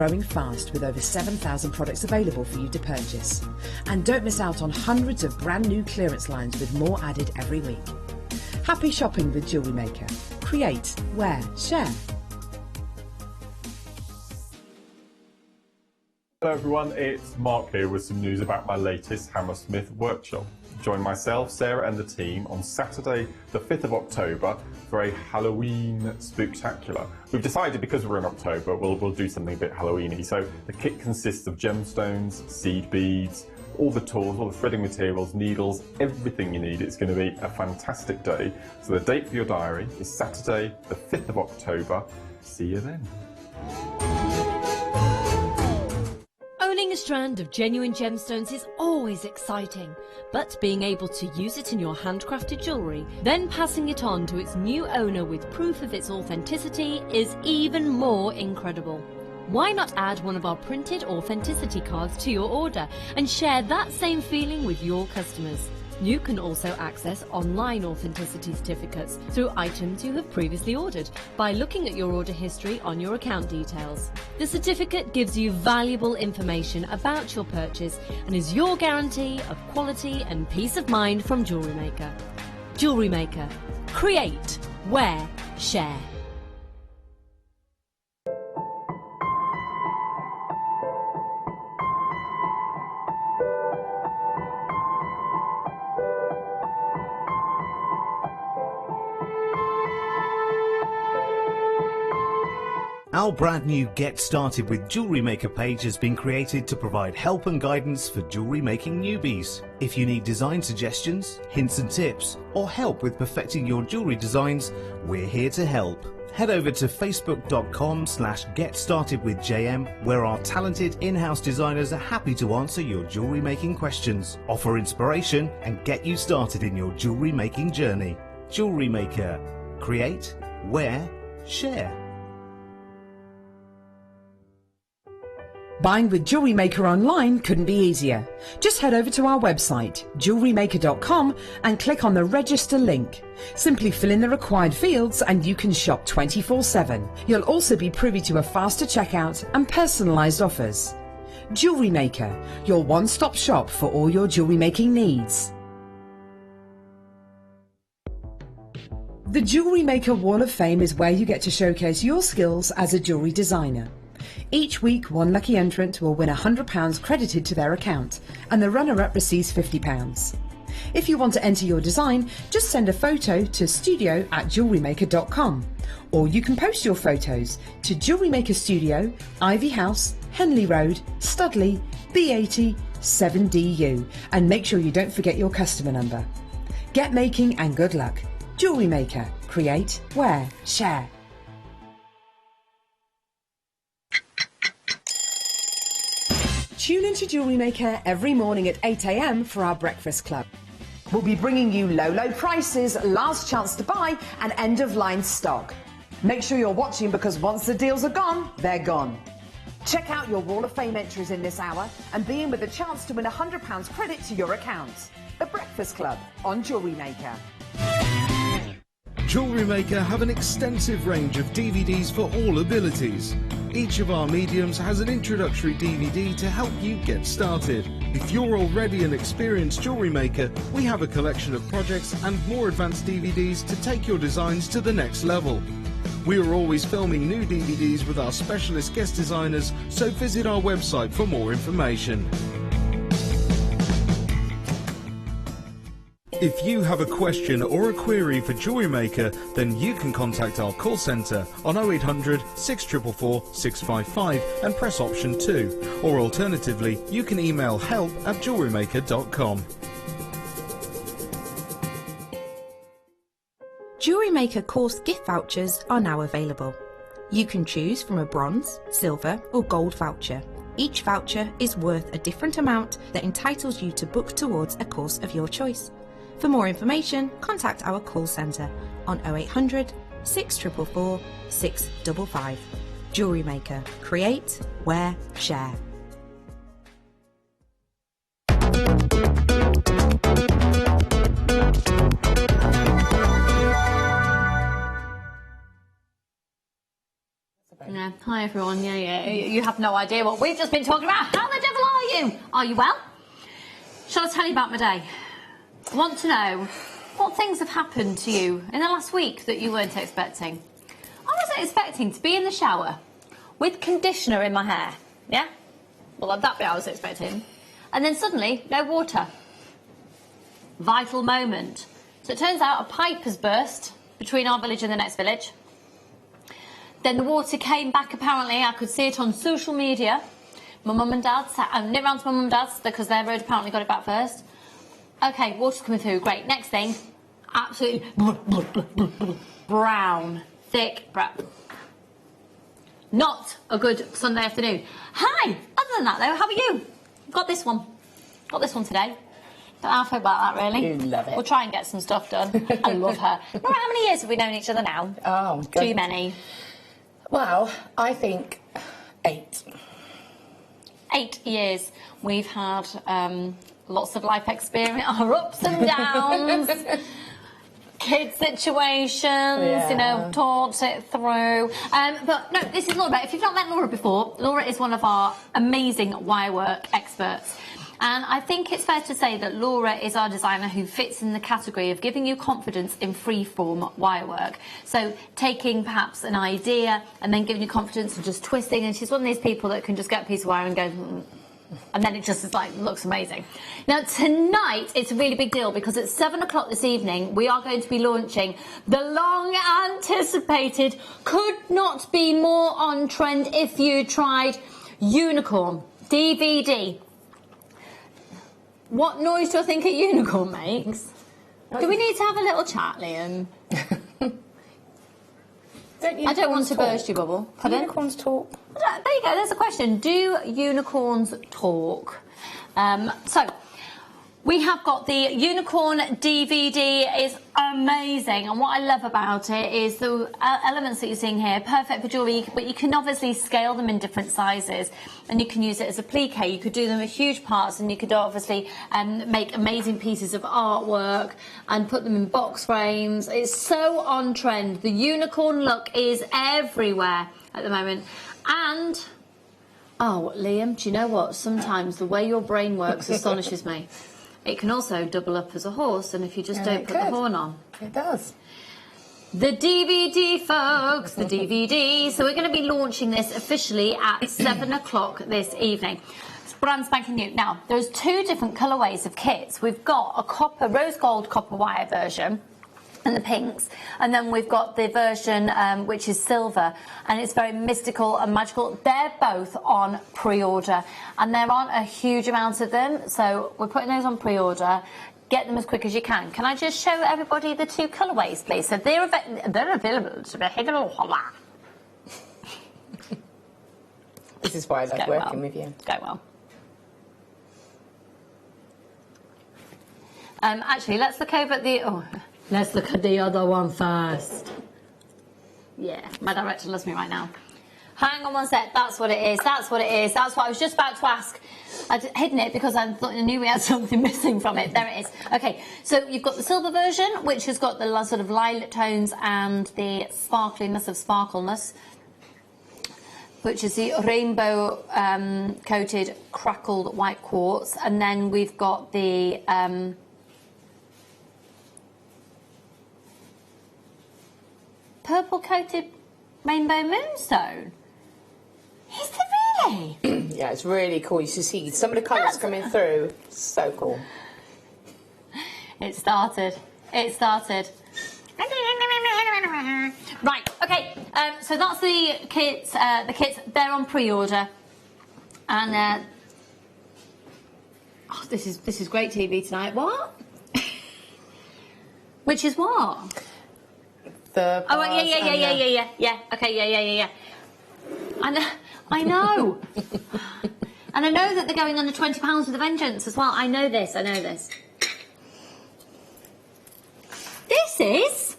Growing fast with over 7,000 products available for you to purchase. And don't miss out on hundreds of brand new clearance lines with more added every week. Happy shopping with Jewellery Maker. Create, wear, share. Hello everyone, it's Mark here with some news about my latest Hammersmith workshop. Join myself, Sarah and the team on Saturday the 5th of October for a Halloween spooktacular. We've decided because we're in October we'll do something a bit Halloweeny. So the kit consists of gemstones, seed beads, all the tools, all the threading materials, needles, everything you need. It's going to be a fantastic day. So the date for your diary is Saturday the 5th of October. See you then. Owning a strand of genuine gemstones is always exciting, but being able to use it in your handcrafted jewellery, then passing it on to its new owner with proof of its authenticity is even more incredible. Why not add one of our printed authenticity cards to your order and share that same feeling with your customers? You can also access online authenticity certificates through items you have previously ordered by looking at your order history on your account details. The certificate gives you valuable information about your purchase and is your guarantee of quality and peace of mind from Jewellery Maker. Jewellery Maker. Create, wear, share. Our brand new Get Started with Jewellery Maker page has been created to provide help and guidance for jewellery making newbies. If you need design suggestions, hints and tips, or help with perfecting your jewellery designs, we're here to help. Head over to facebook.com/getstartedwithjm, where our talented in-house designers are happy to answer your jewellery making questions, offer inspiration and get you started in your jewellery making journey. Jewellery Maker. Create, wear, share. Buying with Jewellery Maker online couldn't be easier. Just head over to our website, jewellerymaker.com, and click on the register link. Simply fill in the required fields and you can shop 24/7. You'll also be privy to a faster checkout and personalised offers. Jewellery Maker, your one-stop shop for all your jewellery making needs. The Jewellery Maker Wall of Fame is where you get to showcase your skills as a jewellery designer. Each week, one lucky entrant will win £100 credited to their account, and the runner-up receives £50. If you want to enter your design, just send a photo to studio@jewellerymaker.com, or you can post your photos to Jewellery Maker Studio, Ivy House, Henley Road, Studley, B80 7DU, and make sure you don't forget your customer number. Get making and good luck. Jewellery Maker. Create, wear, share. Tune into Jewellery Maker every morning at 8 AM for our breakfast club. We'll be bringing you low prices, last chance to buy, and end-of-line stock. Make sure you're watching because once the deals are gone, they're gone. Check out your Wall of Fame entries in this hour and be in with a chance to win £100 credit to your account. The Breakfast Club on Jewellery Maker. Jewellery Maker have an extensive range of DVDs for all abilities. Each of our mediums has an introductory DVD to help you get started. If you're already an experienced jewellery maker, we have a collection of projects and more advanced DVDs to take your designs to the next level. We are always filming new DVDs with our specialist guest designers, so visit our website for more information. If you have a question or a query for Jewellery Maker, then you can contact our call centre on 0800 644 655 and press option 2. Or alternatively, you can email help@jewellerymaker.com. Jewellery Maker course gift vouchers are now available. You can choose from a bronze, silver or gold voucher. Each voucher is worth a different amount that entitles you to book towards a course of your choice. For more information, contact our call centre on 0800 644 655. Jewellery Maker. Create, wear, share. Yeah. Hi everyone. Yeah. You have no idea what we've just been talking about. How the devil are you? Are you well? Shall I tell you about my day? I want to know what things have happened to you in the last week that you weren't expecting. I wasn't expecting to be in the shower with conditioner in my hair. Yeah? Well, that'd be what I was expecting. And then suddenly, no water. Vital moment. So it turns out a pipe has burst between our village and the next village. Then the water came back, apparently. I could see it on social media. My mum and dad's, I nipped round to my mum and dad's because their road apparently got it back first. Okay, water's coming through, great. Next thing, absolutely brown, thick brown. Not a good Sunday afternoon. Hi! Other than that though, how are you? Got this one. Got this one today. Don't know how I feel about that really. You love it. We'll try and get some stuff done. I love her. Remember how many years have we known each other now? Oh, good. Too many. Well, I think 8. 8 years. We've had lots of life experience, our ups and downs, kid situations, you know, talked it through. But no, this is Laura. If you've not met Laura before, Laura is one of our amazing wirework experts. And I think it's fair to say that Laura is our designer who fits in the category of giving you confidence in free-form wirework. So taking perhaps an idea and then giving you confidence and just twisting. And she's one of these people that can just get a piece of wire and go, and then it just is like, looks amazing. Now tonight, it's a really big deal because at 7 o'clock this evening, we are going to be launching the long-anticipated, could not be more on trend if you tried, unicorn DVD. What noise do I think a unicorn makes? Do we need to have a little chat, Liam? I don't want to burst your bubble. Pardon? Unicorns talk. There you go, there's a question. Do unicorns talk? So, we have got the unicorn DVD. It's amazing, and what I love about it is the elements that you're seeing here, perfect for jewellery, but you can obviously scale them in different sizes, and you can use it as a plique. You could do them in huge parts, and you could obviously make amazing pieces of artwork and put them in box frames. It's so on trend. The unicorn look is everywhere at the moment. And, oh, Liam, do you know what? Sometimes the way your brain works astonishes me. It can also double up as a horse, and if you just don't put the horn on. It does. The DVD, folks, the DVD. So we're going to be launching this officially at 7 o'clock this evening. It's brand spanking new. Now, there's 2 different colourways of kits. We've got a rose gold copper wire version, and the pinks, and then we've got the version which is silver, and it's very mystical and magical. They're both on pre-order, and there aren't a huge amount of them, so we're putting those on pre-order. Get them as quick as you can. Can I just show everybody the 2 colourways, please? So they're available to be. This is why I love working with you. It's going well. Actually, let's look over at the... Oh, let's look at the other one first. Yeah, my director loves me right now. Hang on one sec. That's what it is. That's what it is. That's what I was just about to ask. I'd hidden it because I thought I knew we had something missing from it. There it is. Okay, so you've got the silver version, which has got the sort of lilac tones and the sparkliness of sparkleness, which is the rainbow coated crackled white quartz. And then we've got the... purple coated rainbow moonstone. Is there really? Yeah, it's really cool. You should see some of the colours coming through. So cool. It started. It started. Right. Okay. So that's the kits. They're on pre-order, and oh, this is great TV tonight. What? Which is what? The oh, yeah. Okay, yeah. I know. And I know that they're going under £20 with a vengeance as well. I know this. This is...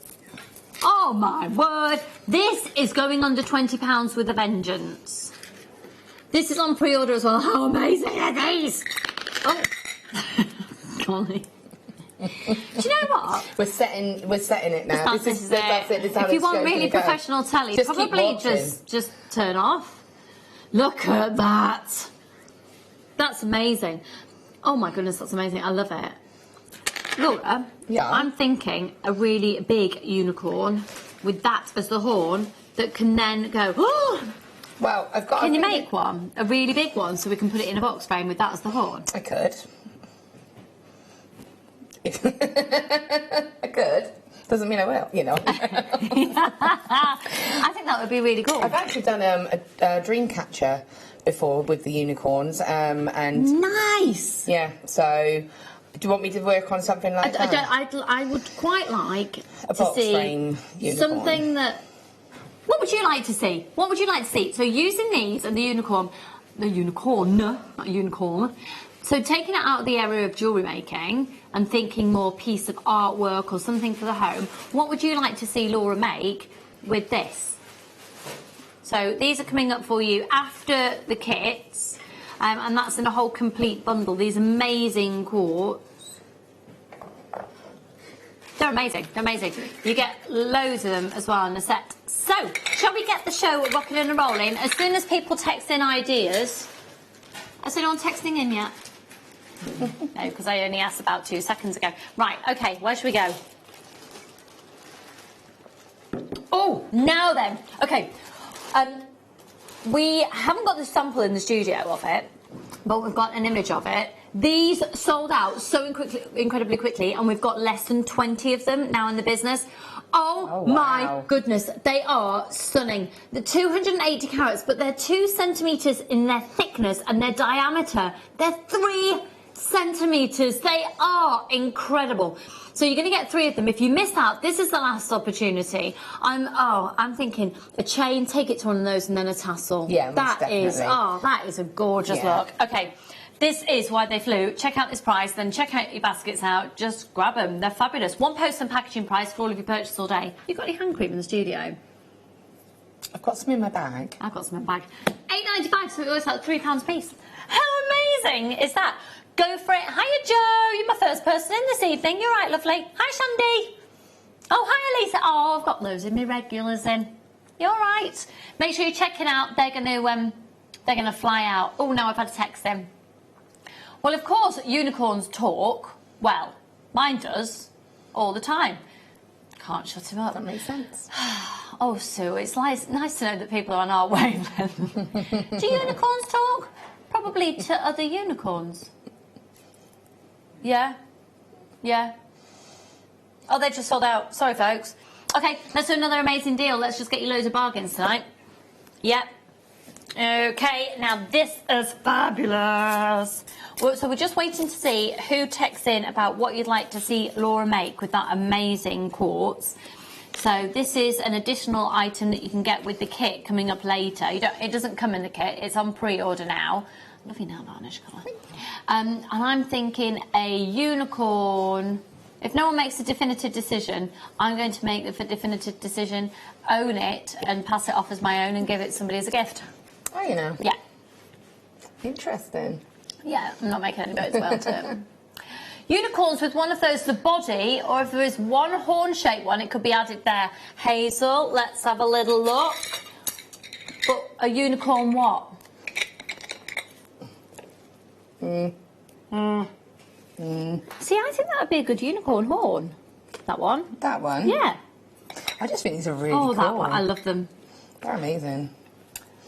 Oh, my word. This is going under £20 with a vengeance. This is on pre-order as well. How amazing are these? Oh. Golly. Do you know what? We're setting it now. This is it. This is how if you this want show's really gonna go. professional telly, Just keep probably watching. just turn off. Look at that. That's amazing. Oh my goodness, that's amazing. I love it. Laura, Yeah. I'm thinking a really big unicorn with that as the horn that can then go, oh! Well, I've got. Can you make one? A really big one so we can put it in a box frame with that as the horn? I could. I could. Doesn't mean I will, you know. I think that would be really cool. I've actually done a dream catcher before with the unicorns, and Nice! yeah. So, do you want me to work on something like that? I would quite like A to box see frame unicorn. something that. What would you like to see? What would you like to see? So using these and the unicorn, not unicorn. So taking it out of the area of jewellery making and thinking more piece of artwork or something for the home, what would you like to see Laura make with this? So these are coming up for you after the kits, and that's in a whole complete bundle. These amazing quartz. They're amazing, they're amazing. You get loads of them as well in a set. So, shall we get the show rocking and rolling? As soon as people text in ideas. Is anyone texting in yet? No, because I only asked about 2 seconds ago. Right, okay, where should we go? Oh, now then. Okay, we haven't got the sample in the studio of it, but we've got an image of it. These sold out so incredibly quickly, and we've got less than 20 of them now in the business. Oh wow. my goodness, they are stunning. The 280 carats, but they're 2 centimetres in their thickness and their diameter. They're 3 centimetres. They are incredible. So you're going to get 3 of them. If you miss out, this is the last opportunity. I'm thinking a chain, take it to one of those, and then a tassel. Yeah, most that is definitely. that is a gorgeous look. Okay. This is why they flew. Check out this price, then check out your baskets out. Just grab them. They're fabulous. One post and packaging price for all of your purchase all day. You got any hand cream in the studio? I've got some in my bag. I've got some in my bag. £8.95, so it works out £3 a piece. How amazing is that? Go for it. Hiya, Joe. You're my first person in this evening. You're right, lovely. Hi, Shandy. Oh, hi, Elisa. Oh, I've got those in my regulars in. You're right. Make sure you're checking out. They're gonna fly out. Oh, no, I've had a text in. Well, of course, unicorns talk. Well, mine does all the time. Can't shut him up. That makes sense. Oh, Sue, it's nice to know that people are on our wavelength. Do unicorns talk? Probably to other unicorns. Yeah? Yeah. Oh, they just sold out. Sorry, folks. Okay, let's do another amazing deal. Let's just get you loads of bargains tonight. Yep. Okay, now this is fabulous. Well, so we're just waiting to see who texts in about what you'd like to see Laura make with that amazing quartz. So this is an additional item that you can get with the kit coming up later. It doesn't come in the kit, it's on pre-order now. Lovely nail varnish colour. And I'm thinking a unicorn. If no one makes a definitive decision, I'm going to make the definitive decision, own it, and pass it off as my own and give it somebody as a gift. Oh, you know. Yeah. Interesting. Yeah, I'm not making any notes about it. Unicorns with one of those, the body, or if there is one horn-shaped one, it could be added there. Hazel, let's have a little look. But a unicorn what? See, I think that would be a good unicorn horn. That one. That one? Yeah. I just think these are really cool. Oh, that one. I love them. They're amazing.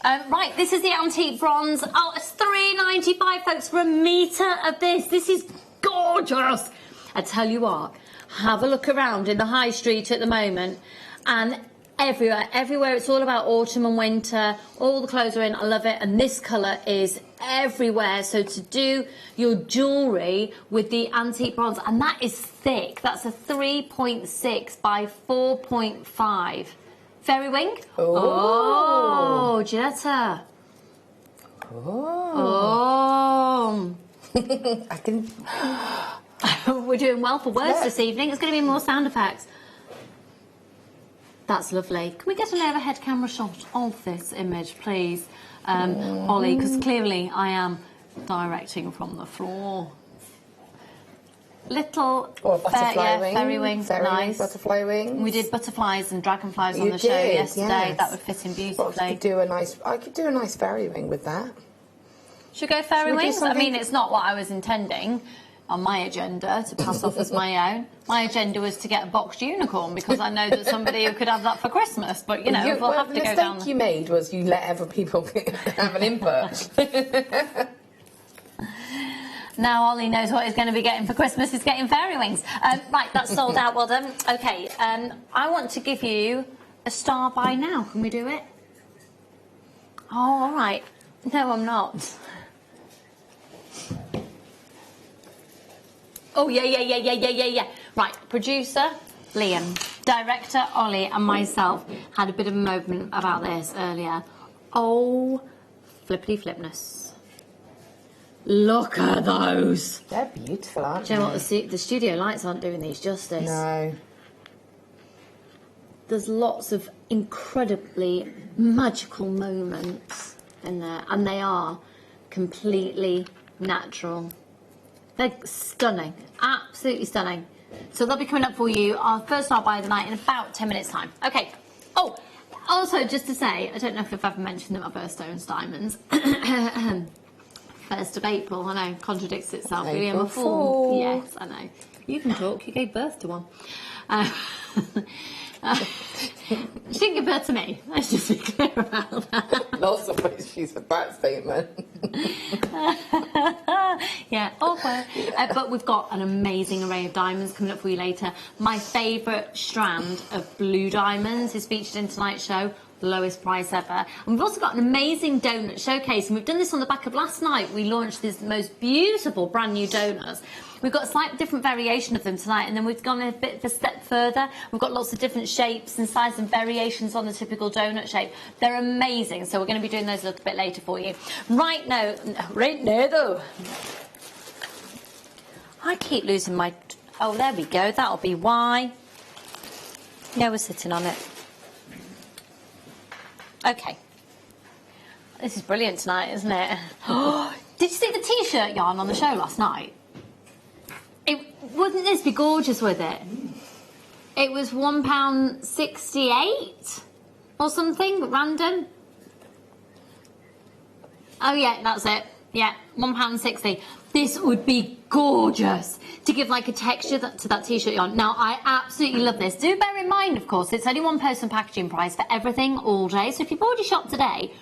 Right, this is the antique bronze. Oh, it's £3.95, folks, for a metre of this. This is gorgeous. I tell you what, have a look around in the high street at the moment, and everywhere, it's all about autumn and winter. All the clothes are in. I love it, and this colour is everywhere. So to do your jewellery with the antique bronze, and that is thick. That's a 3.6 by 4.5. Fairy wing? Oh, Ginetta. Oh. I can... We're doing well for words this evening. It's going to be more sound effects. That's lovely. Can we get an overhead camera shot of this image, please, Ollie? Because clearly I am directing from the floor. little or butterfly wing. fairy wing. Nice. Butterfly wings. We did butterflies and dragonflies on You the show did, yesterday. yes. That would fit in beautifully. Well, I could do a nice fairy wing with that. Should we go fairy Should we do wings? I something- mean, it's not what I was intending on my agenda to pass off as my own. My agenda was to get a boxed unicorn because I know that somebody who could have that for Christmas. But, you know, we'll have to go down... The mistake you made was you let other people have an input. Now Ollie knows what he's going to be getting for Christmas. He's getting fairy wings. Right, that's sold out. Well done. OK, I want to give you a star by now. Can we do it? Oh, all right. No, I'm not. Oh, yeah. Right, producer, Liam, director, Ollie, and myself had a bit of a moment about this earlier. Oh, flippity flipness. Look at those. They're beautiful, aren't Do you know they? what? The studio lights aren't doing these justice. No. There's lots of incredibly magical moments in there, and they are completely natural. They're stunning, absolutely stunning. So they'll be coming up for you, our first star buy of the night, in about 10 minutes' time. Okay. Oh, also, just to say, I don't know if I've ever mentioned them at Birthstones Diamonds. 1st of April, I know, contradicts itself. Really, I'm a fool. Yes, I know. You can talk, you gave birth to one. She didn't give birth to me. Let's just be clear about that. Not supposed she's a bad statement. Yeah, awkward. But we've got an amazing array of diamonds coming up for you later. My favourite strand of blue diamonds is featured in tonight's show. Lowest price ever. And we've also got an amazing donut showcase, and we've done this on the back of last night. We launched these most beautiful brand new donuts. We've got a slightly different variation of them tonight, and then we've gone a bit of a step further. We've got lots of different shapes and sizes and variations on the typical donut shape. They're amazing, so we're going to be doing those a little bit later for you. Right now though, I keep losing my... Oh, there we go. That'll be why. Yeah, we're sitting on it. Okay. This is brilliant tonight, isn't it? Did you see the T-shirt yarn on the show last night? Wouldn't this be gorgeous with it? It was £1.68 or something, random. Oh yeah, that's it. Yeah, £1.60. This would be gorgeous to give like a texture to that T-shirt yarn. Now, I absolutely love this. Do bear in mind, of course, it's only £1 packaging price for everything all day. So if you've already shopped today,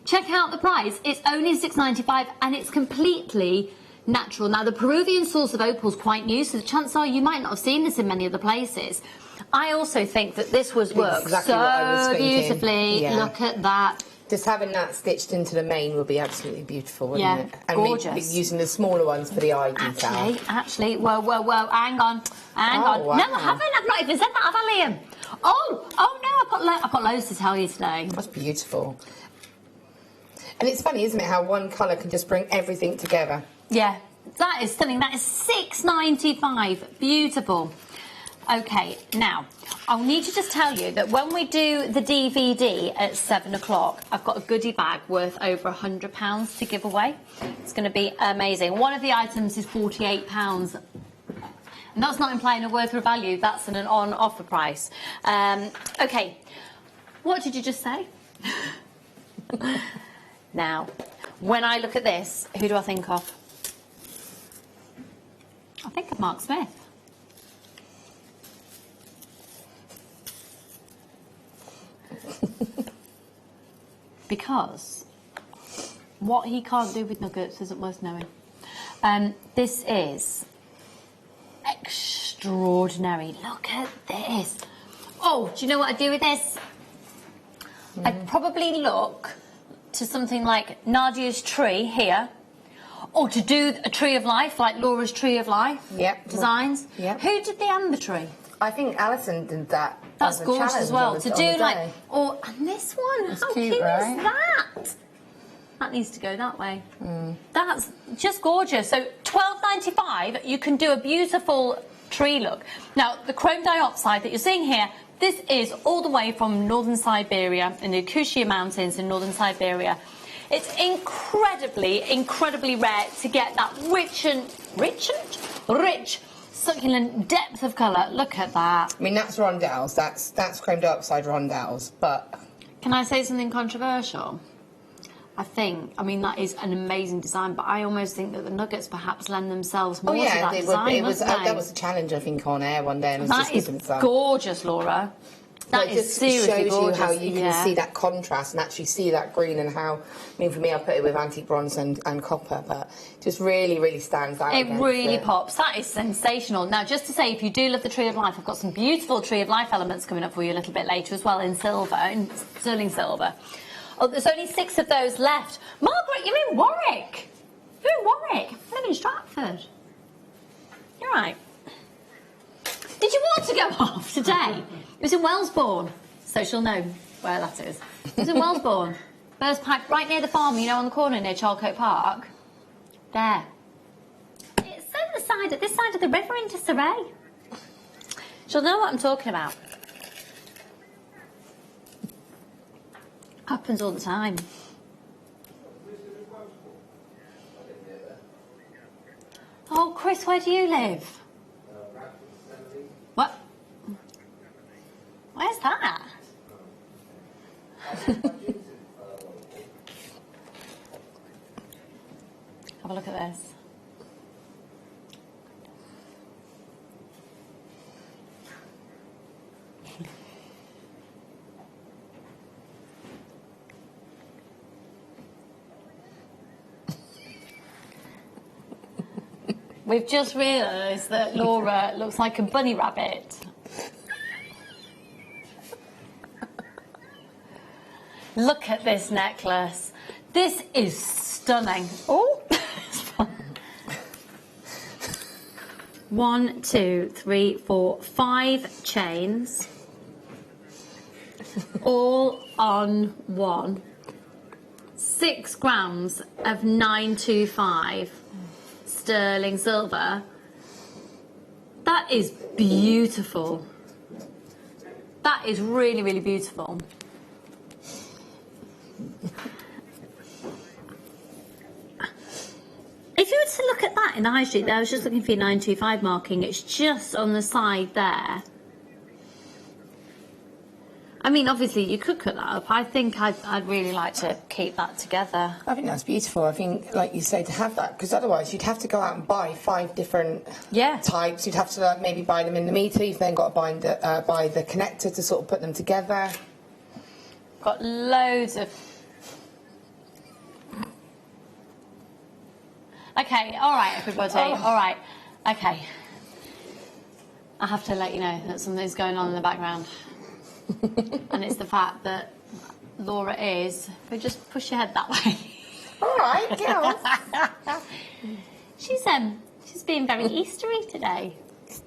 check out the price. It's only £6.95 and it's completely natural. Now, the Peruvian source of opal is quite new, so the chances are you might not have seen this in many other places. I also think that this was worked Exactly what I was so thinking. beautifully. Yeah. Look at that. Just having that stitched into the mane would be absolutely beautiful, wouldn't it? And gorgeous. Using the smaller ones for the eye detail. Actually, whoa, hang on. Wow. No, I haven't. I've not even said that, have I, Liam? Oh no, I've got loads to tell you today. That's beautiful. And it's funny, isn't it, how one colour can just bring everything together. Yeah, that is stunning. That is £6.95. Beautiful. Okay, now, I'll need to just tell you that when we do the DVD at 7 o'clock, I've got a goodie bag worth over £100 to give away. It's going to be amazing. One of the items is £48. And that's not implying a worth or value, that's an on-offer price. Okay, what did you just say? Now, when I look at this, who do I think of? I think of Mark Smith. Because what he can't do with nuggets isn't worth knowing. This is extraordinary. Look at this. Oh, do you know what I'd do with this? I'd probably look to something like Nadia's tree here, or to do a tree of life, like Laura's tree of life designs. Yep. Who did the amber tree? I think Alison did that. That's gorgeous as well. To do like, day. and this one, It's how cute, cute right? is that? That needs to go that way. That's just gorgeous. So £12.95, you can do a beautiful tree look. Now, the chrome dioxide that you're seeing here, this is all the way from northern Siberia, in the Kushia Mountains in northern Siberia. It's incredibly, incredibly rare to get that rich succulent depth of colour. Look at that. I mean, that's rondelles. That's creme dioxide rondelles. But can I say something controversial? I mean, that is an amazing design, but I almost think that the nuggets perhaps lend themselves more to that design. That was a challenge, I think, on air one day. And that is gorgeous, Laura. That is seriously gorgeous. It shows you how you can see that contrast and actually see that green and how, I mean, for me, I put it with antique bronze and copper, but just really, really stands out. It really pops. That is sensational. Now, just to say, if you do love the Tree of Life, I've got some beautiful Tree of Life elements coming up for you a little bit later as well in silver, in sterling silver. Oh, there's only 6 of those left. Margaret, you're in Warwick. You're in Warwick. I live in Stratford. You're right. Did you want to go off today? It was in Wellesbourne, so she'll know where that is. It was in Wellesbourne. Burst Pipe, right near the farm, you know, on the corner near Charlecote Park. There. It's on the side, this side of the river into Surrey. She'll know what I'm talking about. Happens all the time. Oh, Chris, where do you live? What? Where's that? Have a look at this. We've just realised that Laura looks like a bunny rabbit. Look at this necklace. This is stunning. Oh, 1, 2, 3, 4, 5 chains, all on one. 6 grams of 925 sterling silver. That is beautiful. That is really, really beautiful. If you were to look at that in the high street, there, I was just looking for your 925 marking. It's just on the side there. I mean, obviously, you could cut that up. I think I'd really like to keep that together. I think that's beautiful. I think, like you say, to have that, because otherwise you'd have to go out and buy 5 different types. You'd have to maybe buy them in the meter. You've then got to buy the connector to sort of put them together. Got loads of... Okay, all right, everybody. Oh. All right, okay. I have to let you know that something's going on in the background. And it's the fact that Laura is... But just push your head that way. All right, girls. She's being very Eastery today. It's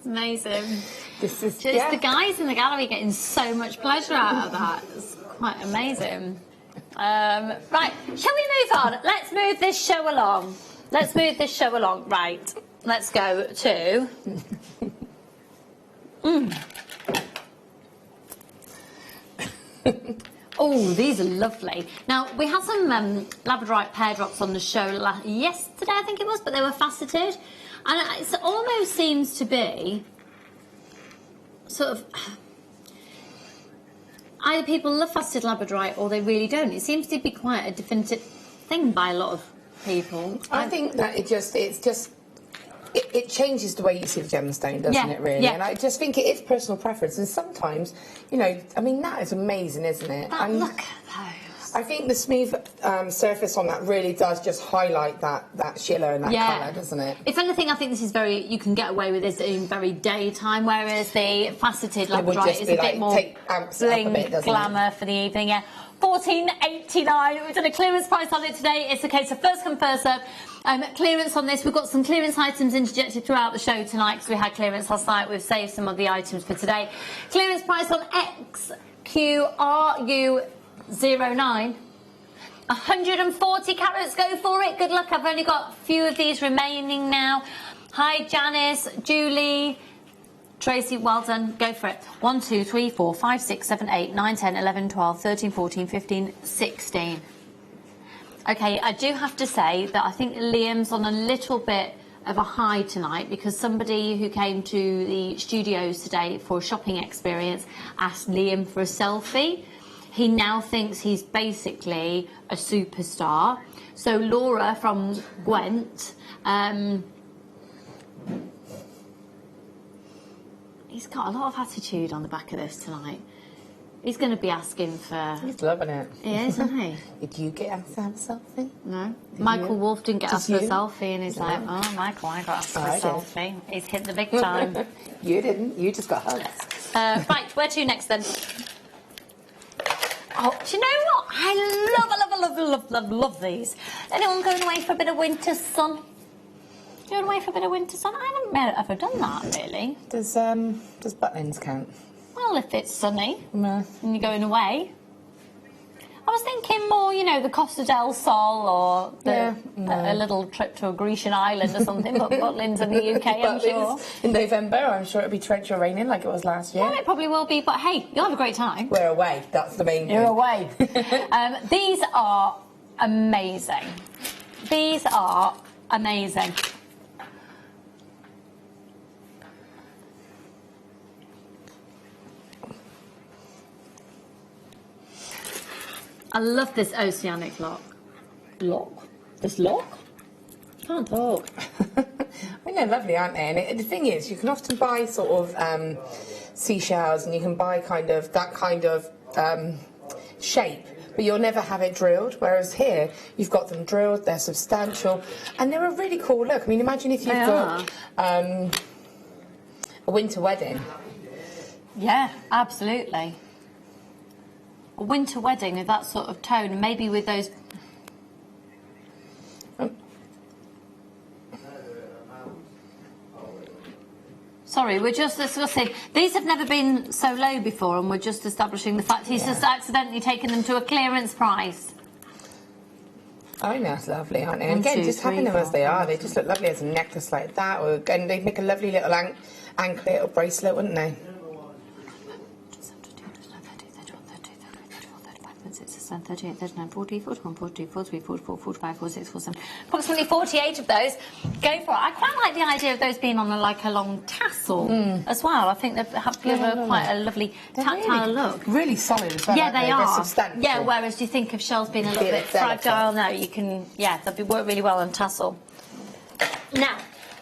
amazing. This is just the guys in the gallery getting so much pleasure out of that. It's quite amazing. Right, shall we move on? Let's move this show along. Let's move this show along. Right, let's go to... Oh, these are lovely. Now, we had some labradorite pear drops on the show yesterday, I think it was, but they were faceted. And it almost seems to be sort of... Either people love faceted labradorite or they really don't. It seems to be quite a definitive thing by a lot of people. I think that it changes the way you see the gemstone, doesn't it, really? Yeah. And I just think it is personal preference. And sometimes, you know, I mean, that is amazing, isn't it? Look at those. I think the smooth surface on that really does just highlight that shimmer and that colour, doesn't it? If anything, I think this is very, you can get away with this in very daytime, whereas the faceted labradorite is a bit more bling, glamour for the evening, $14.89. We've done a clearance price on it today. It's a case of first come, first serve. Clearance on this. We've got some clearance items interjected throughout the show tonight because we had clearance last night. We've saved some of the items for today. Clearance price on XQRU09. 140 carats. Go for it. Good luck. I've only got a few of these remaining now. Hi, Janice, Julie, Tracy, well done. Go for it. 1, 2, 3, 4, 5, 6, 7, 8, 9, 10, 11, 12, 13, 14, 15, 16. Okay, I do have to say that I think Liam's on a little bit of a high tonight because somebody who came to the studios today for a shopping experience asked Liam for a selfie. He now thinks he's basically a superstar. So Laura from Gwent, he's got a lot of attitude on the back of this tonight. He's going to be asking for... He's loving it. He is, isn't he? Did you get asked to have a selfie? No. Michael Wolff didn't get asked for a selfie, and he's like, oh, Michael, I got asked for a selfie. He's hit the big time. You didn't. You just got hugs. Right, where to next then? Oh, do you know what? I love these. Anyone going away for a bit of winter sun? Going away for a bit of winter sun? I haven't ever done that, really. Does buttons count? Well, if it's sunny No. and you're going away. I was thinking more, you know, the Costa del Sol or a little trip to a Grecian island or something, but Butlins in the UK, I'm sure. In November, I'm sure it'll be torrential raining like it was last year. Yeah, it probably will be, but hey, you'll have a great time. We're away, that's the main thing. You're away. These are amazing. These are amazing. I love this oceanic lock. This lock? Can't talk. I mean, they're lovely, aren't they? And the thing is, you can often buy sort of seashells, and you can buy kind of that kind of shape, but you'll never have it drilled. Whereas here, you've got them drilled, they're substantial, and they're a really cool look. I mean, imagine if you've got a winter wedding. Yeah, absolutely. A winter wedding with that sort of tone, maybe with those... Sorry, we're just discussing. These have never been so low before, and we're just establishing the fact he's just accidentally taken them to a clearance price. I think that's lovely, aren't they? And again, just having them as they are, they just look lovely as a necklace like that, and they'd make a lovely little anklet or bracelet, wouldn't they? 38, 39, 40, 41, 42, 43, 44, 45, 46, 47. Approximately 48 of those. Go for it. I quite like the idea of those being on like a long tassel as well. I think they have quite a lovely tactile look. Really solid as well. Yeah, they are. They're substantial. Yeah, whereas you think of shells being a little bit fragile. No, you can, they'll work really well on tassel. Now,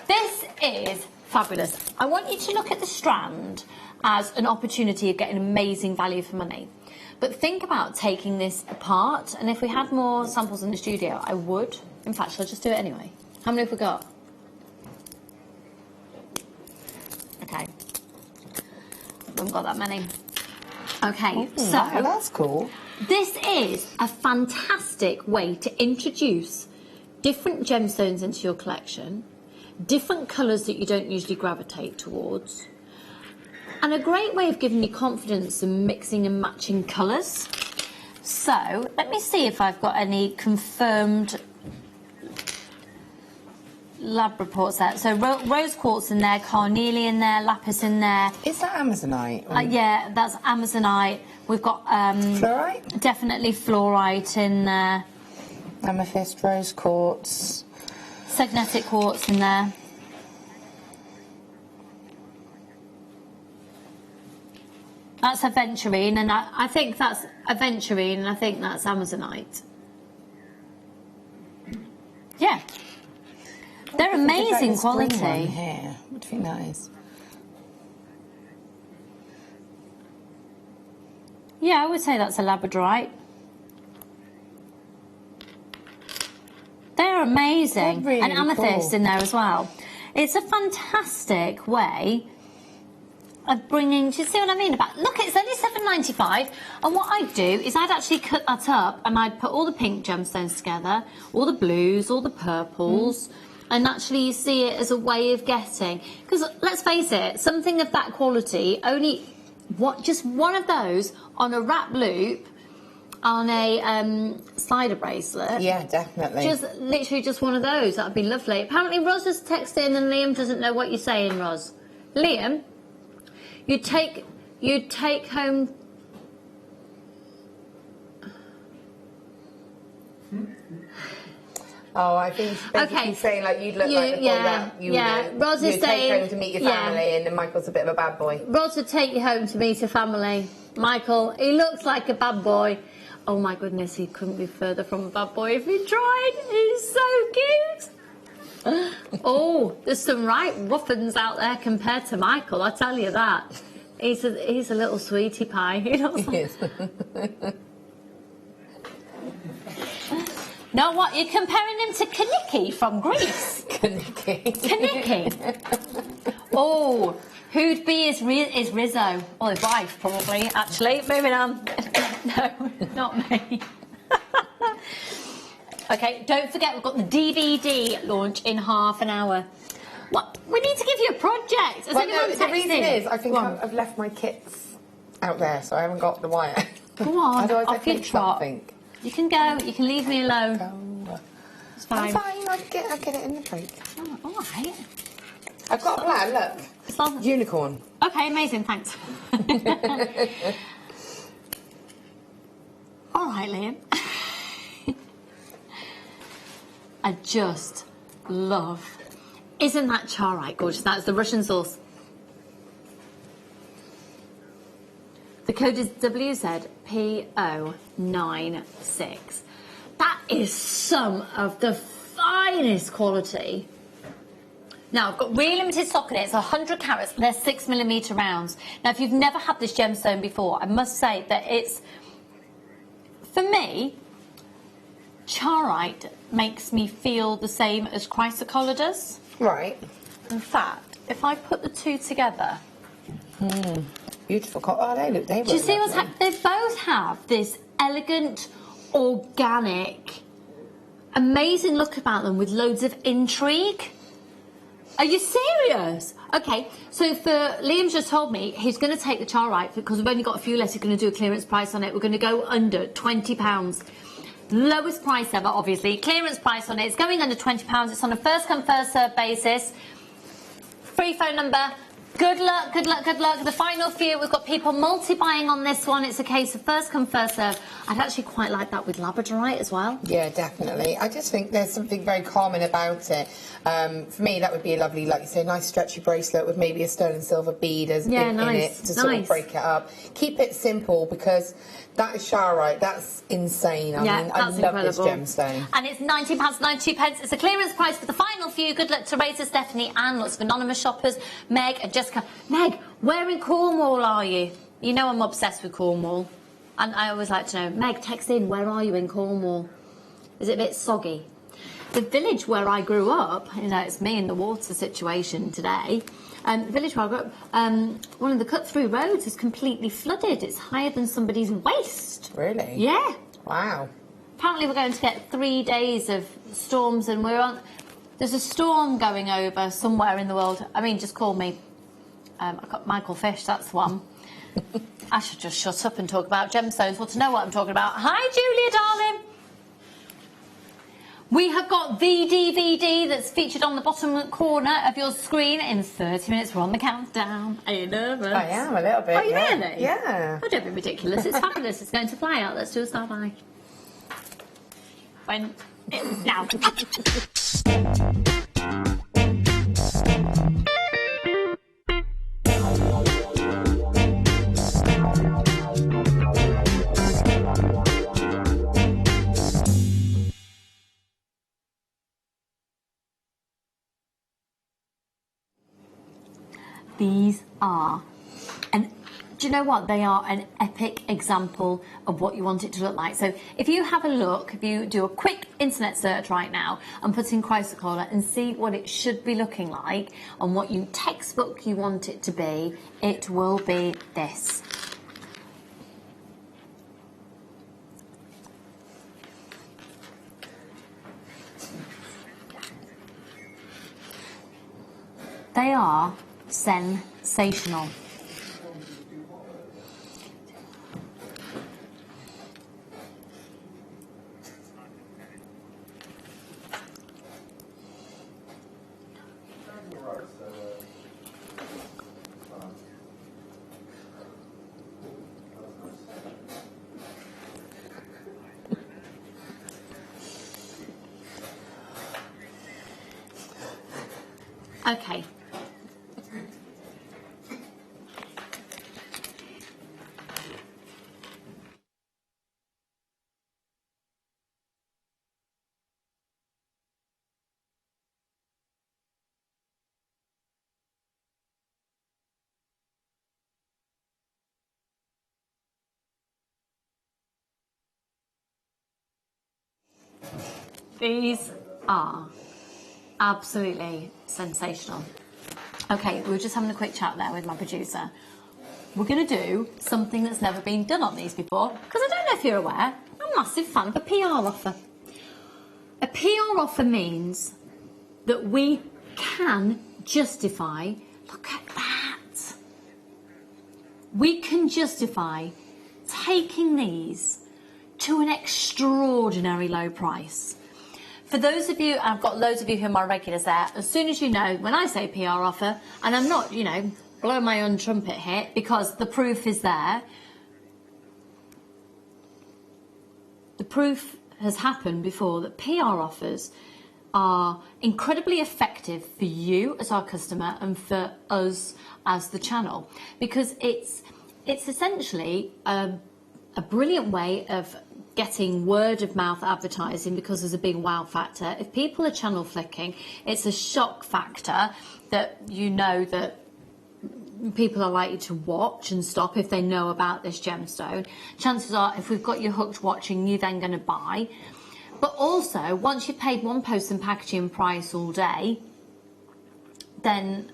this is fabulous. I want you to look at the strand as an opportunity of getting amazing value for money. But think about taking this apart, and if we had more samples in the studio, I would. In fact, shall I just do it anyway? How many have we got? Okay. We haven't got that many. Okay, so... that's cool. This is a fantastic way to introduce different gemstones into your collection, different colours that you don't usually gravitate towards, and a great way of giving you confidence in mixing and matching colours. So, let me see if I've got any confirmed lab reports there. So, rose quartz in there, carnelian there, lapis in there. Is that Amazonite? Yeah, that's Amazonite. We've got... fluorite? Definitely fluorite in there. Amethyst, rose quartz. Sagnetic quartz in there. That's aventurine, and I think that's aventurine, and I think that's Amazonite. Yeah. They're amazing quality. Here. What do you think that is? Yeah, I would say that's a labradorite. They're amazing. They're really and amethyst cool. in there as well. It's a fantastic way of bringing, do you see what I mean? Look, it's only $7.95, and what I'd do is I'd actually cut that up, and I'd put all the pink gemstones together, all the blues, all the purples, and actually see it as a way of getting, because let's face it, something of that quality, just one of those on a wrap loop, on a slider bracelet. Yeah, definitely. Literally just one of those, that'd be lovely. Apparently Roz has texted in, and Liam doesn't know what you're saying, Roz. Liam? You take home Oh, I think basically saying like you'd look like the boy that you would take home to meet your family, and then Michael's a bit of a bad boy. Rod would take you home to meet your family. Michael, he looks like a bad boy. Oh my goodness, he couldn't be further from a bad boy if he tried. He's so cute. Oh, there's some right ruffins out there compared to Michael, I tell you that. He's a little sweetie pie. He looks like... Know what? You're comparing him to Kaniki from Greece. Kaniki. Oh, who'd be his Rizzo? Or his wife, probably, actually. Moving on. No, not me. Okay, don't forget we've got the DVD launch in half an hour. What? We need to give you a project. Has anyone texted? The reason is, I think I've left my kits out there, so I haven't got the wire. Go on, Otherwise off your trot. You can go. You can leave me alone. It's fine. I'm fine. I'll get it in the break. Oh, all right. I've got a plan. Look, unicorn. Okay, amazing. Thanks. All right, Liam. I just love. Isn't that charite gorgeous? That's the Russian sauce. The code is WZPO96. That is some of the finest quality. Now, I've got really limited stock in it. It's 100 carats. They're 6mm rounds. Now, if you've never had this gemstone before, I must say that it's, for me, charite makes me feel the same as chrysocolla does. Right. In fact, if I put the two together... Beautiful. Oh, they look. Do you see what's happening? They both have this elegant, organic, amazing look about them with loads of intrigue. Are you serious? Okay, so Liam's just told me he's going to take the charite because we've only got a few less. He's going to do a clearance price on it. We're going to go under £20. Lowest price ever, obviously. Clearance price on it. It's going under £20. It's on a first come, first served basis. Free phone number. Good luck, good luck, good luck. The final few, we've got people multi-buying on this one. It's a case of first come, first serve. I'd actually quite like that with labradorite as well. Yeah, definitely. I just think there's something very calming about it. For me, that would be a lovely, like you say, nice stretchy bracelet with maybe a sterling silver bead in it to sort of break it up. Keep it simple because that is charite. That's insane. I mean, I love this gemstone. And it's £19.92. It's a clearance price for the final few. Good luck to Razor, Stephanie, and lots of anonymous shoppers. Meg and Jessica. Meg, where in Cornwall are you? You know I'm obsessed with Cornwall. And I always like to know, Meg, text in, where are you in Cornwall? Is it a bit soggy? The village where I grew up, you know, it's me in the water situation today. The village where I grew up, one of the cut-through roads is completely flooded. It's higher than somebody's waist. Really? Yeah. Wow. Apparently we're going to get 3 days of storms and there's a storm going over somewhere in the world. I mean, just call me. I've got Michael Fish, that's one. I should just shut up and talk about gemstones. Well, to know what I'm talking about. Hi, Julia, darling. We have got the DVD that's featured on the bottom corner of your screen in 30 minutes. We're on the countdown. Are you nervous? I am, a little bit. Are you really? Yeah. Oh, don't be ridiculous. It's fabulous. It's going to fly out. Let's do a star by. Now. These are, and do you know what? They are an epic example of what you want it to look like. So if you have a look, if you do a quick internet search right now and put in chrysocolla and see what it should be looking like and what textbook you want it to be, it will be this. They are sensational. Okay. These are absolutely sensational. Okay, we were just having a quick chat there with my producer. We're going to do something that's never been done on these before, because I don't know if you're aware, I'm a massive fan of a PR offer. A PR offer means that we can justify, look at that, we can justify taking these to an extraordinary low price. For those of you, I've got loads of you who are my regulars there, as soon as you know, when I say PR offer, and I'm not, you know, blow my own trumpet here, because the proof is there. The proof has happened before that PR offers are incredibly effective for you as our customer and for us as the channel, because it's essentially a brilliant way of getting word of mouth advertising, because there's a big wow factor. If people are channel flicking, it's a shock factor that you know that people are likely to watch and stop if they know about this gemstone. Chances are, if we've got you hooked watching, you're then going to buy. But also, once you've paid one post and packaging price all day, then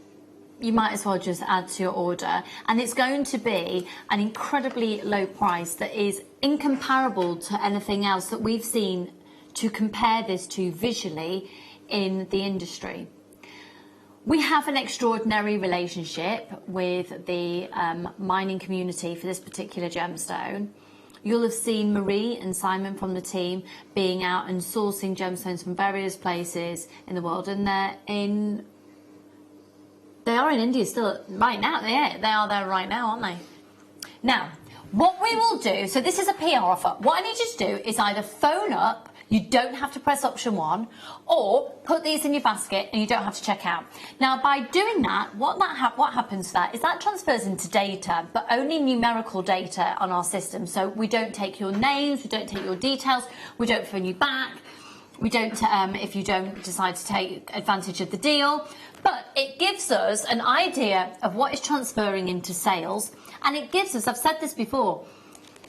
you might as well just add to your order, and it's going to be an incredibly low price that is incomparable to anything else that we've seen to compare this to visually in the industry. We have an extraordinary relationship with the mining community for this particular gemstone. You'll have seen Marie and Simon from the team being out and sourcing gemstones from various places in the world, and they are in India still right now. They are there right now, aren't they? Now, what we will do, so this is a PR offer. What I need you to do is either phone up, you don't have to press option 1, or put these in your basket and you don't have to check out. Now, by doing that, what happens to that is that transfers into data, but only numerical data on our system. So we don't take your names, we don't take your details, we don't phone you back, we don't, if you don't decide to take advantage of the deal. But it gives us an idea of what is transferring into sales, and it gives us, I've said this before,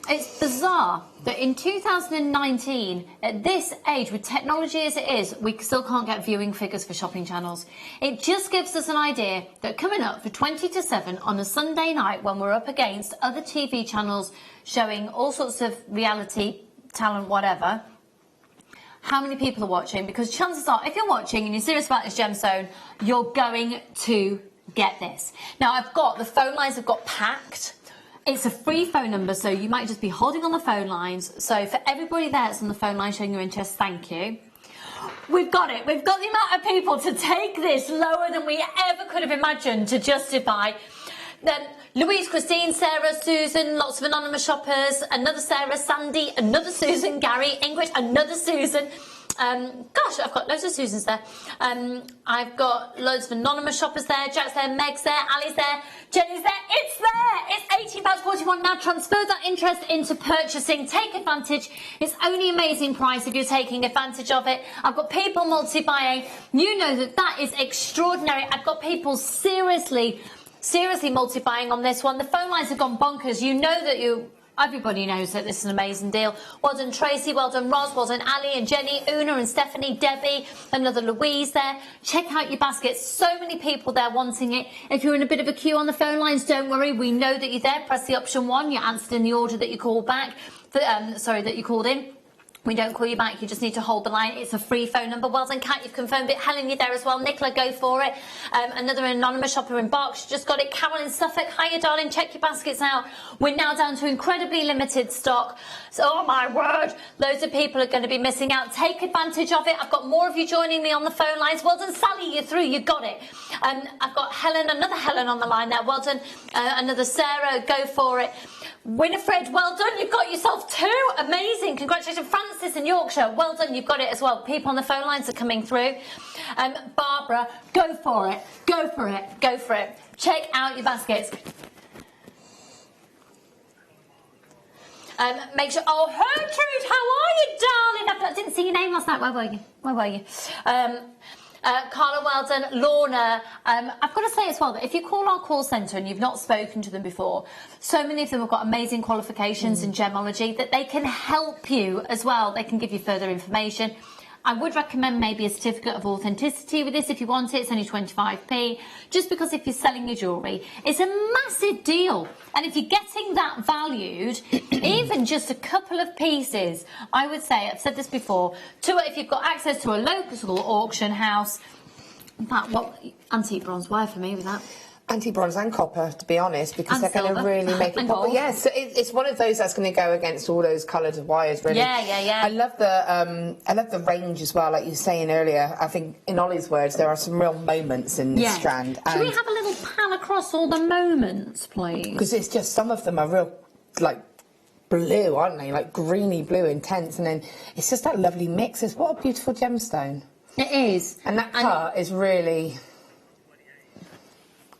it's bizarre that in 2019, at this age, with technology as it is, we still can't get viewing figures for shopping channels. It just gives us an idea that coming up for 20 to 7 on a Sunday night, when we're up against other TV channels showing all sorts of reality, talent, whatever, how many people are watching, because chances are, if you're watching and you're serious about this gemstone, you're going to get this. Now, the phone lines have got packed. It's a free phone number, so you might just be holding on the phone lines. So for everybody there that's on the phone line showing your interest, thank you. We've got it. We've got the amount of people to take this lower than we ever could have imagined to justify. Then Louise, Christine, Sarah, Susan, lots of anonymous shoppers, another Sarah, Sandy, another Susan, Gary, Ingrid, another Susan. Gosh, I've got loads of Susans there. I've got loads of anonymous shoppers there. Jack's there, Meg's there, Ali's there, Jenny's there. It's there! It's £18.41 now. Transfer that interest into purchasing. Take advantage. It's only amazing price if you're taking advantage of it. I've got people multi-buying. You know that is extraordinary. I've got people seriously multi-buying on this one. The phone lines have gone bonkers. You know that everybody knows that this is an amazing deal. Well done, Tracy. Well done, Roz. Well done, Ali and Jenny, Una and Stephanie, Debbie, another Louise there. Check out your baskets. So many people there wanting it. If you're in a bit of a queue on the phone lines, don't worry. We know that you're there. Press the option 1. You're answered in the order that you called back. That you called in. We don't call you back, you just need to hold the line. It's a free phone number. Well done, Kat, you've confirmed it. Helen, you're there as well. Nicola, go for it. Another anonymous shopper in Berks, just got it. Carol in Suffolk, hiya, darling, check your baskets out. We're now down to incredibly limited stock. So, oh my word, loads of people are going to be missing out. Take advantage of it. I've got more of you joining me on the phone lines. Well done, Sally, you're through, you got it. I've got Helen, another Helen on the line there. Well done, another Sarah, go for it. Winifred, well done. You've got yourself 2. Amazing. Congratulations. Francis in Yorkshire, well done. You've got it as well. People on the phone lines are coming through. Barbara, go for it. Go for it. Go for it. Check out your baskets. Make sure. Oh, Gertrude, how are you, darling? I didn't see your name last night. Where were you? Where were you? Carla, well done. Lorna, I've got to say as well that if you call our call centre and you've not spoken to them before, so many of them have got amazing qualifications in gemology that they can help you as well. They can give you further information. I would recommend maybe a certificate of authenticity with this if you want it. It's only 25p. Just because if you're selling your jewellery, it's a massive deal. And if you're getting that valued, even just a couple of pieces, I would say, I've said this before, if you've got access to a local auction house, in fact, what antique bronze wire for me with that? Antique bronze and copper, to be honest, because And they're going to silver. really make it And pop. gold. Yeah, so it's one of those that's going to go against all those coloured wires, really. Yeah. I love the range as well, like you were saying earlier. I think, in Ollie's words, there are some real moments in this strand. Should we have a little pan across all the moments, please? Because it's just, some of them are real, like, blue, aren't they? Like greeny blue, intense, and then it's just that lovely mix. It's what a beautiful gemstone. It is. And that cut is really...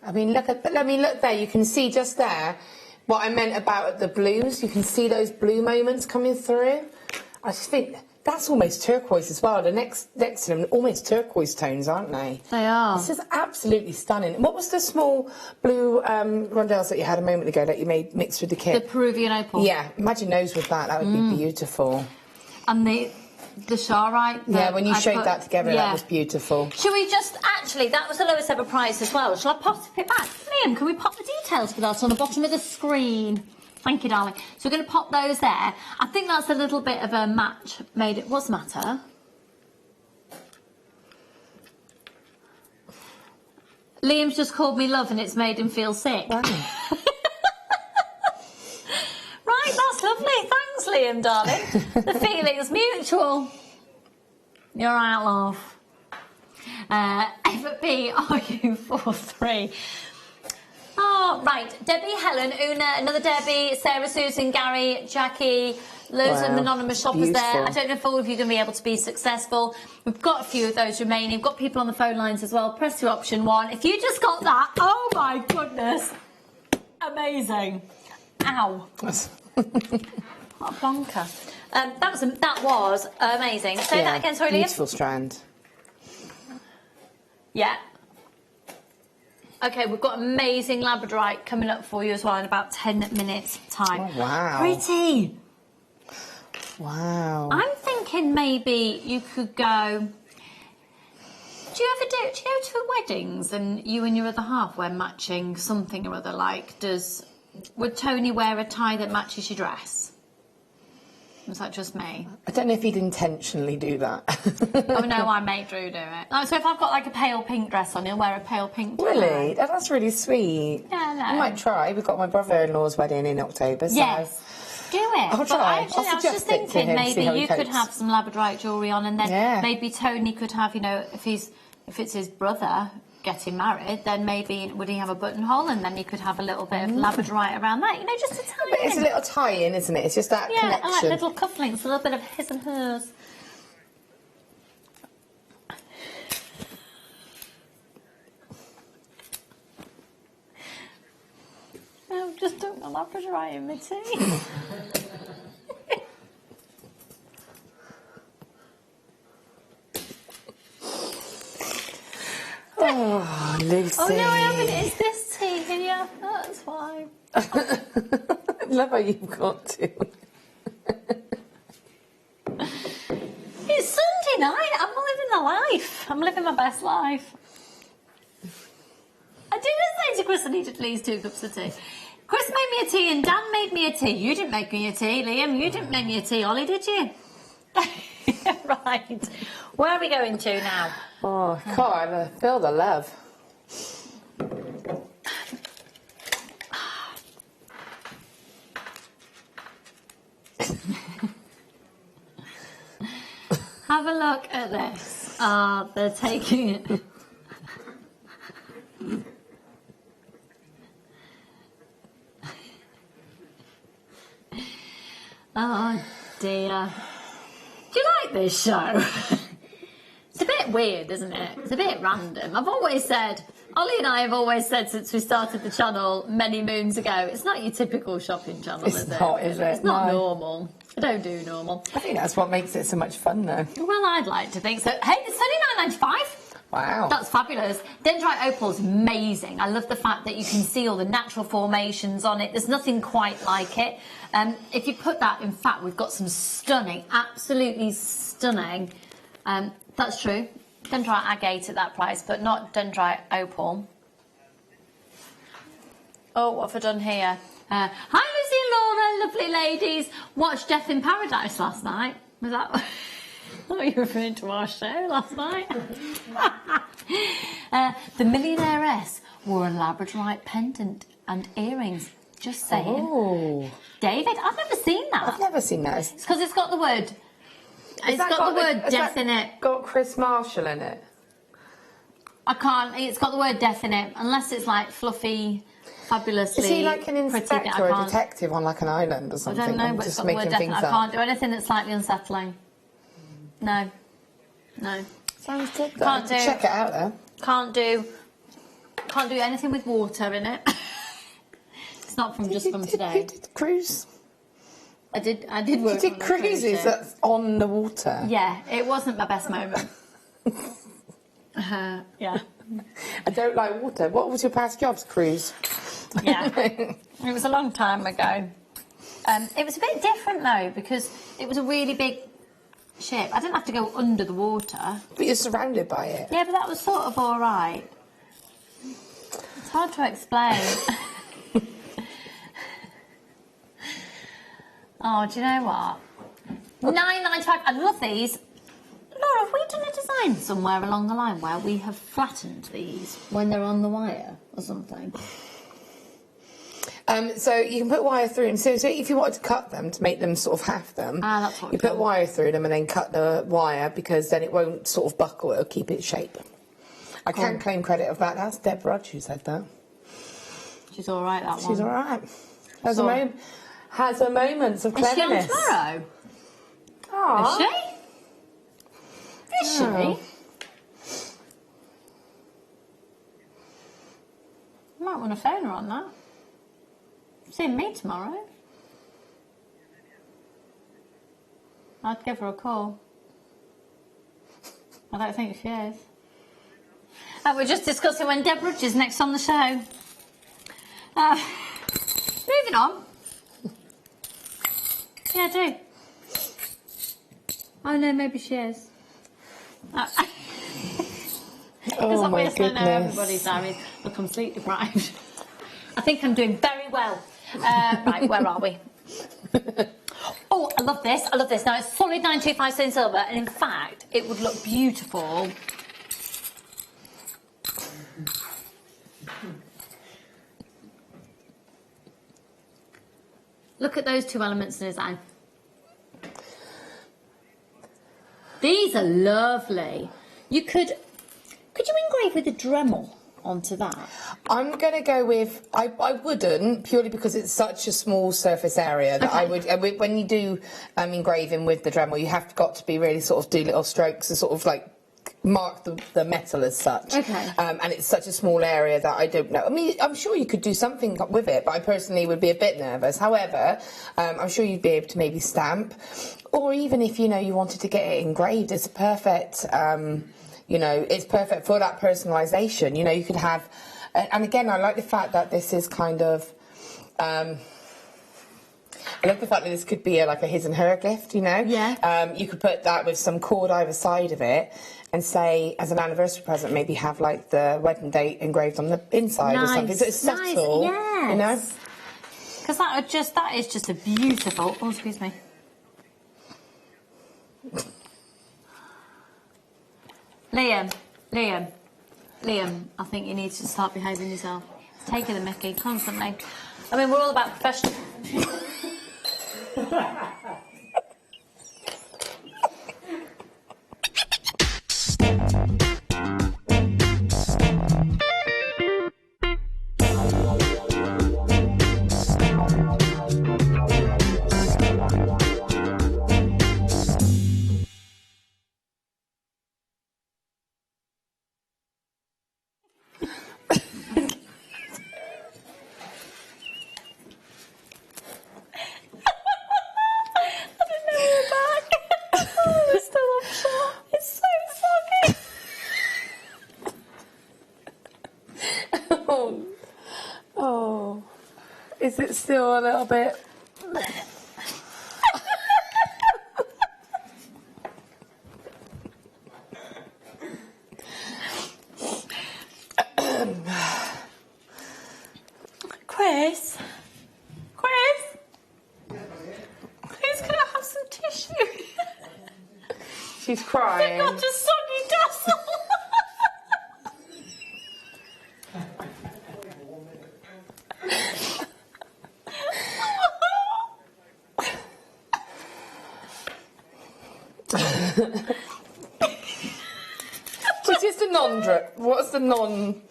I mean, look there. You can see just there what I meant about the blues. You can see those blue moments coming through. I just think that's almost turquoise as well. The next to them, almost turquoise tones, aren't they? They are. This is absolutely stunning. What was the small blue rondelles that you had a moment ago that you made mixed with the kit? The Peruvian opal. Yeah, imagine those with that. That would be beautiful. And the Sharite. Yeah, when you showed that together, that was beautiful. Should we just, actually, that was the lowest ever price as well. Shall I pop it back? Liam, can we pop the details for that on the bottom of the screen? Thank you, darling. So we're going to pop those there. I think that's a little bit of a match made. It was matter. Liam's just called me love and it's made him feel sick. Wow. Right, that's lovely. Thanks, Liam, darling. The feeling's mutual. You're right, love. FB RU43. Oh, right. Debbie, Helen, Una, another Debbie, Sarah, Susan, Gary, Jackie, loads of anonymous shoppers there. I don't know if all of you are going to be able to be successful. We've got a few of those remaining. We've got people on the phone lines as well. Press your option 1. If you just got that, oh my goodness. Amazing. Ow. What a plonker. That was amazing. Say that again, sorry, Liam. Beautiful strand. Yeah. Okay, we've got amazing labradorite coming up for you as well in about 10 minutes' time. Oh, wow. Pretty. Wow. I'm thinking maybe you could go... Do you go to weddings and you and your other half wear matching something or other? Like, would Tony wear a tie that matches your dress? Was that just me? I don't know if he'd intentionally do that. Oh no, I made Drew do it. Oh, so if I've got like a pale pink dress on, he'll wear a pale pink tie. Really? Oh, that's really sweet. Yeah, no. I might try. We've got my brother-in-law's wedding in October, so... Yes. Do it. I'll try. But I was just thinking maybe you could copes. have some labradorite jewellery on, and then maybe Tony could have, you know, if it's his brother getting married, then maybe would he have a buttonhole, and then you could have a little bit of labradorite around that, you know, just a tiny But it's a little tie-in, isn't it? It's just that connection. I like little cufflinks, a little bit of his and hers. I'm just doing a labradorite in my tea. Oh, Lucy. Oh no, I haven't. It's this tea here. That's fine. I love how you've got to. It's Sunday night. I'm living the life. I'm living my best life. I did just say to Chris I needed at least 2 cups of tea. Chris made me a tea and Dan made me a tea. You didn't make me a tea, Liam. You didn't make me a tea, Ollie, did you? Right. Where are we going to now? Oh, God, I feel the love. Have a look at this. They're taking it. Leah. Do you like this show? It's a bit weird, isn't it? It's a bit random. Ollie and I have always said since we started the channel many moons ago, it's not your typical shopping channel, is it? It's not, is it? It's not normal. I don't do normal. I think that's what makes it so much fun, though. Well, I'd like to think so. Hey, it's only £9.95. Wow. That's fabulous. Dendrite Opal's amazing. I love the fact that you can see all the natural formations on it. There's nothing quite like it. If you put that, in fact, we've got some stunning, absolutely stunning. That's true. Dendrite agate at that price, but not Dendrite Opal. Oh, what have I done here? Hi, Lucy and Laura, lovely ladies. Watched Death in Paradise last night. Was that... Oh, you were referring to our show last night? The millionairess wore a labradorite pendant and earrings. Just saying. Oh. David, I've never seen that. I've never seen that. It's because it's got the word... It's got the word death in it. Got Chris Marshall in it? I can't... It's got the word death in it. Unless it's like fluffy, fabulously... Is he like an inspector or a detective on like an island or something? I don't know, but it's got the word death in it. I can't do anything that's slightly unsettling. No. Sounds good though. Can't do. Check it out though. Can't do anything with water in it. It's not from from today. You did cruise. I did work. You did on cruises that's on the water. Yeah, it wasn't my best moment. Yeah. I don't like water. What was your past jobs? Cruise. Yeah. It was a long time ago. It was a bit different though because it was a really big ship. I didn't have to go under the water. But you're surrounded by it. Yeah, but that was sort of all right. It's hard to explain. Oh, do you know what? £9.95. I love these. Laura, have we done a design somewhere along the line where we have flattened these when they're on the wire or something? So you can put wire through them. So if you wanted to cut them to make them sort of half them, that's what you put wire through them and then cut the wire because then it won't sort of buckle. It'll keep its shape. I can't claim credit of that. That's Deb Rudd who said that. She's all right. That one. She's all right. Has her moments of cleverness. Is she on tomorrow? Aww. Is she? You might want to phone her on that. Seeing me tomorrow. I'd give her a call. I don't think she is. We're just discussing when Deb Rudge is next on the show. Moving on. Yeah, I do. Oh no, maybe she is. Oh my obviously goodness. I know everybody's diaries are completely deprived. I think I'm doing very well. Right, where are we? Oh, I love this. I love this. Now, it's solid 925 sterling silver, and in fact, it would look beautiful. Look at those two elements in design. These are lovely. You could you engrave with a Dremel onto that? I'm going to go with, I wouldn't, purely because it's such a small surface area that I would, when you do engraving with the Dremel, you have got to be really sort of do little strokes and sort of like mark the metal as such. Okay. And it's such a small area that I don't know. I mean, I'm sure you could do something with it, but I personally would be a bit nervous. However, I'm sure you'd be able to maybe stamp, or even if, you know, you wanted to get it engraved, it's a perfect, you know, it's perfect for that personalisation. You know, you could have, and again, I like the fact that this is kind of, I love the fact that this could be like a his and her gift, you know? Yeah. You could put that with some cord either side of it and say, as an anniversary present, maybe have like the wedding date engraved on the inside or something. So it's subtle, yes. you know? Because that is just a beautiful, oh, excuse me. Liam, I think you need to start behaving yourself. Taking the mickey constantly. I mean, we're all about professional. is it still a little bit? Chris? Who's going to have some tissue? She's crying. Not a soggy dazzle. It's just a non-drip. What's the non?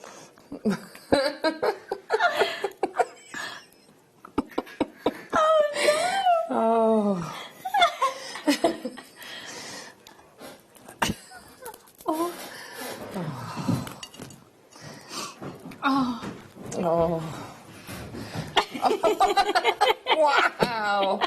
Oh. Oh. Wow.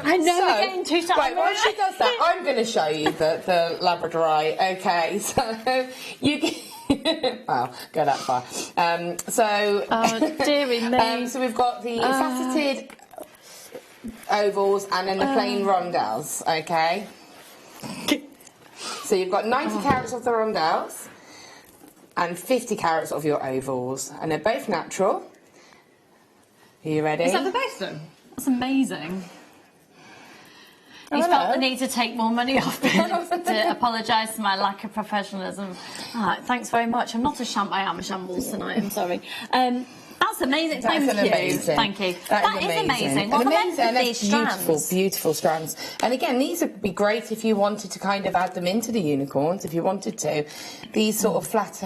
I know we're getting too tired. Right, while she does that, I'm going to show you the Labradorite. Okay, so you can... wow, go that far. Oh, dearie me. So we've got the faceted ovals and then the plain rondelles, okay? So you've got 90 carats of the rondelles and 50 carats of your ovals, and they're both natural. Are you ready? Is that the best of them? That's amazing. He's felt the need to take more money off me to apologise for my lack of professionalism. Thanks very much. I'm not I am a shambles tonight, I'm sorry. That's amazing. Thank you. Thank you. That is amazing. What the length of these strands? Beautiful strands. And again, these would be great if you wanted to kind of add them into the unicorns, if you wanted to. These sort of flat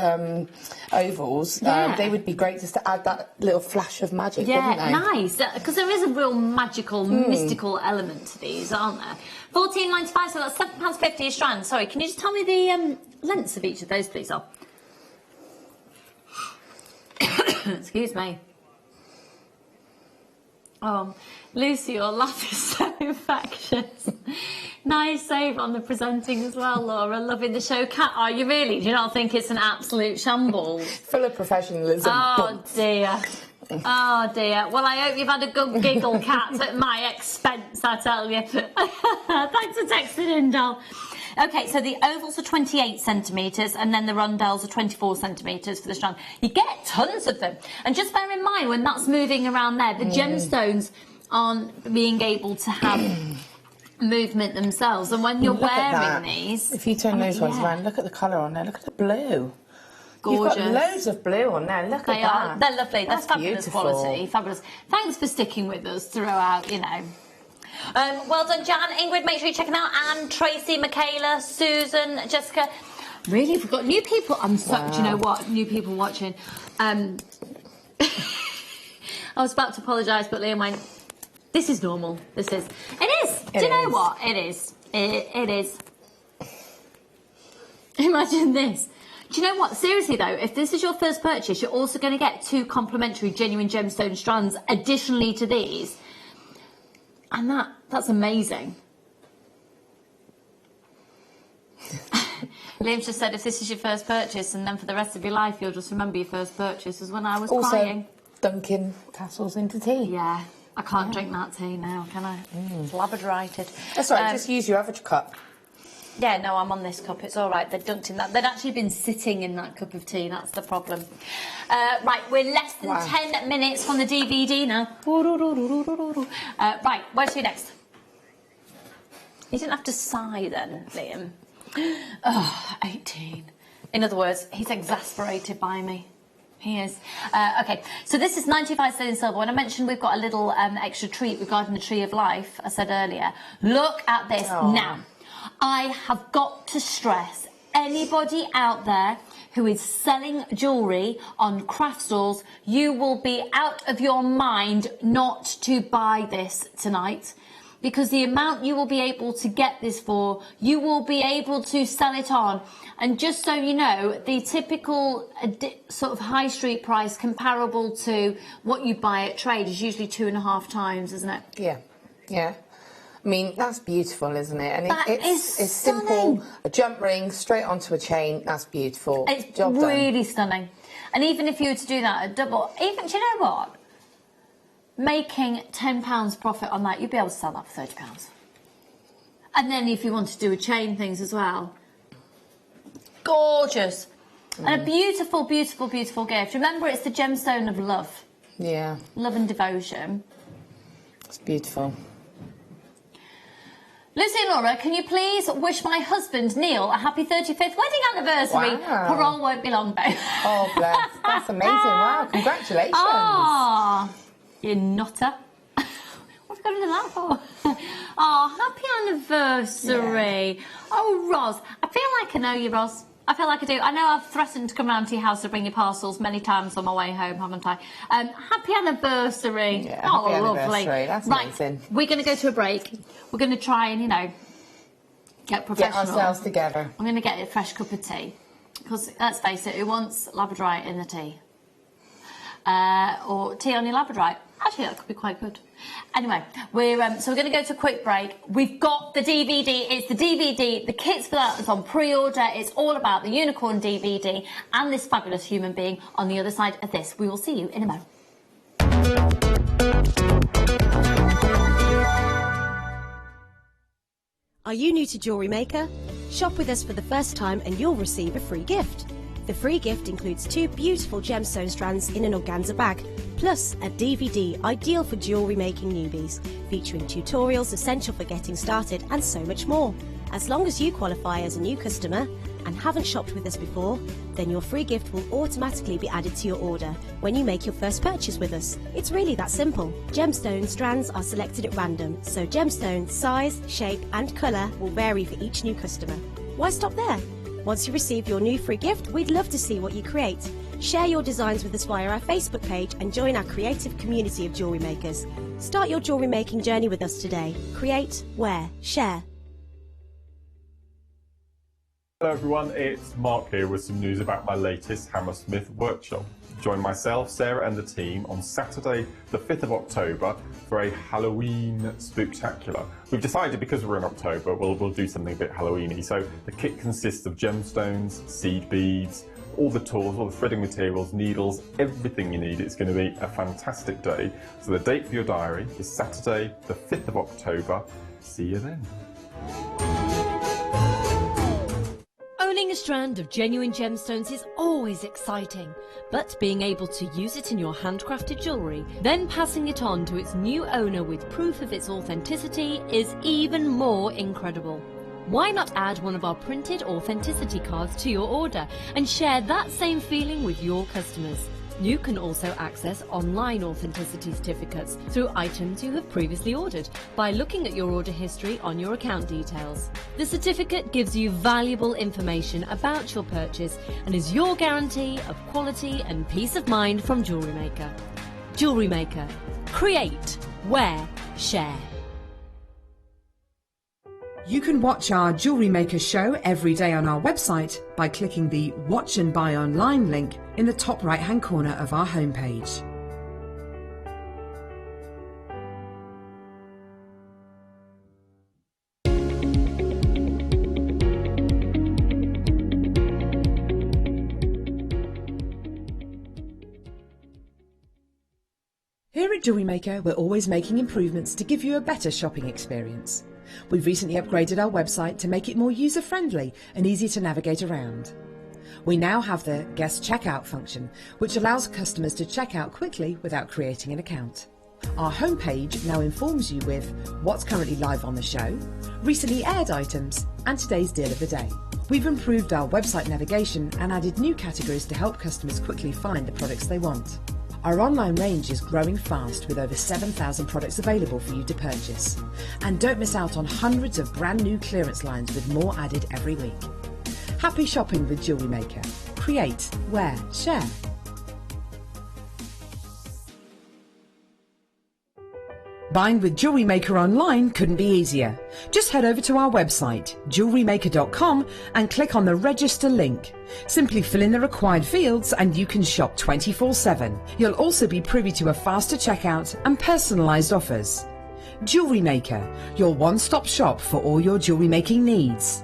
ovals, they would be great just to add that little flash of magic, wouldn't they? Nice. Because there is a real magical, mystical element to these, aren't there? $14.95, so that's £7.50 a strand. Sorry, can you just tell me the lengths of each of those, please, Al? Excuse me. Oh, Lucy, your laugh is so infectious. Nice save on the presenting as well, Laura. Loving the show. Are you really? Do you not think it's an absolute shambles? Full of professionalism. Oh, dear. Oh, dear. Well, I hope you've had a good giggle, Kat, at my expense, I tell you. Thanks for texting in, doll. Okay, so the ovals are 28 centimetres and then the rondelles are 24 centimetres for the strand. You get tons of them. And just bear in mind, when that's moving around there, the gemstones aren't being able to have movement themselves. And when you're wearing these... If you turn those ones around, look at the colour on there. Look at the blue. Gorgeous. You've got loads of blue on there. Look at that. They're lovely. That's fabulous beautiful quality. Fabulous. Thanks for sticking with us throughout, you know. Well done, Jan, Ingrid, make sure you check them out. Anne, Tracy, Michaela, Susan, Jessica. Really, we've got new people. I'm so, do you know what? New people watching. I was about to apologise, but Liam went, this is normal. This is. It is. Do you know what? It is. It is. Imagine this. Do you know what? Seriously, though, if this is your first purchase, you're also going to get 2 complimentary genuine gemstone strands additionally to these. And that's amazing. Liam's just said if this is your first purchase and then for the rest of your life you'll just remember your first purchase is when I was crying. Dunking tassels into tea. Yeah, I can't drink that tea now, can I? It's labradorited. That's right, just use your average cup. Yeah, no, I'm on this cup. It's all right. They're dunked in that. They'd actually been sitting in that cup of tea. That's the problem. Right, we're less than 10 minutes from the DVD now. Right, where to next? You didn't have to sigh then, Liam. Oh, 18. In other words, he's exasperated by me. He is. Okay, so this is 95 sterling silver. When I mentioned we've got a little extra treat regarding the Tree of Life, I said earlier, look at this. Now, I have got to stress, anybody out there who is selling jewellery on craft stores, you will be out of your mind not to buy this tonight. because the amount you will be able to get this for, you will be able to sell it on. And just so you know, the typical sort of high street price comparable to what you buy at trade is usually 2.5 times, isn't it? Yeah, yeah. I mean, that's beautiful, isn't it? And it's stunning. simple. A jump ring straight onto a chain. That's beautiful. It's Job really done. stunning. And even if you were to do that at double, even, do you know what? Making £10 profit on that, you'd be able to sell that for £30. And then if you want to do a chain things as well, gorgeous. And a beautiful, beautiful, beautiful gift. Remember, it's the gemstone of love. Yeah. Love and devotion. It's beautiful. Lucy and Laura, can you please wish my husband, Neil, a happy 35th wedding anniversary? Wow. Parole won't be long, babe. Oh, bless. That's amazing. Wow, congratulations. Ah, you nutter. What have you got into that for? Oh, happy anniversary. Yeah. Oh, Ros, I feel like I know you, Ros. I feel like I do. I know I've threatened to come round to your house to bring your parcels many times on my way home, haven't I? Happy anniversary. Yeah, oh, happy lovely. anniversary. That's amazing. We're going to go to a break. We're going to try and, you know, get professional. Get ourselves together. I'm going to get a fresh cup of tea. Because, let's face it, who wants Labradorite in the tea? Or tea on your Labradorite. Actually, that could be quite good. Anyway, we're going to go to a quick break. We've got the DVD. It's the DVD. The kit's for that is on pre-order. It's all about the unicorn DVD and this fabulous human being on the other side of this. We will see you in a moment. Are you new to JewelleryMaker? Shop with us for the first time and you'll receive a free gift. The free gift includes 2 beautiful gemstone strands in an organza bag, plus a DVD ideal for jewellery making newbies, featuring tutorials essential for getting started and so much more. As long as you qualify as a new customer and haven't shopped with us before, then your free gift will automatically be added to your order when you make your first purchase with us. It's really that simple. Gemstone strands are selected at random, so gemstone size, shape and colour will vary for each new customer. Why stop there? Once you receive your new free gift, we'd love to see what you create. Share your designs with us via our Facebook page and join our creative community of jewellery makers. Start your jewellery making journey with us today. Create, wear, share. Hello everyone, it's Mark here with some news about my latest Hammersmith workshop. Join myself, Sarah and the team on Saturday the 5th of October for a Halloween spooktacular. We've decided because we're in October we'll do something a bit Halloweeny. So the kit consists of gemstones, seed beads, all the tools, all the threading materials, needles, everything you need. It's going to be a fantastic day. So the date for your diary is Saturday the 5th of October. See you then. Owning a strand of genuine gemstones is always exciting, but being able to use it in your handcrafted jewellery, then passing it on to its new owner with proof of its authenticity is even more incredible. Why not add one of our printed authenticity cards to your order and share that same feeling with your customers? You can also access online authenticity certificates through items you have previously ordered by looking at your order history on your account details. The certificate gives you valuable information about your purchase and is your guarantee of quality and peace of mind from JewelleryMaker. JewelleryMaker. Create, wear, share. You can watch our JewelleryMaker show every day on our website by clicking the Watch and Buy Online link in the top right-hand corner of our homepage. Here at JewelleryMaker, we're always making improvements to give you a better shopping experience. We've recently upgraded our website to make it more user-friendly and easy to navigate around. We now have the guest checkout function, which allows customers to check out quickly without creating an account. Our homepage now informs you with what's currently live on the show, recently aired items, and today's deal of the day. We've improved our website navigation and added new categories to help customers quickly find the products they want. Our online range is growing fast with over 7,000 products available for you to purchase. And don't miss out on hundreds of brand new clearance lines with more added every week. Happy shopping with JewelleryMaker. Create, wear, share. Buying with Jewellery Maker online couldn't be easier. Just head over to our website, jewellerymaker.com, and click on the register link. Simply fill in the required fields and you can shop 24/7. You'll also be privy to a faster checkout and personalised offers. Jewellery Maker, your one-stop shop for all your jewellery making needs.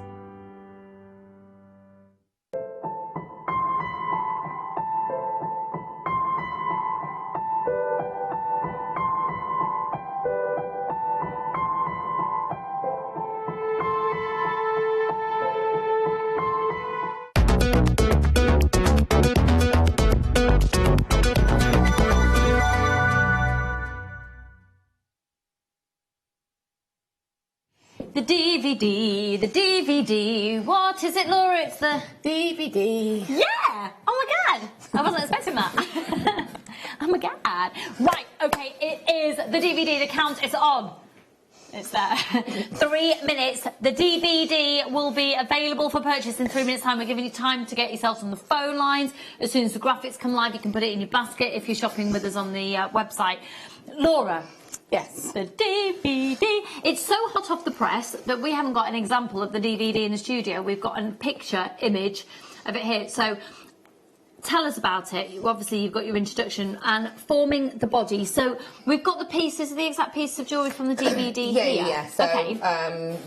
The DVD. What is it, Laura? It's the DVD. Yeah! Oh my god! I wasn't expecting that. Oh my god. Right, okay, it is the DVD. The count is on. It's there. 3 minutes. The DVD will be available for purchase in 3 minutes' time. We're giving you time to get yourselves on the phone lines. As soon as the graphics come live, you can put it in your basket if you're shopping with us on the website. Laura. Yes. The DVD. It's so hot off the press that we haven't got an example of the DVD in the studio. We've got a picture image of it here. So tell us about it. Obviously, you've got your introduction and forming the body. So we've got the pieces, the exact pieces of jewellery from the DVD here. Yeah. So okay.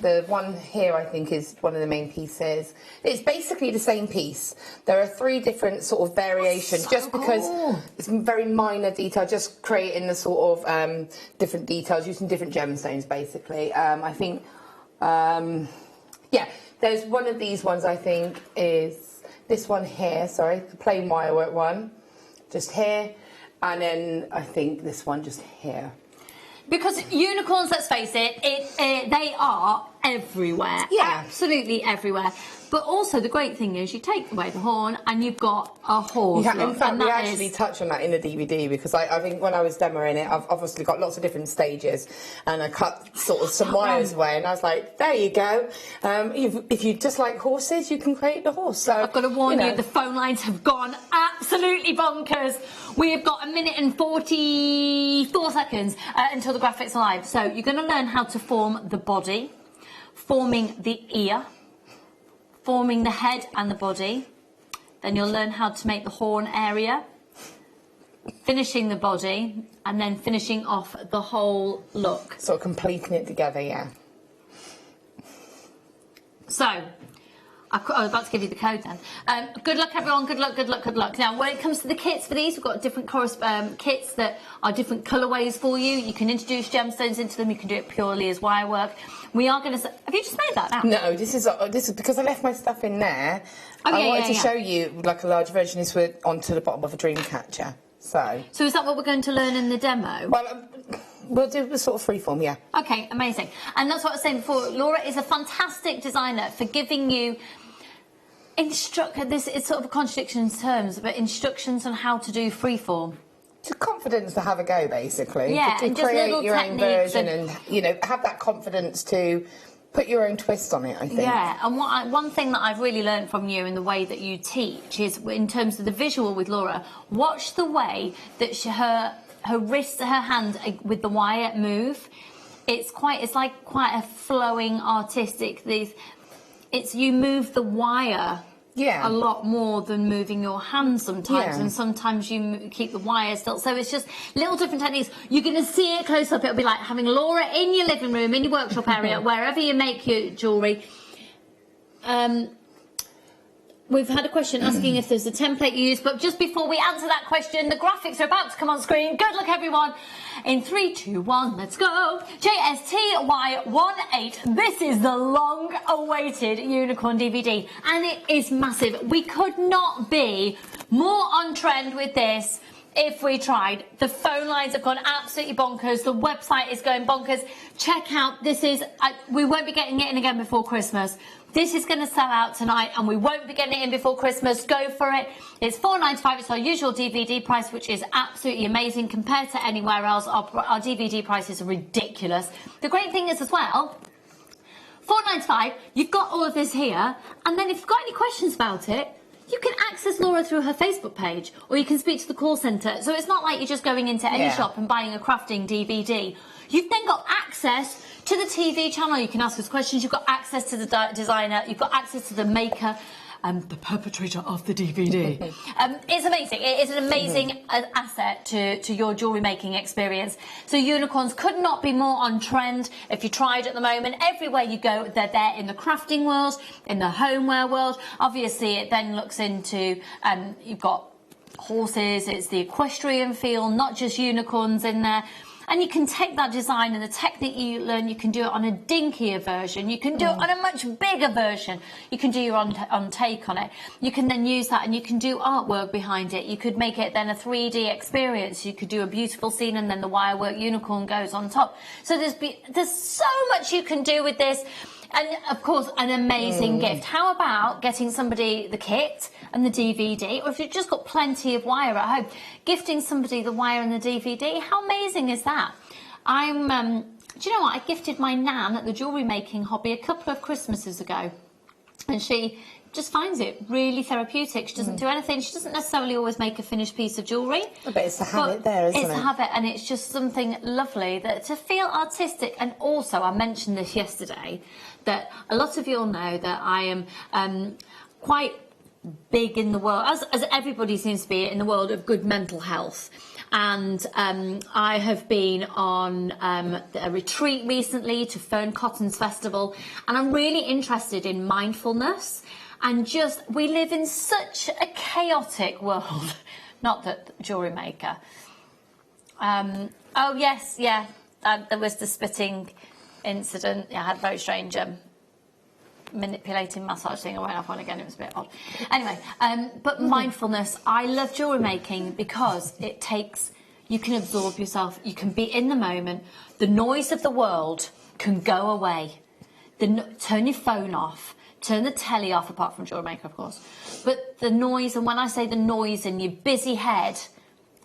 The one here, I think, is one of the main pieces. It's basically the same piece. There are 3 different sort of variations, just because it's very minor detail, just creating the sort of different details using different gemstones, basically. I think, yeah, there's one of these ones, I think, is this one here, sorry, the plain wire work one, just here, and then I think this one just here. Because unicorns, let's face it, they are everywhere. Yeah. Absolutely everywhere. But also the great thing is you take away the horn and you've got a horse. Yeah, in fact, we actually touch on that in the DVD because I think when I was demoing it, I've obviously got lots of different stages and I cut sort of some wires away and I was like, there you go. If you just like horses, you can create the horse. So I've got to warn you, the phone lines have gone absolutely bonkers. We have got 1 minute and 44 seconds until the graphics are live. So you're going to learn how to form the body, forming the ear, forming the head and the body. Then you'll learn how to make the horn area, finishing the body, and then finishing off the whole look. Sort of completing it together, yeah. So, I was about to give you the code then. Good luck, everyone. Good luck, good luck, good luck. Now, when it comes to the kits for these, we've got different kits that are different colourways for you. You can introduce gemstones into them. You can do it purely as wire work. We are going to... Have you just made that now? No, this is because I left my stuff in there. I wanted to show you like a large version. This went onto the bottom of a dream catcher. So is that what we're going to learn in the demo? Well, we'll do the sort of freeform, yeah. Okay, amazing. And that's what I was saying before. Laura is a fantastic designer for giving you... This is sort of a contradiction in terms, but instructions on how to do freeform. It's confidence to have a go, basically. Yeah, to and just create little your own version and have that confidence to put your own twist on it, I think. Yeah, and one thing that I've really learned from you in the way that you teach is, in terms of the visual with Laura, watch the way that her wrist, her hand with the wire move. It's like quite a flowing, artistic. You move the wire a lot more than moving your hand sometimes, and sometimes you keep the wire still. So it's just little different techniques. You're going to see it close up. It'll be like having Laura in your living room, in your workshop area, wherever you make your jewellery. We've had a question asking if there's a template you use, but just before we answer that question, the graphics are about to come on screen. Good luck, everyone. In 3, 2, 1, let's go. JSTY18. This is the long-awaited unicorn DVD, and it is massive. We could not be more on trend with this if we tried. The phone lines have gone absolutely bonkers. The website is going bonkers. Check out, this is... we won't be getting it in again before Christmas. This is going to sell out tonight, and we won't be getting it in before Christmas. Go for it. It's $4.95. It's our usual DVD price, which is absolutely amazing compared to anywhere else. Our DVD prices are ridiculous. The great thing is as well, $4.95. You've got all of this here, and then if you've got any questions about it, you can access Laura through her Facebook page, or you can speak to the call centre. So it's not like you're just going into any shop and buying a crafting DVD. You've then got access to the TV channel. You can ask us questions. You've got access to the designer. You've got access to the maker. The perpetrator of the DVD. It's amazing. It is an amazing asset to your jewellery making experience. So unicorns could not be more on trend if you tried at the moment. Everywhere you go, they're there in the crafting world, in the homeware world. Obviously, it then looks into, you've got horses, it's the equestrian feel, not just unicorns in there. And you can take that design and the technique you learn, you can do it on a dinkier version. You can do it on a much bigger version. You can do your own take on it. You can then use that and you can do artwork behind it. You could make it then a 3D experience. You could do a beautiful scene and then the wirework unicorn goes on top. So there's so much you can do with this. And, of course, an amazing gift. How about getting somebody the kit and the DVD, or if you've just got plenty of wire at home, gifting somebody the wire and the DVD? How amazing is that? Do you know what? I gifted my nan at the jewellery making hobby a couple of Christmases ago, and she just finds it really therapeutic. She doesn't do anything. She doesn't necessarily always make a finished piece of jewellery. But it's to have it there, isn't it? It's to have it, and it's just something lovely that to feel artistic. And also, I mentioned this yesterday, that a lot of you all know that I am quite big in the world, as everybody seems to be, in the world of good mental health. And I have been on a retreat recently to Fern Cotton's Festival, and I'm really interested in mindfulness. And just, we live in such a chaotic world. Not that jewellery maker. Oh yes, yeah, there was the spitting incident. Yeah, I had a very strange manipulating massage thing. I went off on again. It was a bit odd. Anyway, but mindfulness. I love jewellery making because it takes. You can absorb yourself. You can be in the moment. The noise of the world can go away. Turn your phone off. Turn the telly off, apart from jewellery maker, of course. But the noise, and when I say the noise in your busy head,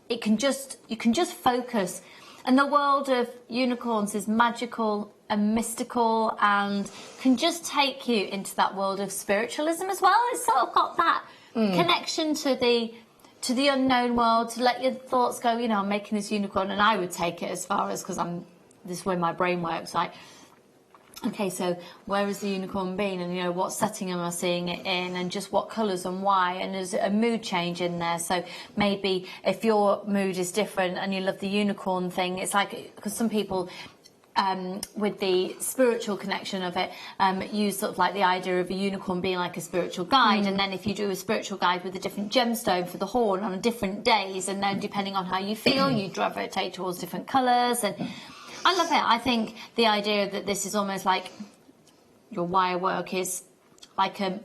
you can just focus. And the world of unicorns is magical and mystical and can just take you into that world of spiritualism as well. It's sort of got that connection to the unknown world, to let your thoughts go, you know, I'm making this unicorn, and I would take it as far as, because this is where my brain works, like, okay, so where has the unicorn been, and, you know, what setting am I seeing it in, and just what colours and why, and there's a mood change in there. So maybe if your mood is different and you love the unicorn thing, it's like, because some people with the spiritual connection of it use sort of like the idea of a unicorn being like a spiritual guide, and then if you do a spiritual guide with a different gemstone for the horn on different days, and then depending on how you feel, you gravitate towards different colours. And I love it. I think the idea that this is almost like your wire work is like a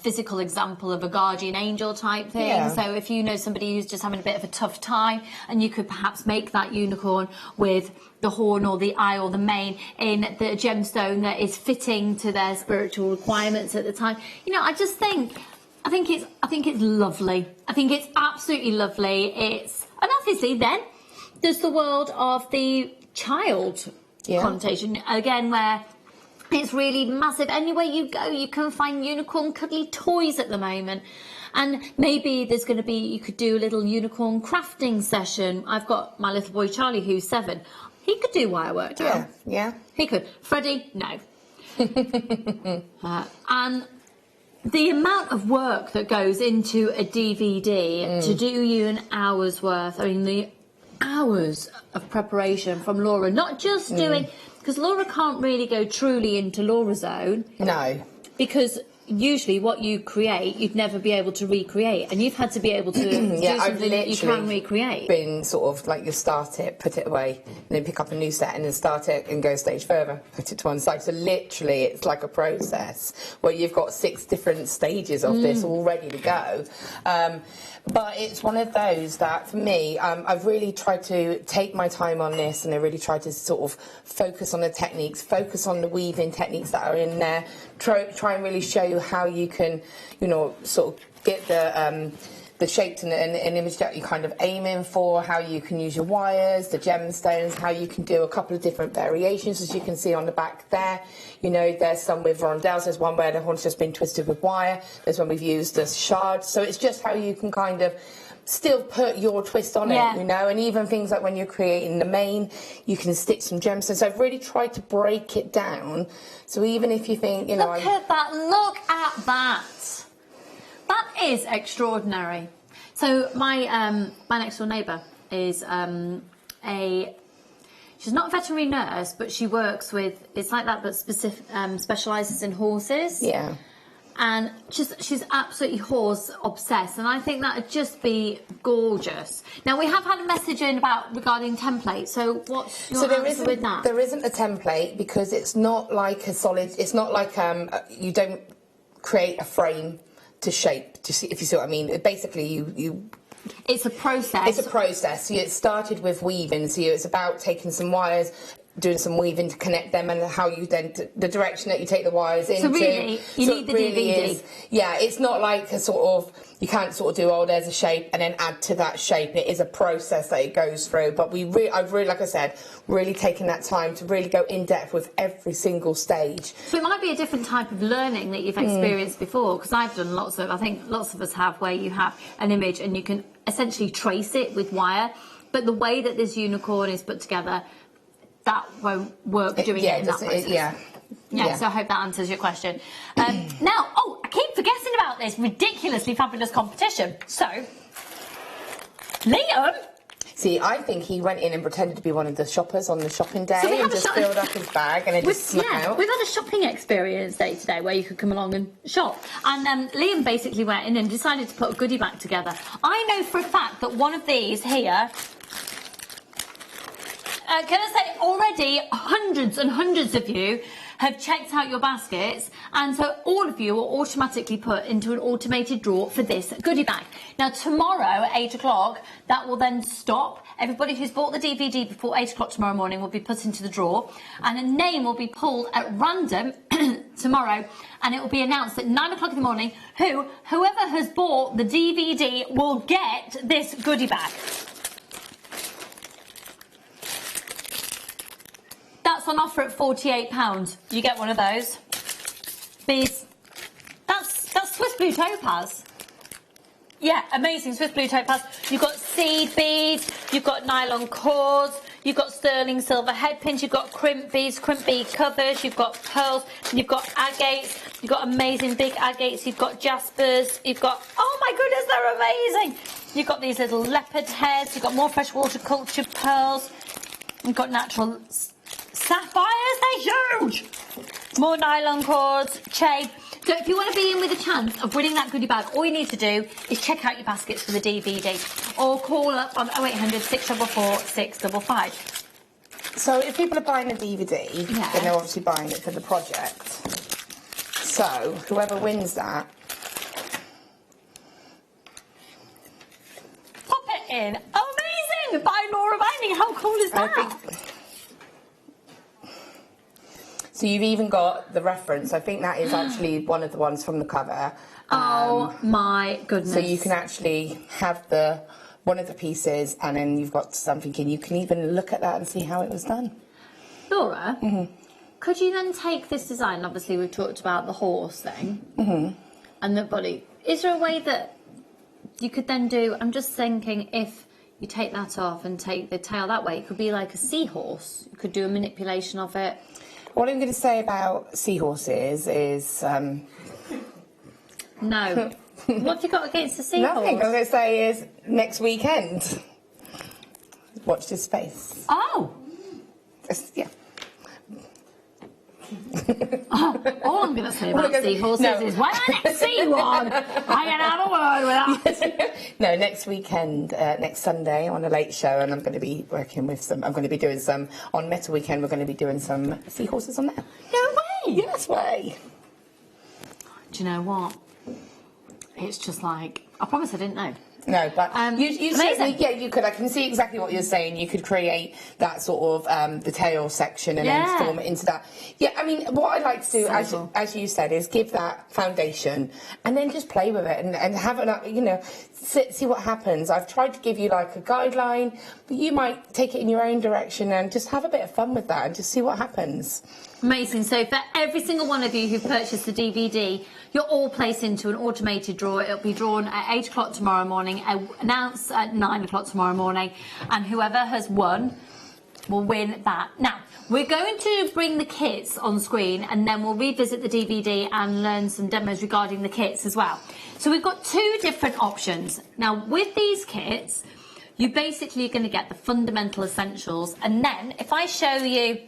physical example of a guardian angel type thing. Yeah. So if you know somebody who's just having a bit of a tough time, and you could perhaps make that unicorn with the horn or the eye or the mane in the gemstone that is fitting to their spiritual requirements at the time. You know, I think it's lovely. I think it's absolutely lovely. And obviously then there's the world of the child connotation again, where it's really massive. Anywhere you go, you can find unicorn cuddly toys at the moment. And maybe there's going to be, you could do a little unicorn crafting session. I've got my little boy Charlie, who's 7. He could do wire work down. Yeah. He could. Freddie, no. And the amount of work that goes into a DVD to do you an hour's worth, I mean, the hours of preparation from Laura, not just doing, because Laura can't really go truly into Laura's own. No. Because usually what you create, you'd never be able to recreate, and you've had to be able to do something that you can recreate. Been sort of like, you start it, put it away, and then pick up a new set, and then start it and go a stage further, put it to one side. So literally, it's like a process where you've got 6 different stages of this all ready to go. But it's one of those that, for me, I've really tried to take my time on this, and I really tried to sort of focus on the techniques, focus on the weaving techniques that are in there, try and really show you how you can, you know, sort of get the shape and an image that you're kind of aiming for, how you can use your wires, the gemstones, how you can do a couple of different variations, as you can see on the back there. You know, there's some with rondelles, there's one where the horn's just been twisted with wire, there's one we've used as shards, so it's just how you can kind of still put your twist on it, you know, and even things like when you're creating the mane, you can stick some gemstones. So I've really tried to break it down, so even if you think, you know... Look at that. That is extraordinary. So my next door neighbour is she's not a veterinary nurse, but she works with, it's like that, but specialises in horses. Yeah. And she's absolutely horse obsessed, and I think that would just be gorgeous. Now we have had a message in regarding templates. So what's your answer with that? There isn't a template because it's not like a solid. It's not like you don't create a frame to shape. To see if you see what I mean. Basically, you. It's a process. It's a process. So it started with weaving. So it's about taking some wires, doing some weaving to connect them, and how you then the direction that you take the wires into. So really, you need the DVD. Yeah, it's not like a sort of, you can't sort of do, oh, there's a shape and then add to that shape. It is a process that it goes through. But I've really, like I said, really taken that time to really go in depth with every single stage. So it might be a different type of learning that you've experienced before, because I've done I think lots of us have, where you have an image and you can essentially trace it with wire. But the way that this unicorn is put together, that won't work doing it in that process. Yeah, so I hope that answers your question. Now, I keep forgetting about this ridiculously fabulous competition. So, Liam... See, I think he went in and pretended to be one of the shoppers on the shopping day and just filled up his bag and then just snuck out. We've had a shopping experience day today where you could come along and shop. And Liam basically went in and decided to put a goodie bag together. I know for a fact that one of these here... can I say, already hundreds and hundreds of you have checked out your baskets, and so all of you are automatically put into an automated draw for this goodie bag. Now tomorrow at 8 o'clock, that will then stop. Everybody who's bought the DVD before 8 o'clock tomorrow morning will be put into the draw, and a name will be pulled at random tomorrow, and it will be announced at 9 o'clock in the morning whoever has bought the DVD will get this goodie bag. That's on offer at £48. You get one of those. These, that's Swiss Blue Topaz. Yeah, amazing Swiss Blue Topaz. You've got seed beads, you've got nylon cords, you've got sterling silver head pins, you've got crimp beads, crimp bead covers, you've got pearls, you've got agates, you've got amazing big agates, you've got jaspers, you've got, oh my goodness, they're amazing. You've got these little leopard heads, you've got more freshwater cultured pearls, you've got natural sapphires, they're huge! More nylon cords, chain. So if you want to be in with a chance of winning that goodie bag, all you need to do is check out your baskets for the DVD or call up on 0800 644 655. So if people are buying a DVD, then they're obviously buying it for the project. So whoever wins that... Pop it in. Amazing! By Laura Binding, how cool is that? So you've even got the reference. I think that is actually one of the ones from the cover. Oh my goodness. So you can actually have one of the pieces and then you've got something and you can even look at that and see how it was done. Laura, could you then take this design, obviously we've talked about the horse thing and the body. Is there a way that you could then do, I'm just thinking if you take that off and take the tail that way, it could be like a seahorse. You could do a manipulation of it. What I'm going to say about seahorses is... No. What have you got against the seahorse? Nothing. What I'm going to say is next weekend. Watch this space. Oh! Yeah. All I'm going to say about seahorses is when I next see one, I'm going to have a word with that. No, next weekend, next Sunday on a late show, and I'm going to be working with I'm going to be doing some, on Metal Weekend, we're going to be doing some seahorses on there. No way! Yes way. Do you know what? It's just like, I promise I didn't know. No, but you certainly, yeah, you could. I can see exactly what you're saying. You could create that sort of the tail section and then form it into that. Yeah, I mean, what I like to do, as you said, is give that foundation and then just play with it and have it, you know, see what happens. I've tried to give you like a guideline, but you might take it in your own direction and just have a bit of fun with that and just see what happens. Amazing. So for every single one of you who purchased the DVD, you're all placed into an automated draw. It'll be drawn at 8 o'clock tomorrow morning, announced at 9 o'clock tomorrow morning, and whoever has won will win that. Now, we're going to bring the kits on screen, and then we'll revisit the DVD and learn some demos regarding the kits as well. So we've got two different options. Now, with these kits, you basically are going to get the fundamental essentials, and then if I show you,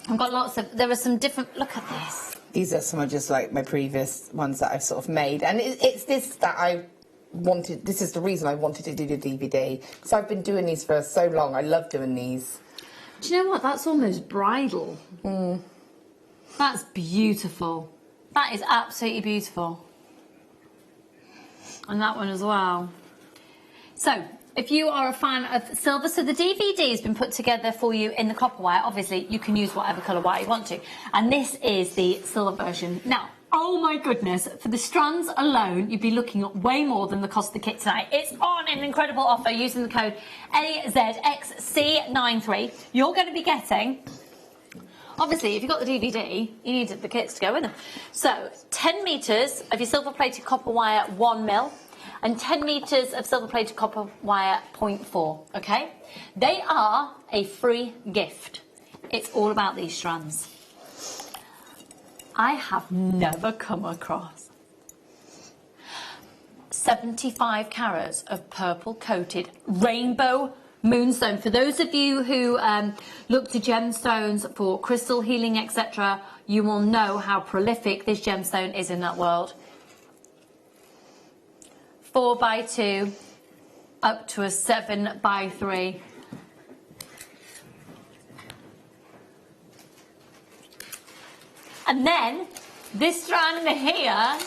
I've got lots of, there are some different, look at this. These are some of just like my previous ones that I've sort of made, and it's this that I wanted. This is the reason I wanted to do the DVD, because I've been doing these for so long. I love doing these. Do you know what? That's almost bridal. That's beautiful. That is absolutely beautiful. And that one as well. So, if you are a fan of silver, so the DVD has been put together for you in the copper wire. Obviously, you can use whatever colour wire you want to. And this is the silver version. Now, oh my goodness, for the strands alone, you'd be looking at way more than the cost of the kit tonight. It's on an incredible offer using the code AZXC93. You're going to be getting, obviously, if you've got the DVD, you need the kits to go with them. So, 10 metres of your silver-plated copper wire 1mm. And 10 metres of silver-plated copper wire 0.4, okay? They are a free gift. It's all about these strands. I have never come across 75 carats of purple-coated rainbow moonstone. For those of you who look to gemstones for crystal healing, etc., you will know how prolific this gemstone is in that world. 4x2 up to a 7x3. And then this strand here,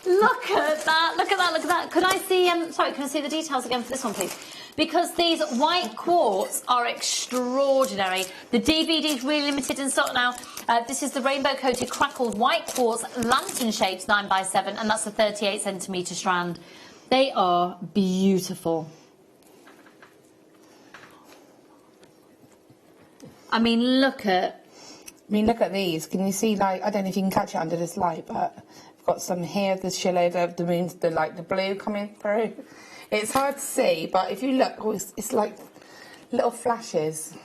look at that, look at that, look at that. Could I see, sorry, can I see the details again for this one, please? Because these white quartz are extraordinary. The DVD is really limited in stock now. This is the rainbow-coated crackled white quartz lantern shapes 9x7, and that's a 38cm strand. They are beautiful. I mean, look at these. Can you see, like, I don't know if you can catch it under this light, but I've got some here, the shillade of the moon, the blue coming through. It's hard to see, but if you look, it's like little flashes.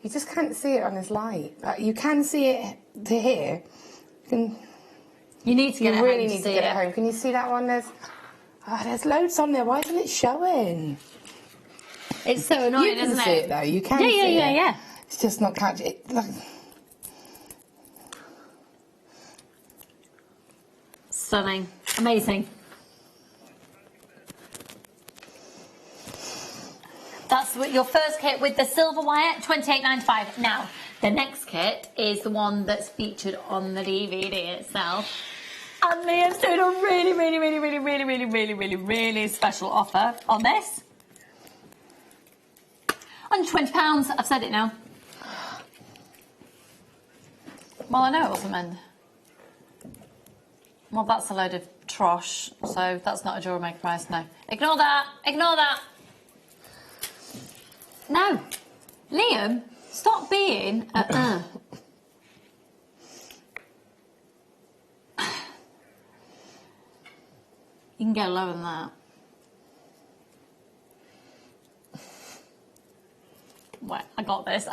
You just can't see it on this light. But you can see it to here. You need to get it home. You really need to get it home. Can you see that one? There's loads on there. Why isn't it showing? It's so annoying, isn't it? You can see it, though. You can see it. Yeah. It's just not catching it. Like... Stunning. Amazing. That's your first kit with the silver wire, $28.95. Now, the next kit is the one that's featured on the DVD itself. And Liam's doing a really special offer on this. £120. I've said it now. Well, I know it wasn't meant. Well, that's a load of trosh, so that's not a JewelleryMaker price, no. Ignore that. Ignore that. No, Liam, stop being You can go lower than that. Well, I got this.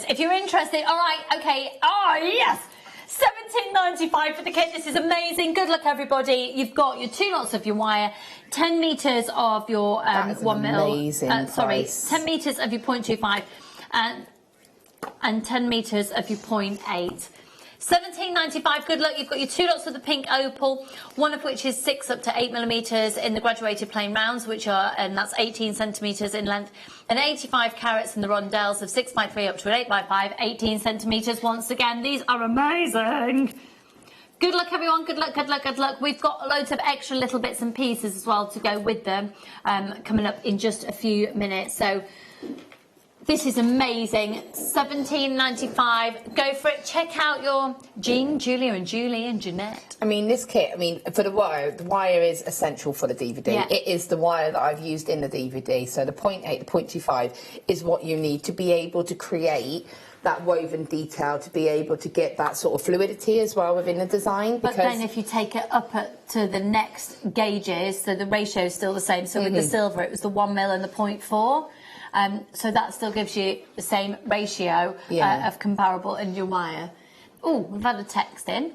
If you're interested, all right, okay. Oh, yes! $17.95 for the kit. This is amazing. Good luck, everybody. You've got your 2 lots of your wire, 10 metres of your 1mm. Sorry, 10 metres of your 0.25 and 10 metres of your 0.8. $17.95. Good luck. You've got your 2 lots of the pink opal, one of which is 6 up to 8mm in the graduated plain rounds, which are, and that's 18cm in length, and 85 carats in the rondelles of 6x3 up to an 8x5, 18cm. Once again, these are amazing. Good luck, everyone. Good luck, good luck, good luck. We've got loads of extra little bits and pieces as well to go with them coming up in just a few minutes. So this is amazing. $17.95. Go for it. Check out your Jean, Julia, and Julie and Jeanette. I mean, this kit, I mean, for the wire is essential for the DVD. Yeah. It is the wire that I've used in the DVD. So the 0.8, the 0.25 is what you need to be able to create that woven detail, to be able to get that sort of fluidity as well within the design. But then if you take it up to the next gauges, so the ratio is still the same. So with the silver, it was the 1 mil and the 0.4. So that still gives you the same ratio of comparable in your wire. Oh, we've had a text in.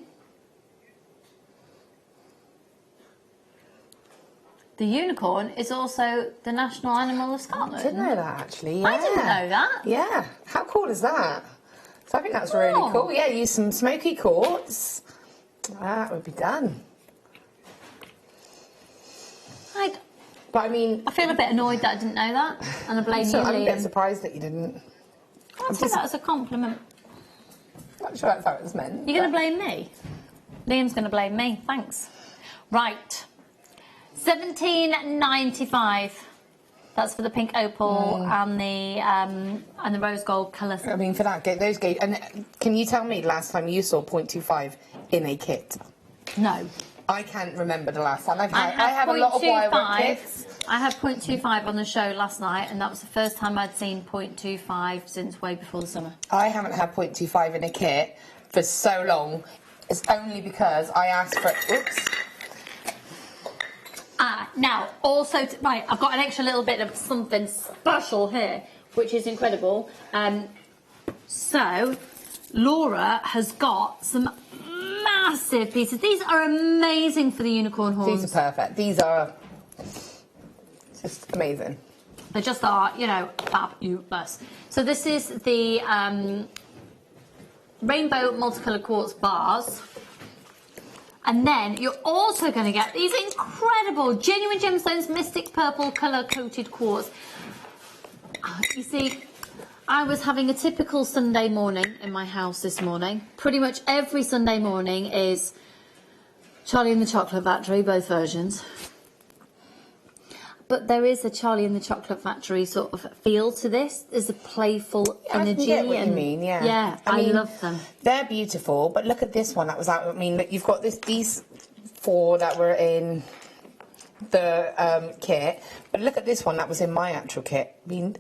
The unicorn is also the national animal of Scotland. I didn't know that, actually. Yeah. I didn't know that. Yeah. How cool is that? So I think that's really cool. Yeah, use some smoky quartz. That would be done. But I mean, I feel a bit annoyed that I didn't know that, and I blame you, I'm a Liam. bit surprised that you didn't. I'll take that as a compliment. Not sure that's how it was meant. You're going to blame me? Liam's going to blame me. Thanks. Right. $17.95. That's for the pink opal and the rose gold colour. I mean, for that those gauge. And can you tell me last time you saw 0.25 in a kit? No. I can't remember the last time. I have a lot of wire kits. I had 0.25 on the show last night, and that was the first time I'd seen 0.25 since way before the summer. I haven't had 0.25 in a kit for so long. It's only because I asked for... Oops. Now, also, right, I've got an extra little bit of something special here, which is incredible. So, Laura has got some massive pieces. These are amazing for the unicorn horns. These are perfect. These are just amazing. They just are, you know, fabulous. So this is the rainbow multicolored quartz bars. And then you're also going to get these incredible Genuine Gemstones Mystic Purple colour-coated quartz. You see, I was having a typical Sunday morning in my house this morning. Pretty much every Sunday morning is Charlie and the Chocolate Factory, both versions. But there is a Charlie and the Chocolate Factory sort of feel to this. There's a playful energy. I get what you mean, yeah. Yeah, I love them. They're beautiful, but look at this one that was out. I mean, look, you've got these four that were in the kit, but look at this one that was in my actual kit. I mean,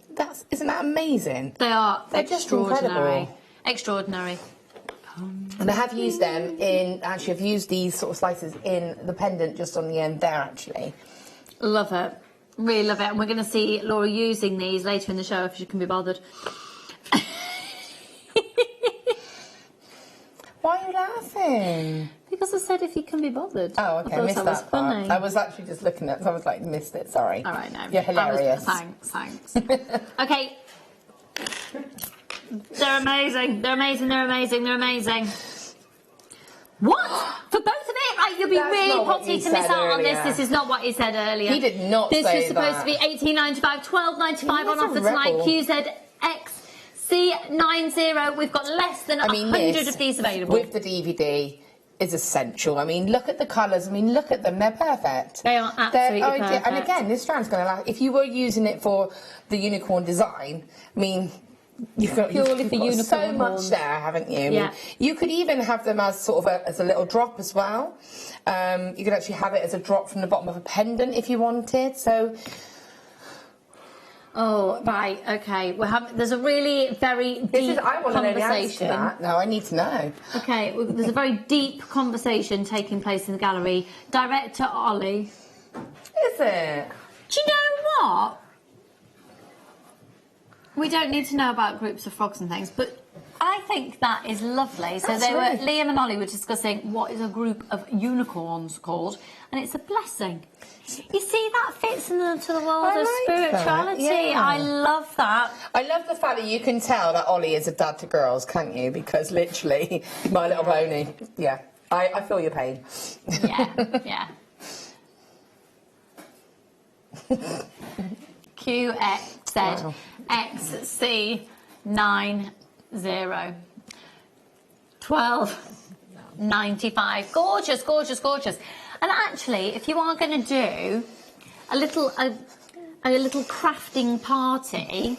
isn't that amazing? They're just incredible. Extraordinary. And I have used them actually I've used these sort of slices in the pendant just on the end there, actually. Love it. Really love it. And we're going to see Laura using these later in the show if she can be bothered. Why are you laughing? Because I said if you can be bothered. Oh, okay. I missed that part. Funny. I was actually just looking at it, so I was like, missed it, sorry. All right, no. You're hilarious. Thanks. Okay. They're amazing. They're amazing. They're amazing. They're amazing. What? For both of it? Right, you'll be really potty to miss out on this. This is not what he said earlier. He did not say that. This was supposed to be $18.95, $12.95 on offer tonight. QZXC90. We've got less than 100 of these available. With the DVD is essential. I mean, look at the colours. I mean, look at them. They're perfect. They are absolutely perfect. And again, this strand's going to last. If you were using it for the unicorn design, I mean... You've got so much there, haven't you? Yeah. You could even have them as sort of as a little drop as well. You could actually have it as a drop from the bottom of a pendant if you wanted. So. Oh, right, okay. There's a really very deep conversation. No, I need to know. Okay, there's a very deep conversation taking place in the gallery. Director Ollie. Is it? Do you know what? We don't need to know about groups of frogs and things, but I think that is lovely. So Liam and Ollie were discussing what is a group of unicorns called, and it's a blessing. You see, that fits into the world of spirituality. Yeah. I love that. I love the fact that you can tell that Ollie is a dad to girls, can't you? Because literally, My Little Pony. Yeah, I feel your pain. Yeah. QXZ. XC90 12 £9.95. Gorgeous, gorgeous, gorgeous. And actually, if you are going to do a little crafting party,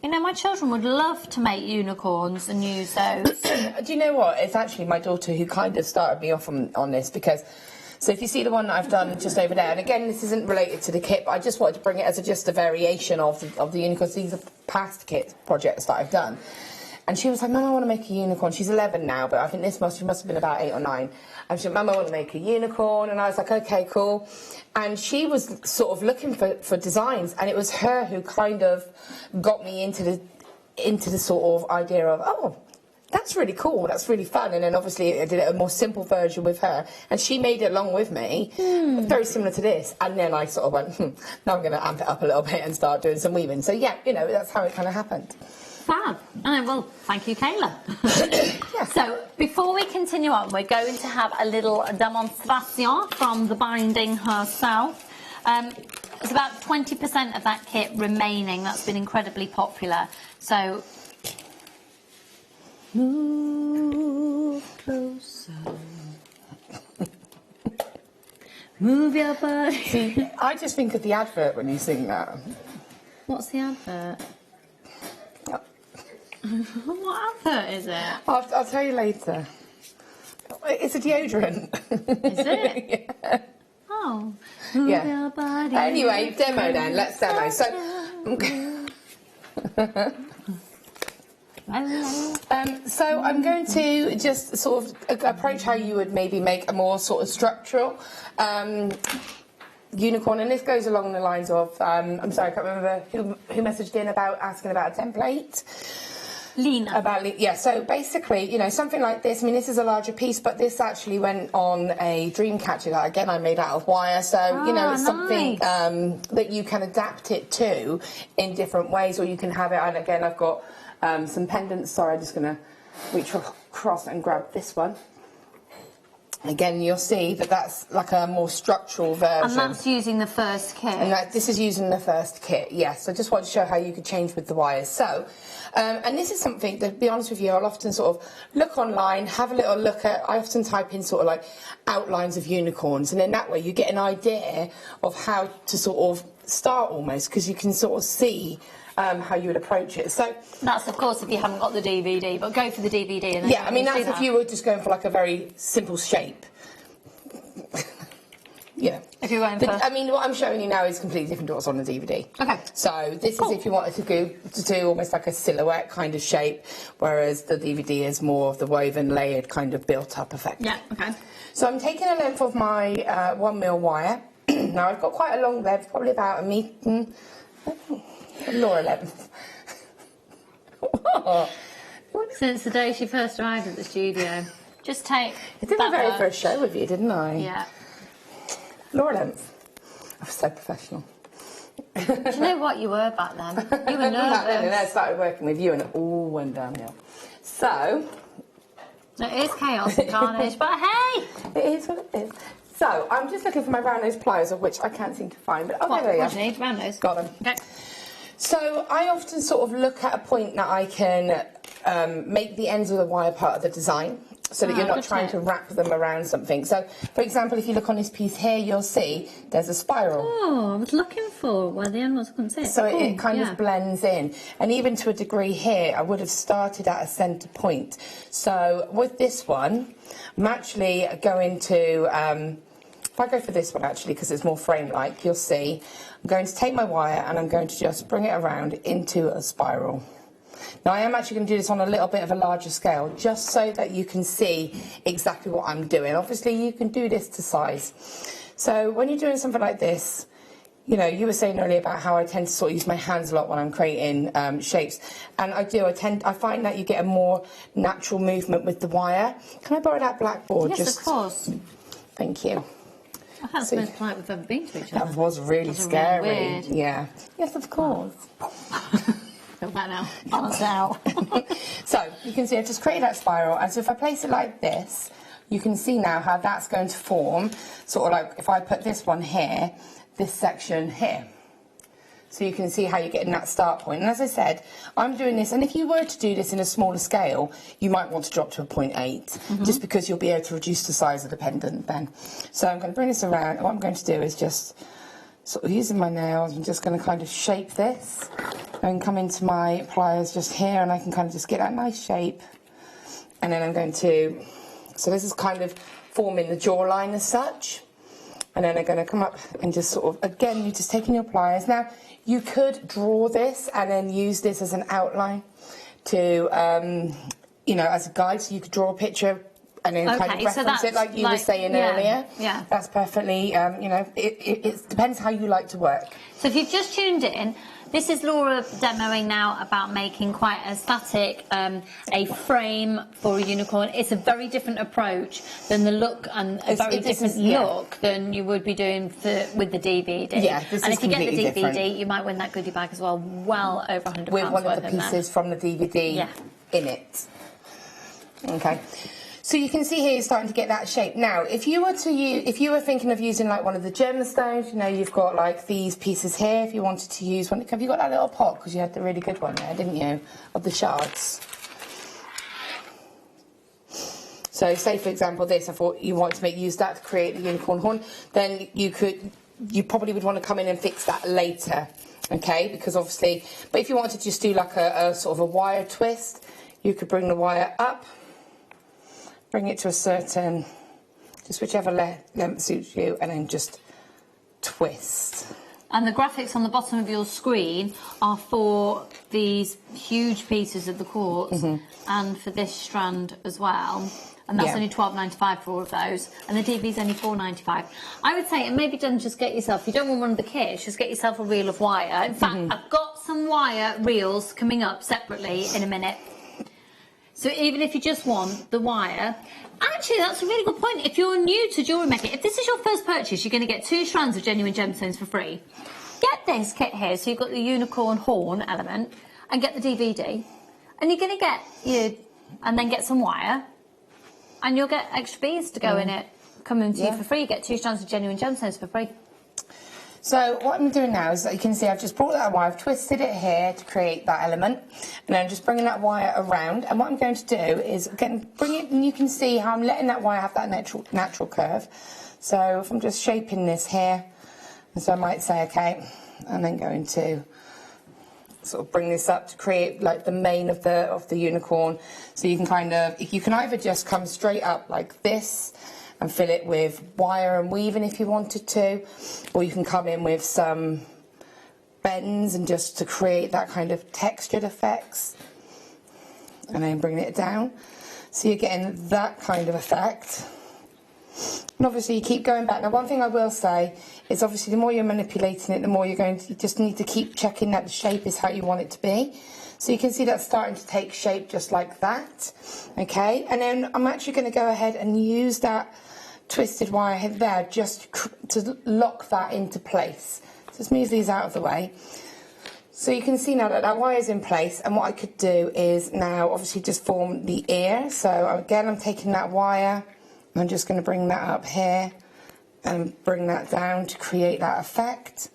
you know, my children would love to make unicorns and use those. Do you know what? It's actually my daughter who kind of started me off on this, because so if you see the one that I've done just over there, and again, this isn't related to the kit, but I just wanted to bring it as just a variation of the unicorns. These are past kit projects that I've done. And she was like, Mum, I want to make a unicorn. She's 11 now, but I think she must have been about 8 or 9. And she said, Mum, I want to make a unicorn. And I was like, okay, cool. And she was sort of looking for designs, and it was her who kind of got me into the sort of idea of, oh, that's really cool, that's really fun. And then obviously I did a more simple version with her, and she made it along with me, very similar to this. And then I sort of went, now I'm going to amp it up a little bit and start doing some weaving. So yeah, you know, that's how it kind of happened. Fab. Well, thank you, Kayla. Yeah. So, before we continue on, we're going to have a little demonstration from the binding herself. There's about 20% of that kit remaining. That's been incredibly popular. So, move closer. Move your body. See, I just think of the advert when you sing that. What's the advert? What advert is it? I'll tell you later. It's a deodorant. Is it? Yeah. Oh. Yeah. Your body. Anyway, demo then. Let's demo. So, so I'm going to just sort of approach how you would maybe make a more sort of structural unicorn, and this goes along the lines of I'm sorry, I can't remember who messaged in about asking about a template. Lena. Yeah, so basically, you know, something like this, I mean, this is a larger piece, but this actually went on a dream catcher that, again, I made out of wire, so, you know, it's something that you can adapt it to in different ways, or you can have it, and again, I've got some pendants, sorry, I'm just going to reach across and grab this one. Again, you'll see that that's like a more structural version. And that's using the first kit. And this is using the first kit, yes. So I just wanted to show how you could change with the wires. So, and this is something that, to be honest with you, I'll often sort of look online, have a little look at, I often type in sort of like outlines of unicorns, and then that way you get an idea of how to sort of start almost, because you can sort of see how you would approach it. So that's, of course, if you haven't got the DVD, but go for the DVD. And then yeah, I mean, that's if you were just going for like a very simple shape. Yeah. If you're going for... I mean, what I'm showing you now is completely different to what's on the DVD. Okay. So this is if you wanted to do almost like a silhouette kind of shape, whereas the DVD is more of the woven, layered, kind of built-up effect. Yeah, okay. So I'm taking a length of my 1mm wire. Now, I've got quite a long length, probably about a metre... Laura length. Since the day she first arrived at the studio. Just take... I did my very first show with you, didn't I? Yeah. Laura length. I was so professional. Do you know what you were back then? You were nervous. Back then, and I started working with you, and it all went downhill. So... It is chaos and carnage, but hey! It is what it is. So, I'm just looking for my round nose pliers, of which I can't seem to find. But What there do you you need? Round nose? Got them. Okay. So, I often sort of look at a point that I can make the ends of the wire part of the design, so that you're not trying to wrap them around something. So, for example, if you look on this piece here, you'll see there's a spiral. Oh, I was looking for where the end was. I couldn't see it. So it kind of blends in. And even to a degree here, I would have started at a centre point. So with this one, I'm actually going to, if I go for this one actually, because it's more frame-like, you'll see, I'm going to take my wire and I'm going to just bring it around into a spiral. Now, I am actually going to do this on a little bit of a larger scale, just so that you can see exactly what I'm doing. Obviously, you can do this to size. So when you're doing something like this, you know, you were saying earlier about how I tend to sort of use my hands a lot when I'm creating shapes. And I find that you get a more natural movement with the wire. Can I borrow that blackboard? Yes, of course. Thank you. I think that's the most polite we've ever been to each other. That was really scary. Really weird. Yeah. Yes, of course. Feel that now. Balance out. So you can see I've just created that spiral, and so if I place it like this, you can see now how that's going to form, sort of like if I put this one here, this section here. So you can see how you're getting that start point. And as I said, I'm doing this, and if you were to do this in a smaller scale, you might want to drop to a 0.8, just because you'll be able to reduce the size of the pendant then. So I'm going to bring this around, and what I'm going to do is just sort of using my nails, I'm just going to kind of shape this, and come into my pliers just here, and I can kind of just get that nice shape. And then I'm going to, so this is kind of forming the jawline as such. And then I'm going to come up and just sort of, again, you're just taking your pliers. Now, you could draw this and then use this as an outline to, you know, as a guide. So you could draw a picture and then kind of reference it like you were saying earlier. Yeah. That's perfectly, you know, it depends how you like to work. So if you've just tuned in, this is Laura demoing now about making quite a static, a frame for a unicorn. It's a very different approach than the look, and a very different look than you would be doing with the DVD. Yeah, this and is if you get the DVD, different. You might win that goodie bag as well, well over £100 with one worth of the pieces from the DVD in it. Okay. So you can see here you're starting to get that shape. Now, if you were to use, if you were thinking of using like one of the gemstones, you know, you've got like these pieces here. If you wanted to use one, have you got that little pot? Because you had the really good one there, didn't you? Of the shards. So, say for example, this. I thought you wanted to use that to create the unicorn horn. Then you probably would want to come in and fix that later, okay? Because obviously, but if you wanted to just do like a sort of a wire twist, you could bring the wire up. Bring it to a certain, just whichever length suits you, and then just twist. And the graphics on the bottom of your screen are for these huge pieces of the quartz and for this strand as well. And that's only $12.95 for all of those. And the DV's only $4.95. I would say it may be done, just get yourself, you don't want one of the kits, just get yourself a reel of wire. In fact, I've got some wire reels coming up separately in a minute. So even if you just want the wire, actually that's a really good point. If you're new to JewelleryMaker, if this is your first purchase, you're going to get 2 strands of genuine gemstones for free. Get this kit here, so you've got the unicorn horn element, and get the DVD, and you're going to get and then get some wire, and you'll get extra beads to go in it, coming to you for free. You get 2 strands of genuine gemstones for free. So what I'm doing now is that you can see I've just brought that wire, I've twisted it here to create that element, and I'm just bringing that wire around. And what I'm going to do is, again, bring it, and you can see how I'm letting that wire have that natural curve. So if I'm just shaping this here, and so I might say, okay, and then going to sort of bring this up to create like the mane of the unicorn. So you can kind of, you can either just come straight up like this, and fill it with wire and weaving if you wanted to, or you can come in with some bends and just to create that kind of textured effects, and then bring it down. So you're getting that kind of effect. And obviously you keep going back. Now one thing I will say is obviously the more you're manipulating it, the more you're going to, you just need to keep checking that the shape is how you want it to be. So you can see that's starting to take shape just like that, okay? And then I'm actually going to go ahead and use that twisted wire head there just to lock that into place. Just move these out of the way. So you can see now that that wire is in place, and what I could do is now obviously just form the ear. So again, I'm taking that wire, and I'm just going to bring that up here and bring that down to create that effect.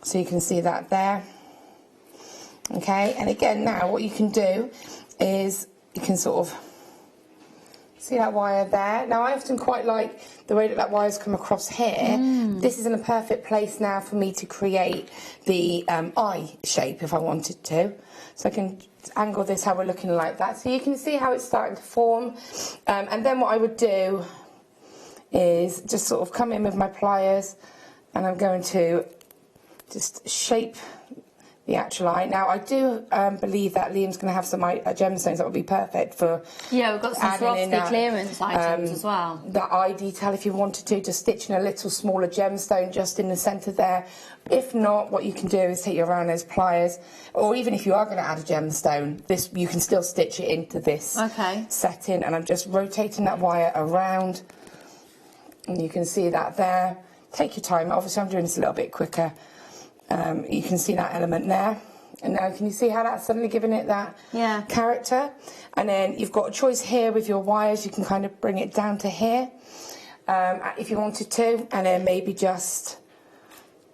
So you can see that there. Okay, and again now what you can do is you can sort of see that wire there. Now I often quite like the way that that wire's come across here. This is in a perfect place now for me to create the eye shape if I wanted to. So I can angle this how we're looking like that. So you can see how it's starting to form. And then what I would do is just sort of come in with my pliers, and I'm going to just shape the actual eye. Now I do believe that Liam's going to have some gemstones that would be perfect for we've got some frosty clearance items as well. That eye detail, if you wanted to, just stitch in a little smaller gemstone just in the centre there. If not, what you can do is take your around those pliers, or even if you are going to add a gemstone, this you can still stitch it into this setting. And I'm just rotating that wire around, and you can see that there. Take your time. Obviously I'm doing this a little bit quicker. You can see that element there, and now can you see how that's suddenly giving it that character? And then you've got a choice here with your wires. You can kind of bring it down to here if you wanted to, and then maybe just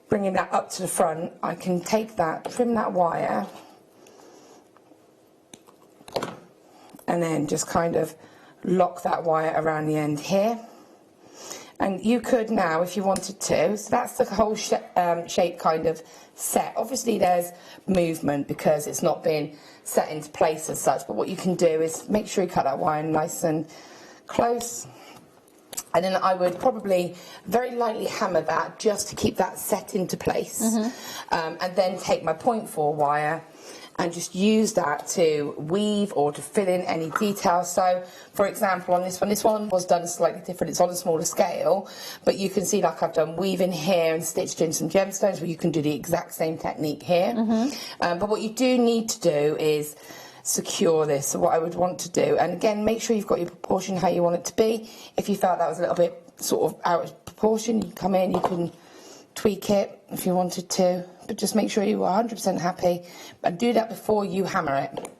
bringing that up to the front, I can take that, trim that wire, and then just kind of lock that wire around the end here. And you could now, if you wanted to, so that's the whole shape kind of set. Obviously there's movement because it's not been set into place as such, but what you can do is make sure you cut that wire nice and close. And then I would probably very lightly hammer that just to keep that set into place. And then take my 0.4 wire and just use that to weave or to fill in any details. So, for example, on this one was done slightly different. It's on a smaller scale, but you can see like I've done weaving here and stitched in some gemstones, but you can do the exact same technique here. But what you do need to do is secure this. So what I would want to do, and again, make sure you've got your proportion how you want it to be. If you felt that was a little bit sort of out of proportion, you come in, you can tweak it if you wanted to, but just make sure you are 100% happy, and do that before you hammer it.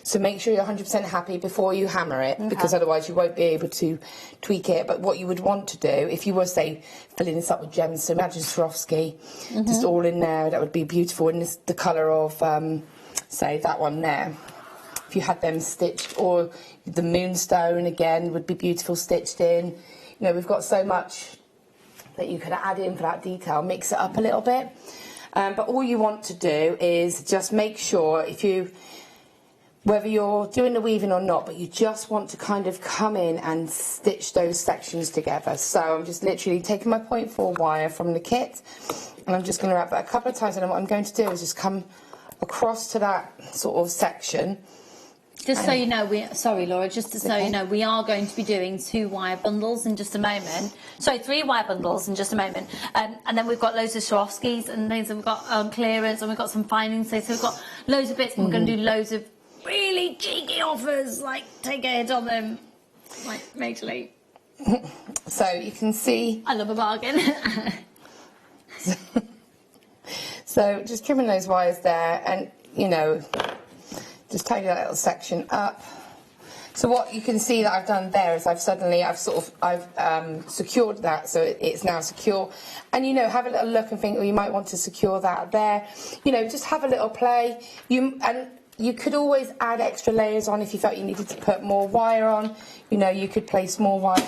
So make sure you're 100% happy before you hammer it, because otherwise you won't be able to tweak it. But what you would want to do, if you were, say, filling this up with gems, so imagine Swarovski, just all in there, that would be beautiful. And this, the colour of, say, that one there. If you had them stitched, or the moonstone, again, would be beautiful stitched in. You know, we've got so much that you could add in for that detail, mix it up a little bit. But all you want to do is just make sure, whether you're doing the weaving or not, but you just want to kind of come in and stitch those sections together. So I'm just literally taking my 0.4 wire from the kit, and I'm just going to wrap that a couple of times, and then what I'm going to do is just come across to that sort of section. Just so you know, sorry Laura, just so you know, we are going to be doing 2 wire bundles in just a moment. Sorry, 3 wire bundles in just a moment. And then we've got loads of Swarovskis and things, and we've got clearance, and we've got some findings. So we've got loads of bits, and we're going to do loads of really cheeky offers, like take a hit on them, like majorly. So you can see, I love a bargain. So just trimming those wires there, and you know, just tidy that little section up. So what you can see that I've done there is I've secured that, so it's now secure. And you know, have a little look and think, oh, you might want to secure that there. You know, just have a little play. You could always add extra layers on if you felt you needed to put more wire on. You know, you could place more wire.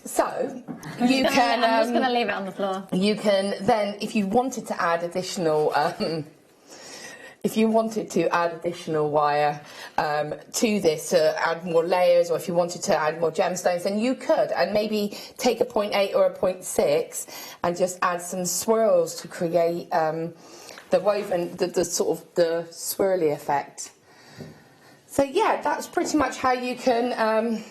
So you can. I'm just going to leave it on the floor. You can then, if you wanted to add additional, wire to this to add more layers, or if you wanted to add more gemstones, then you could, and maybe take a 0.8 or a 0.6 and just add some swirls to create the woven, the sort of the swirly effect. So yeah, that's pretty much how you can.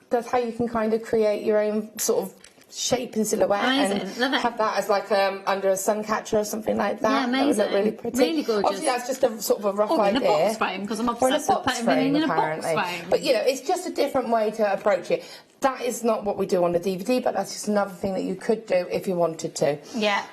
That's how you can kind of create your own sort of shape and silhouette. Amazing. And love it. have that as like under a sun catcher or something like that. Yeah, amazing. That would look really pretty. Really gorgeous. Obviously, that's just a sort of a rough idea. In a box frame, because I'm obsessed with putting everything in a box frame. But you know, it's just a different way to approach it. That is not what we do on the DVD, but that's just another thing that you could do if you wanted to. Yeah.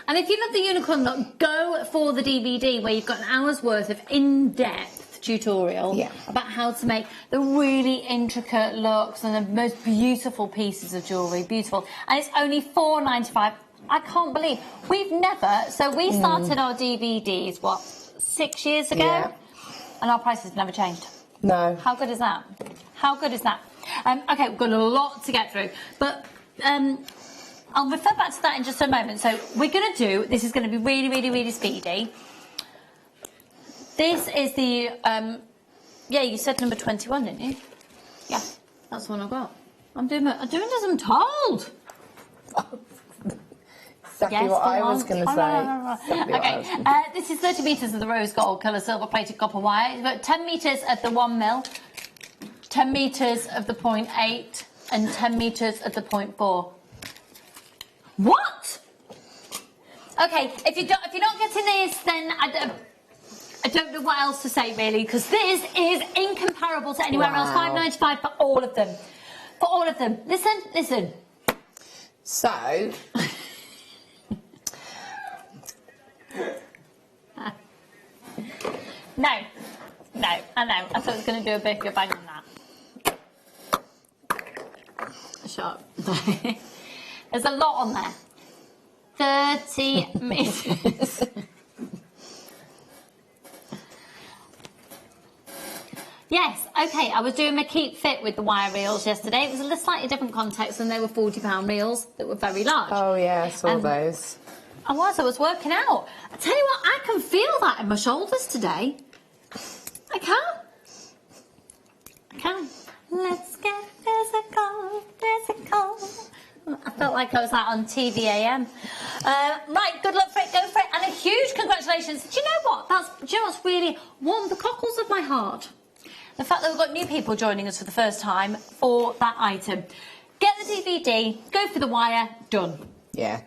And if you love the unicorn look, go for the DVD where you've got an hour's worth of in-depth tutorial about how to make the really intricate looks and the most beautiful pieces of jewellery. Beautiful. And it's only $4.95. I can't believe we've never. So we started our DVDs, what, 6 years ago? Yeah. And our prices never changed. No. How good is that? How good is that? Okay, we've got a lot to get through. But I'll refer back to that in just a moment. So we're going to do, this is going to be really, really, really speedy. This is the, yeah, you said number 21, didn't you? Yeah, that's the one I've got. I'm doing as I'm told. Exactly what I was going to say. Okay, this is 30 metres of the rose gold colour silver plated copper wire. It's about 10 metres at the 1 mil, 10 metres of the 0.8, and 10 metres at the 0.4. What? Okay, if you're not getting this, then I don't know what else to say, really, because this is incomparable to anywhere else. $5.95 for all of them. For all of them. Listen. So, No, I know. I thought I was going to do a bigger bang on that. Shut up. There's a lot on there. 30 metres. Yes, okay, I was doing my keep fit with the wire reels yesterday. It was a slightly different context, and they were £40 reels that were very large. Oh yeah, I saw those. I was working out. I tell you what, I can feel that in my shoulders today. I can. Let's get physical. I felt like I was like on TVAM. Right, good luck for it, go for it, and a huge congratulations. Do you know what? Do you know what's really warmed the cockles of my heart? The fact that we've got new people joining us for the first time for that item. Get the DVD, go for the wire, done. Yeah.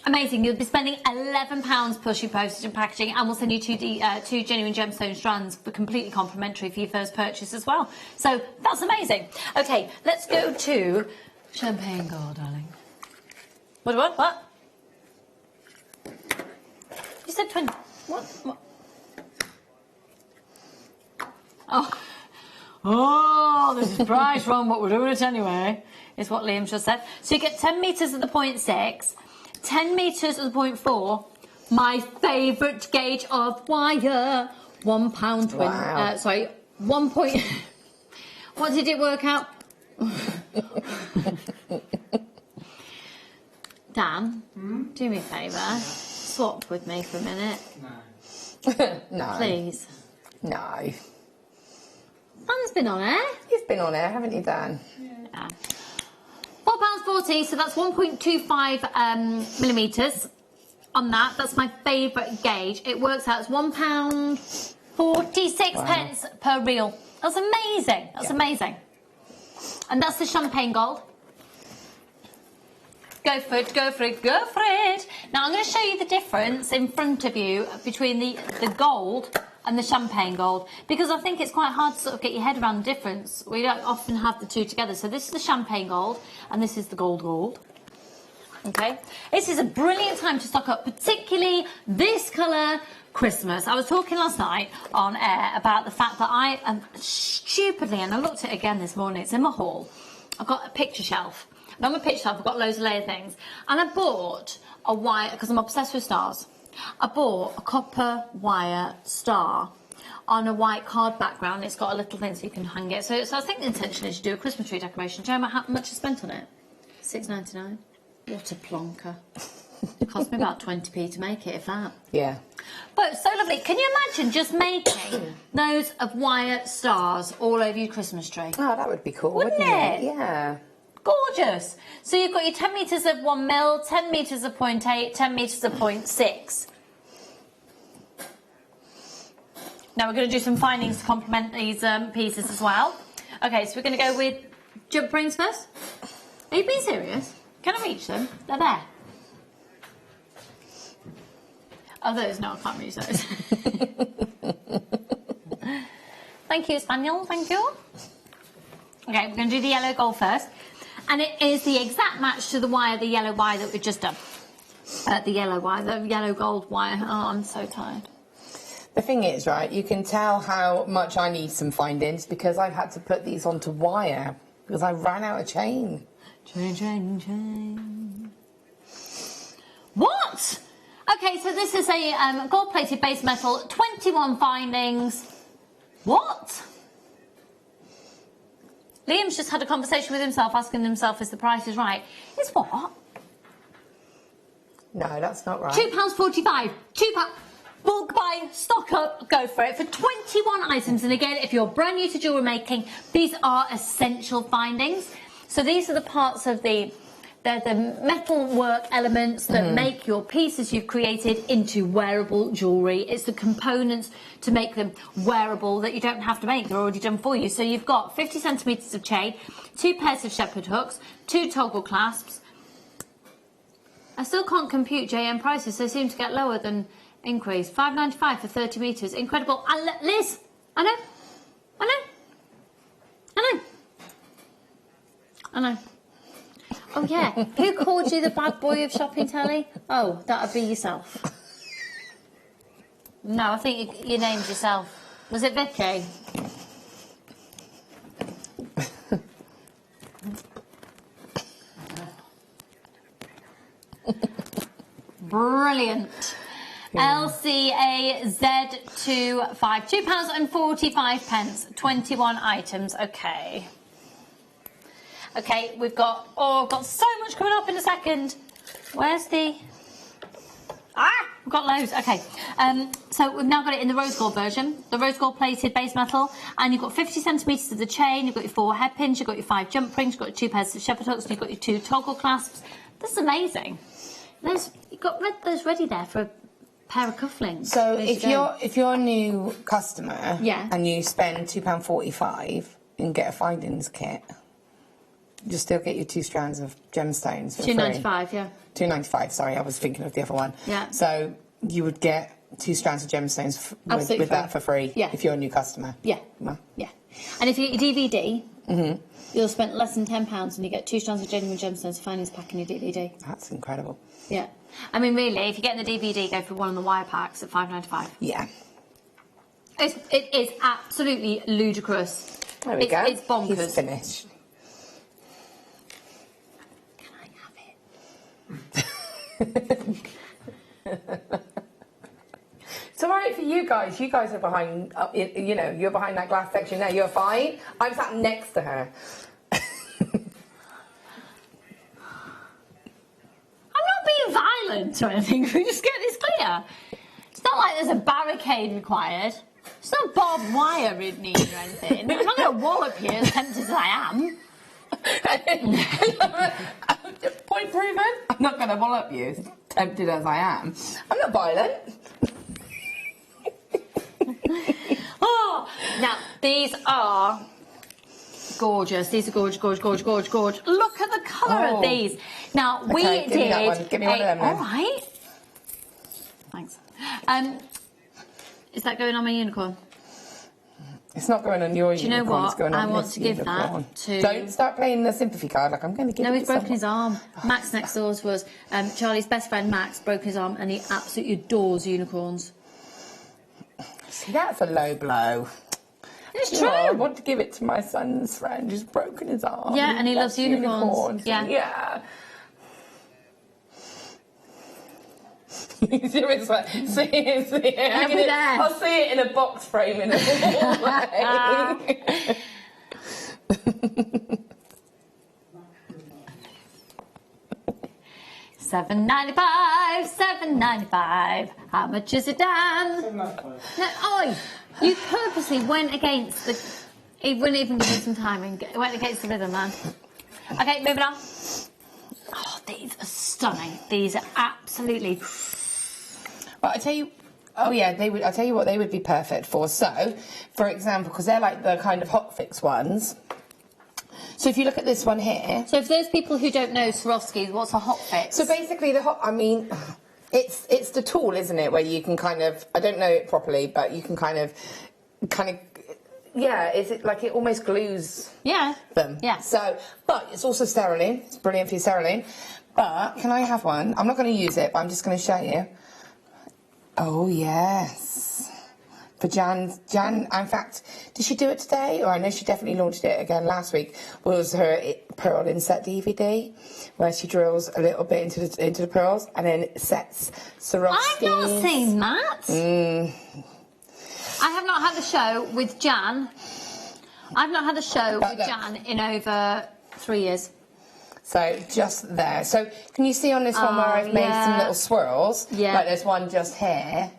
Amazing. You'll be spending £11 plus your postage and packaging, and we'll send you two genuine gemstone strands for completely complimentary for your first purchase as well. So that's amazing. Okay, let's go to champagne gold, darling. What? You said 20. What? Oh, this is price wrong, but we're doing it anyway, is what Liam just said. So you get 10 metres at the 0.6, 10 metres at the 0.4, my favourite gauge of wire, £1.20. Wow. Sorry, 1 point. What did it work out? Dan, do me a favour. Swap with me for a minute. No. No. Please. No. Dan's been on air. You've been on air, haven't you, Dan? Yeah. £4.40, so that's 1.25 millimetres on that. That's my favourite gauge. It works out as £1.46 per reel. That's amazing. That's amazing. And that's the champagne gold. Go for it, go for it, go for it. Now I'm going to show you the difference in front of you between the gold and the champagne gold, because I think it's quite hard to sort of get your head around the difference. We don't often have the two together. So this is the champagne gold and this is the gold. Okay, this is a brilliant time to stock up, particularly this colour Christmas. I was talking last night on air about the fact that I am stupidly, and I looked at it again this morning, it's in my haul, I've got a picture shelf. And on my picture shelf I've got loads of layer things, and I bought a wire, because I'm obsessed with stars. I bought a copper wire star on a white card background. It's got a little thing so you can hang it. So I think the intention is to do a Christmas tree decoration. Do you know how much I spent on it? £6.99. What a plonker. It cost me about 20p to make it, if that. Yeah. But so lovely. Can you imagine just making those of wire stars all over your Christmas tree? Oh, that would be cool, wouldn't it? Yeah. Gorgeous. So you've got your 10 metres of 1 mil, 10 metres of 0.8, 10 metres of 0.6. Now we're going to do some findings to complement these pieces as well. Okay, so we're going to go with jump rings first. Are you being serious? Can I reach them? They're there. Oh, those? No, I can't reach those. Thank you, Spaniel. Thank you. Okay, we're going to do the yellow gold first. And it is the exact match to the wire, the yellow wire that we've just done. The yellow wire, the yellow gold wire. Oh, I'm so tired. The thing is, right, you can tell how much I need some findings because I've had to put these onto wire because I ran out of chain. Chain. What? Okay, so this is a gold-plated base metal, 21 findings. What? Liam's just had a conversation with himself, asking himself if the price is right. It's what? No, that's not right. £2.45. £2. Bulk buy, stock up, go for it. For 21 items, and again, if you're brand new to jewellery making, these are essential findings. So these are the parts of they're the metal work elements that make your pieces you've created into wearable jewellery. It's the components to make them wearable that you don't have to make. They're already done for you. So you've got 50 centimetres of chain, 2 pairs of shepherd hooks, 2 toggle clasps. I still can't compute JM prices. They seem to get lower than increase. £5.95 for 30 metres. Incredible. And Liz, I know. Oh, yeah. Who called you the bad boy of shopping telly? Oh, that would be yourself. No, I think you named yourself. Was it Vicky? Brilliant. LCAZ25, £2.45, 21 items. Okay. Okay, we've got so much coming up in a second. Where's the... we've got loads. Okay. So we've now got it in the rose gold version, the rose gold plated base metal, and you've got 50 centimetres of the chain, you've got your 4 head pins, you've got your 5 jump rings, you've got your 2 pairs of shepherd hooks, and you've got your 2 toggle clasps. This is amazing. You've got those ready there for a pair of cufflinks. So if you're a new customer, yeah, and you spend £2.45 and get a findings kit, you still get your 2 strands of gemstones for free. £2.95, yeah. £2.95. Sorry, I was thinking of the other one. Yeah. So you would get 2 strands of gemstones with that for free. Yeah. If you're a new customer. Yeah. Well. Yeah. And if you get your DVD. You'll spend less than £10 and you get 2 strands of genuine gemstones findings pack in your DVD. That's incredible. Yeah. I mean, really, if you're getting the DVD, go for one of the wire packs at £5.95. Yeah. It is absolutely ludicrous. There we go. It's bonkers. He's finished. Can I have it? It's all right for you guys. You guys are behind, you know, you're behind that glass section there. You're fine. I'm sat next to her. I'm not being violent or anything. Can we just get this clear? It's not like there's a barricade required. It's not barbed wire in need or anything. I'm not going to wallop you as tempted as I am. Point proven. I'm not going to wallop you, as tempted as I am. I'm not violent. Oh, now these are gorgeous. These are gorgeous, gorgeous, gorgeous, gorgeous, gorgeous. Look at the colour of these. Now we did. Give me that one. Give me one of them. All right. Thanks. Is that going on my unicorn? It's not going on your unicorn. Do you know what? It's going on I want to give unicorn. that to... Don't start playing the sympathy card like I'm going to give it to No, he's broken someone. his arm. Max next door to us. Charlie's best friend Max broke his arm and he absolutely adores unicorns. See, that's a low blow. It's true. I want to give it to my son's friend who's broken his arm. Yeah, and he loves unicorns. Yeah. Yeah. Seriously, see it. I'll see it in a box frame in a hallway. £7.95. How much is it, Dan? No, you purposely went against the... He wouldn't even give me some time and went against the rhythm, man. Okay, moving on. Oh, these are stunning. These are absolutely... But I tell you, oh yeah, they would. I tell you what, they would be perfect for. So, for example, because they're like the kind of hot fix ones. So if you look at this one here. So for those people who don't know Swarovski, what's a hot fix? So basically, it's the tool, isn't it, where you can kind of, I don't know it properly, but you can kind of, yeah, is it like it almost glues? Yeah. Them. Yeah. So, but it's also steriline. It's brilliant for your steriline. But can I have one? I'm not going to use it, but I'm just going to show you. Oh, yes. For Jan, in fact, did she do it today? Or I know she definitely launched it again last week, was her pearl inset DVD, where she drills a little bit into the pearls and then sets Swarovskis. I've not seen that. I have not had the show with Jan. I've not had the show with Jan in over 3 years. So just there. So can you see on this one where I've made some little swirls? Yeah. Like there's one just here.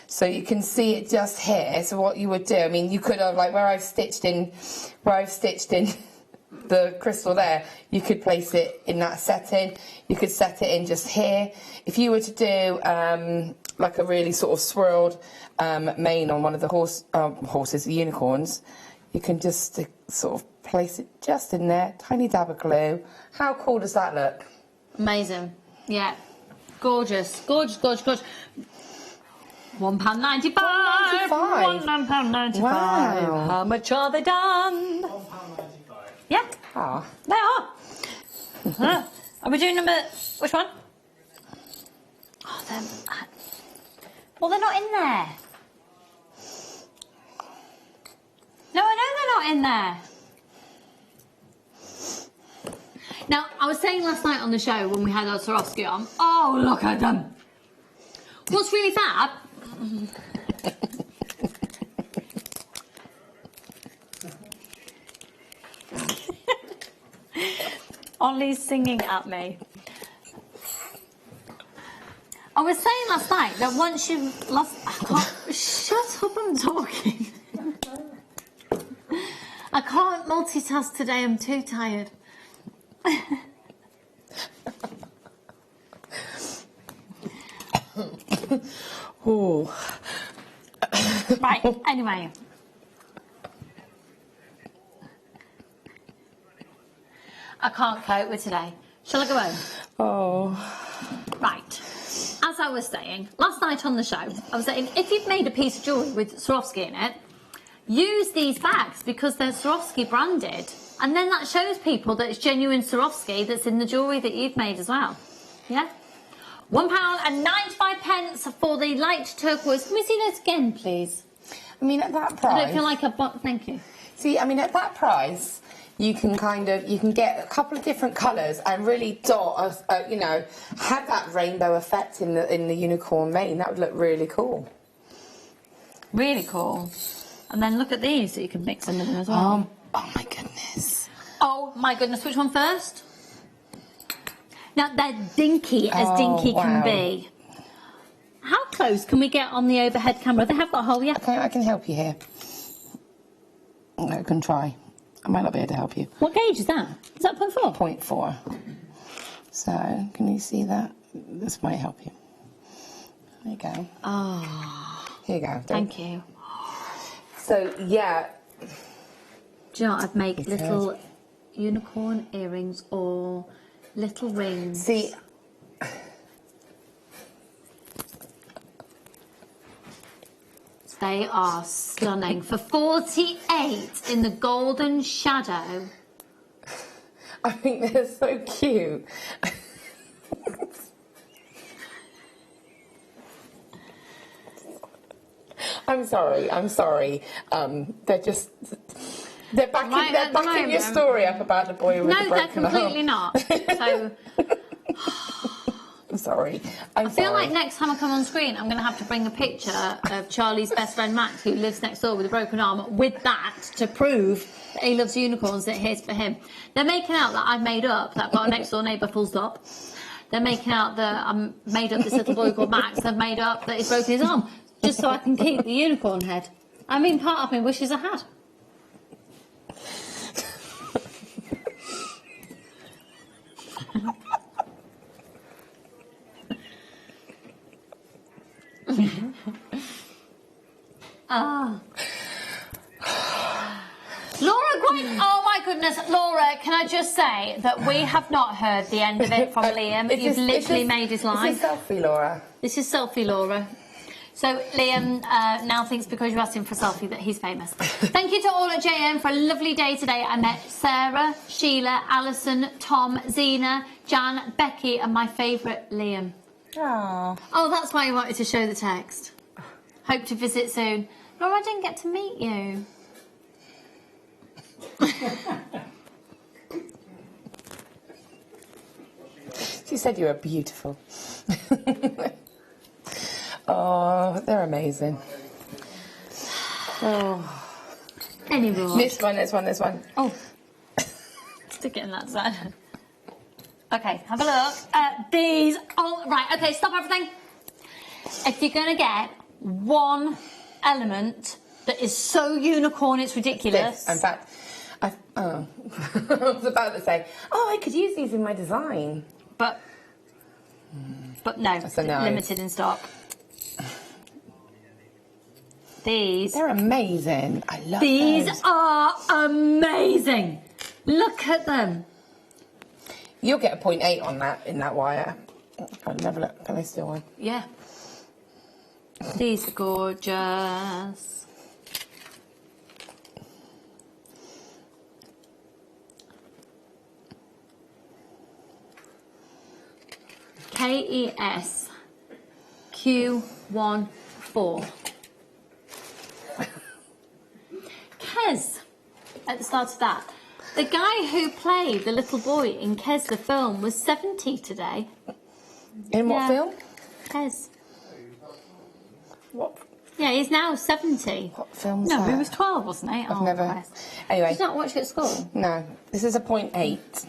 So you can see it just here. So what you would do, I mean, you could have like where I've stitched in the crystal there, you could place it in that setting. You could set it in just here. If you were to do like a really sort of swirled mane on one of the horses, the unicorns, you can just sort of place it just in there, tiny dab of glue. How cool does that look? Amazing. Yeah. Gorgeous. Gorgeous, gorgeous, gorgeous. £1.95. £1.95. Wow. How much are they done? £1.95. Yeah. Ah. They are. Are we doing number... Which one? Oh, them... Well, they're not in there. No, I know they're not in there. Now, I was saying last night on the show when we had our Swarovski on, oh, look at them. What's really fab... Ollie's singing at me. I was saying last night that once you've lost... Shut up, I'm talking. I can't multitask today, I'm too tired. Oh. Right, anyway. I can't cope with today. Shall I go home? Oh. Right. As I was saying, last night on the show, I was saying, if you've made a piece of jewellery with Swarovski in it, use these bags because they're Swarovski branded. And then that shows people that it's genuine Swarovski that's in the jewellery that you've made as well. Yeah? £1.95 for the light turquoise. Can we see this again, please? I mean, at that price... I don't feel like a... Thank you. See, I mean, at that price... You can get a couple of different colours and really dot, you know, have that rainbow effect in the unicorn mane. That would look really cool. Really cool. And then look at these that you can mix into them as well. Oh my goodness. Oh my goodness, which one first? Now they're dinky as dinky can be. How close can we get on the overhead camera? They have got a hole, yeah? Okay, I can help you here. I can try. I might not be able to help you. What gauge is that? Is that 0.4? 0.4. So, can you see that? This might help you. There you go. Oh. Here you go. Thank you. So, yeah. Do you know what? I'd make little unicorn earrings or little rings. See... They are stunning. For 48 in the golden shadow. I think they're so cute. I'm sorry. They're just... They're backing your story up about the boy with the broken arm. No, they're completely not. So... I'm sorry. I feel like next time I come on screen, I'm going to have to bring a picture of Charlie's best friend Max, who lives next door with a broken arm, with that to prove that he loves unicorns, that here's for him. They're making out that I've made up that I've got a next door neighbour, full stop. They're making out that I'm made up this little boy called Max. They've made up that he's broken his arm, just so I can keep the unicorn head. I mean, part of me wishes I had. Laura, oh my goodness, Laura, can I just say that we have not heard the end of it from Liam. You've literally made his life. This is selfie, Laura. This is selfie, Laura. So Liam now thinks because you asked him for a selfie that he's famous. Thank you to all at JM for a lovely day today. I met Sarah, Sheila, Alison, Tom, Zena, Jan, Becky and my favourite Liam. Aww. Oh, that's why you wanted to show the text. Hope to visit soon. Laura, I didn't get to meet you. She said you were beautiful. Oh, they're amazing. Oh. Anyway. This one. Oh. Stick it in that side. Okay, have a look at these. Oh, right, okay, stop everything. If you're going to get one element that is so unicorn, it's ridiculous. In fact, I was about to say, I could use these in my design. But no, limited in stock. They're amazing. I love these. These are amazing. Look at them. You'll get a 0.8 on that in that wire. I'll never look. Can I steal one? Yeah. These are gorgeous. KES Q1 4. Kez, at the start of that, the guy who played the little boy in Kez the film was 70 today. In what film? Kez. What? Yeah, he's now 70. What film's No, that? he was 12, wasn't he? I've never. Christ. Anyway. Did you not watch it at school? No. This is a 0.8.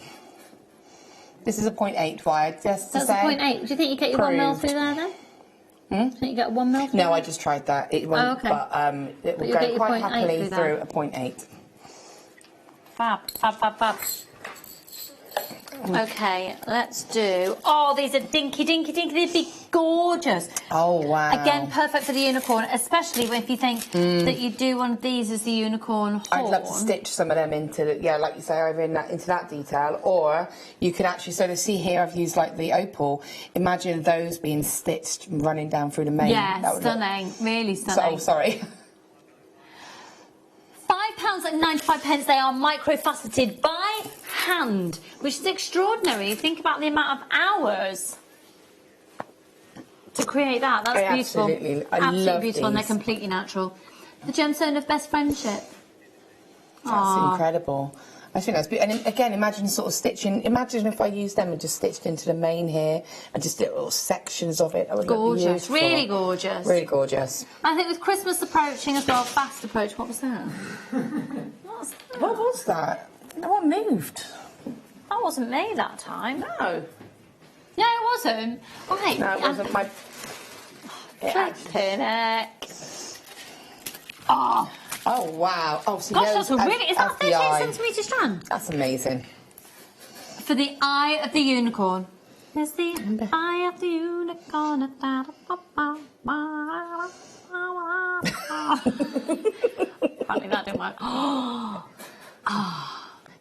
This is a 0.8 wide, just to That's say. a 0.8. Do you think you get your 1 mil Proved. through there then? Do you think you get 1 mil through No, there? I just tried that. It won't, Oh, okay. but it will you'll get go your quite 0.8 happily through through there. a 0.8. Fab, fab, fab, fab. Okay, let's do... Oh, these are dinky, dinky, dinky. They'd be gorgeous. Oh, wow. Again, perfect for the unicorn, especially if you think that you do one of these as the unicorn horn. I'd love to stitch some of them into, like you say, over into that detail. Or you could actually, so to see here, I've used like the opal. Imagine those being stitched, running down through the mane. Yeah, That would stunning. Really stunning. Oh, sorry. £5.95. They are micro-faceted by hand, which is extraordinary. Think about the amount of hours to create that. That's beautiful. Absolutely love beautiful, and they're these. completely natural. The gemstone of best friendship. That's incredible. I think that's beautiful. And again, imagine sort of stitching. Imagine if I used them and just stitched into the mane here and just did little sections of it. That would look Gorgeous, beautiful. really gorgeous. Really gorgeous. I think with Christmas approaching as well, fast approach. What was that? What was that? No one moved. That wasn't me that time. No. Yeah, it wasn't. Right. No, it wasn't my... Flipping heck. Oh, wow. Oh, so Gosh, that's a really... Is that 13 centimetre strand? That's amazing. For the eye of the unicorn. There's the eye of the unicorn. Apparently that didn't work.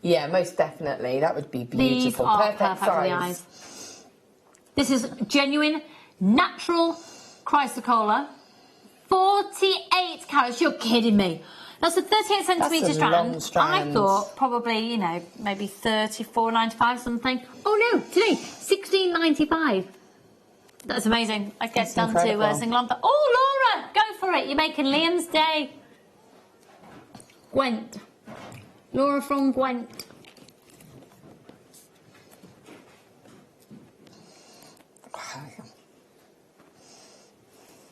Yeah, most definitely. That would be beautiful. These are Perfect perfect for the size. eyes. This is genuine, natural chrysocolla. 48 carats. You're kidding me. That's a 38 centimetre That's a long strand. I thought probably, you know, maybe 34.95 something. Oh no, today 16.95. That's amazing. I get That's down incredible. to single on. Oh, Laura, go for it. You're making Liam's day. Gwent. Laura from Gwent.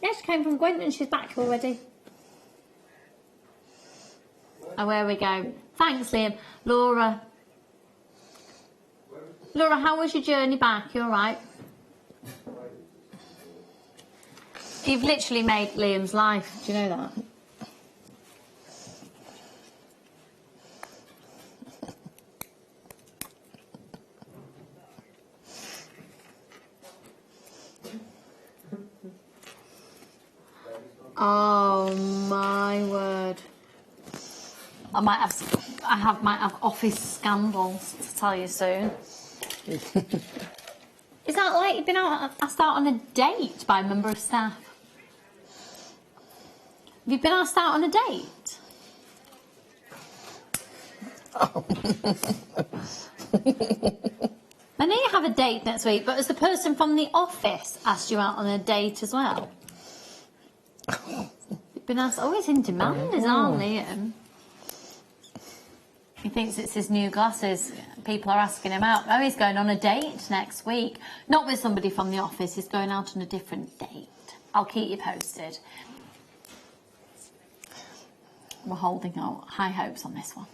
Yeah, she came from Gwent and she's back already. Oh, there we go. Thanks, Liam. Laura. Laura, how was your journey back? You all right? You've literally made Liam's life. Do you know that? Oh my word! I might have office scandals to tell you soon. Is that like you've been asked out on a date by a member of staff? Have you been asked out on a date? I know you have a date next week, but has the person from the office asked you out on a date as well? You've been asked. Oh, he's in demand, isn't Liam? He thinks it's his new glasses. People are asking him out. Oh, he's going on a date next week. Not with somebody from the office. He's going out on a different date. I'll keep you posted. We're holding out high hopes on this one.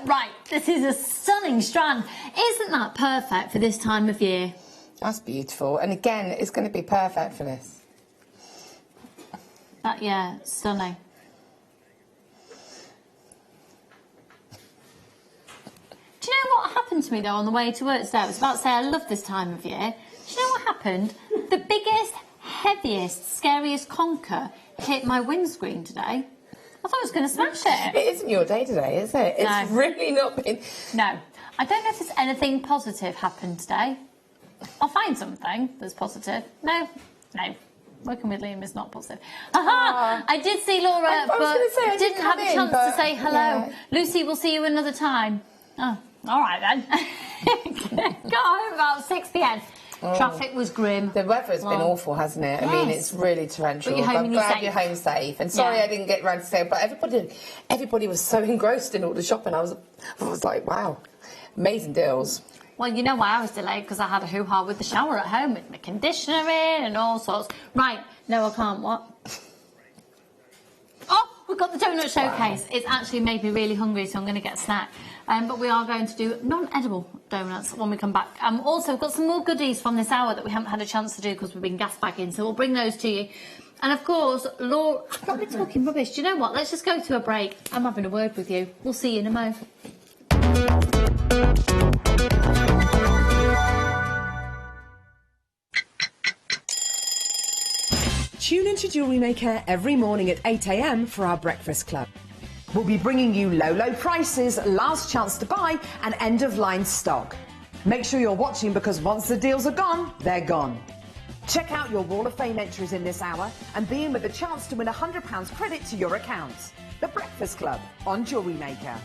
Right, this is a stunning strand. Isn't that perfect for this time of year? That's beautiful. And again, it's going to be perfect for this. Yeah, stunning. Do you know what happened to me, though, on the way to work today? I was about to say I love this time of year. Do you know what happened? The biggest, heaviest, scariest conker hit my windscreen today. I thought I was going to smash it. It isn't your day today, is it? It's really not been... No. I don't know if there's anything positive happened today. I'll find something that's positive. No. Working with Liam is not positive. Aha! I did see Laura, but didn't have a chance to say hello. Yeah. Lucy, we'll see you another time. Oh, all right then. Got home about 6 p.m. Traffic was grim. The weather's been awful, hasn't it? I mean, it's really torrential. But you're home I'm and you're glad safe. you're home safe. And sorry I didn't get round to say it, but everybody was so engrossed in all the shopping. I was like, wow, amazing deals. Well, you know why I was delayed? Because I had a hoo-ha with the shower at home with my conditioner in and all sorts. Right, no, I can't. What? Oh, we've got the donut showcase. It's actually made me really hungry, so I'm going to get a snack. But we are going to do non-edible donuts when we come back. Also, we've got some more goodies from this hour that we haven't had a chance to do because we've been gas bagging, so we'll bring those to you. And of course, Laura, I've not been talking rubbish. Do you know what? Let's just go to a break. I'm having a word with you. We'll see you in a mo. Tune into Jewellery Maker every morning at 8 a.m. for our breakfast club. We'll be bringing you low prices, last chance to buy, and end-of-line stock. Make sure you're watching because once the deals are gone, they're gone. Check out your Wall of Fame entries in this hour and be in with a chance to win £100 credit to your account. The Breakfast Club on Jewellery Maker.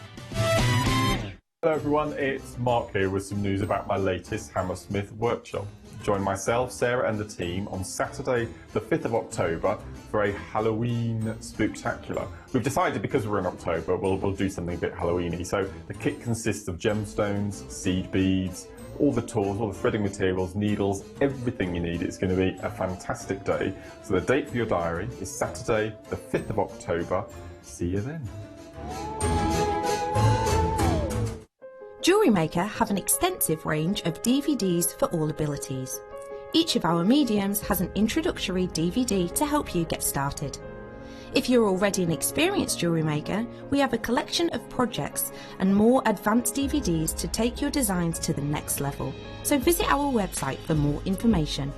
Hello everyone, it's Mark here with some news about my latest Hammersmith workshop. Join myself, Sarah and the team on Saturday the 5th of October for a Halloween spooktacular. We've decided because we're in October we'll do something a bit Halloweeny. So the kit consists of gemstones, seed beads, all the tools, all the threading materials, needles, everything you need. It's going to be a fantastic day. So the date for your diary is Saturday the 5th of October. See you then. Jewellery Maker have an extensive range of DVDs for all abilities. Each of our mediums has an introductory DVD to help you get started. If you're already an experienced jewellery maker, we have a collection of projects and more advanced DVDs to take your designs to the next level. So visit our website for more information.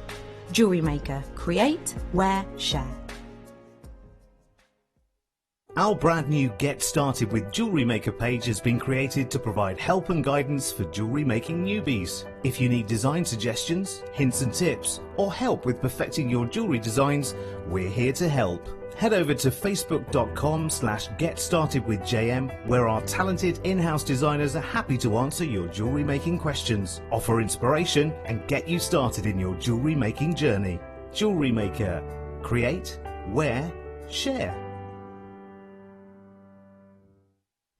Jewellery Maker, create, wear, share. Our brand new Get Started with Jewellery Maker page has been created to provide help and guidance for jewellery making newbies. If you need design suggestions, hints and tips, or help with perfecting your jewellery designs, we're here to help. Head over to facebook.com/getstartedwithjm where our talented in-house designers are happy to answer your jewellery making questions, offer inspiration and get you started in your jewellery making journey. Jewellery Maker. Create, wear, share.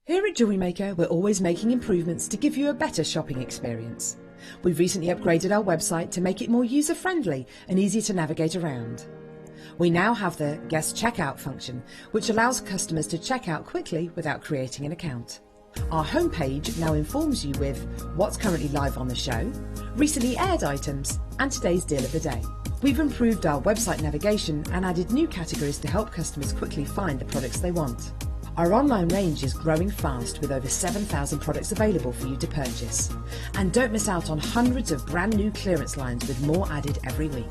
Here at Jewellery Maker, we're always making improvements to give you a better shopping experience. We've recently upgraded our website to make it more user-friendly and easier to navigate around. We now have the guest checkout function, which allows customers to check out quickly without creating an account. Our homepage now informs you with what's currently live on the show, recently aired items, and today's deal of the day. We've improved our website navigation and added new categories to help customers quickly find the products they want. Our online range is growing fast with over 7,000 products available for you to purchase. And don't miss out on hundreds of brand new clearance lines with more added every week.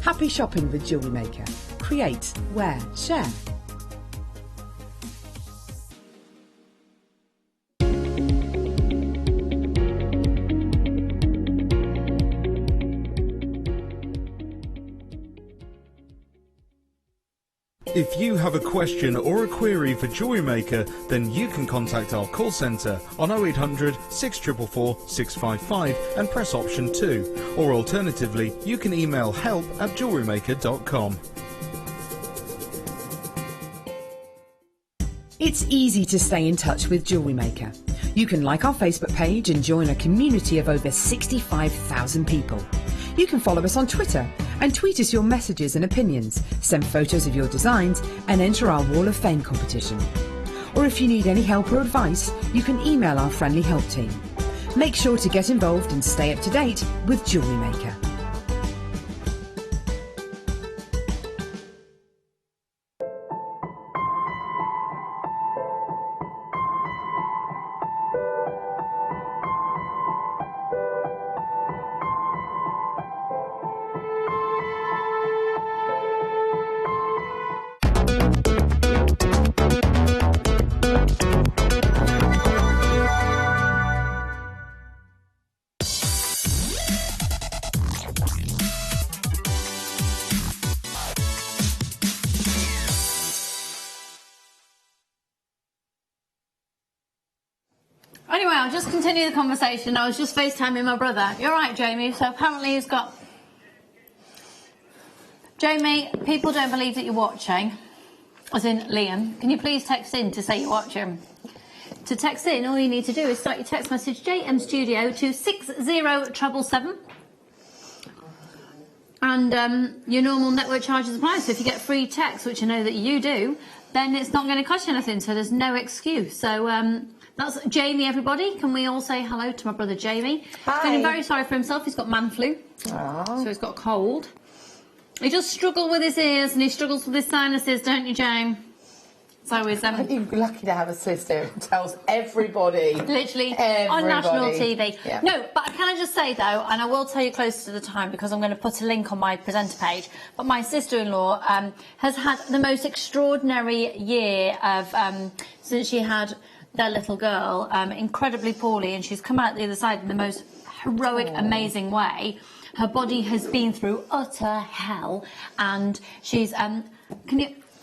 Happy shopping with Jewellery Maker. Create, wear, share. If you have a question or a query for Jewellery Maker, then you can contact our call centre on 0800 644 655 and press option 2. Or alternatively, you can email help@jewellerymaker.com. It's easy to stay in touch with Jewellery Maker. You can like our Facebook page and join a community of over 65,000 people. You can follow us on Twitter and tweet us your messages and opinions, send photos of your designs and enter our Wall of Fame competition. Or if you need any help or advice, you can email our friendly help team. Make sure to get involved and stay up to date with Jewellery Maker. Anyway, I'll just continue the conversation. I was just FaceTiming my brother. You're right, Jamie. So apparently he's got... Jamie, people don't believe that you're watching. As in, Liam, can you please text in to say you're watching? To text in, all you need to do is start your text message JM Studio to 60777. And your normal network charges apply. So if you get free text, which I know that you do, then it's not going to cost you anything. So there's no excuse. So that's Jamie, everybody. Can we all say hello to my brother Jamie? Hi. He's feeling very sorry for himself. He's got man flu. Aww. So he's got a cold. He just struggles with his ears and he struggles with his sinuses, don't you, James? So he's You're lucky to have a sister who tells everybody. Literally everybody. on national TV. Yeah. No, but can I just say though, and I will tell you closer to the time because I'm going to put a link on my presenter page, but my sister-in-law has had the most extraordinary year of since she had their little girl, incredibly poorly, and she's come out the other side in the most heroic, amazing way. Her body has been through utter hell, and she's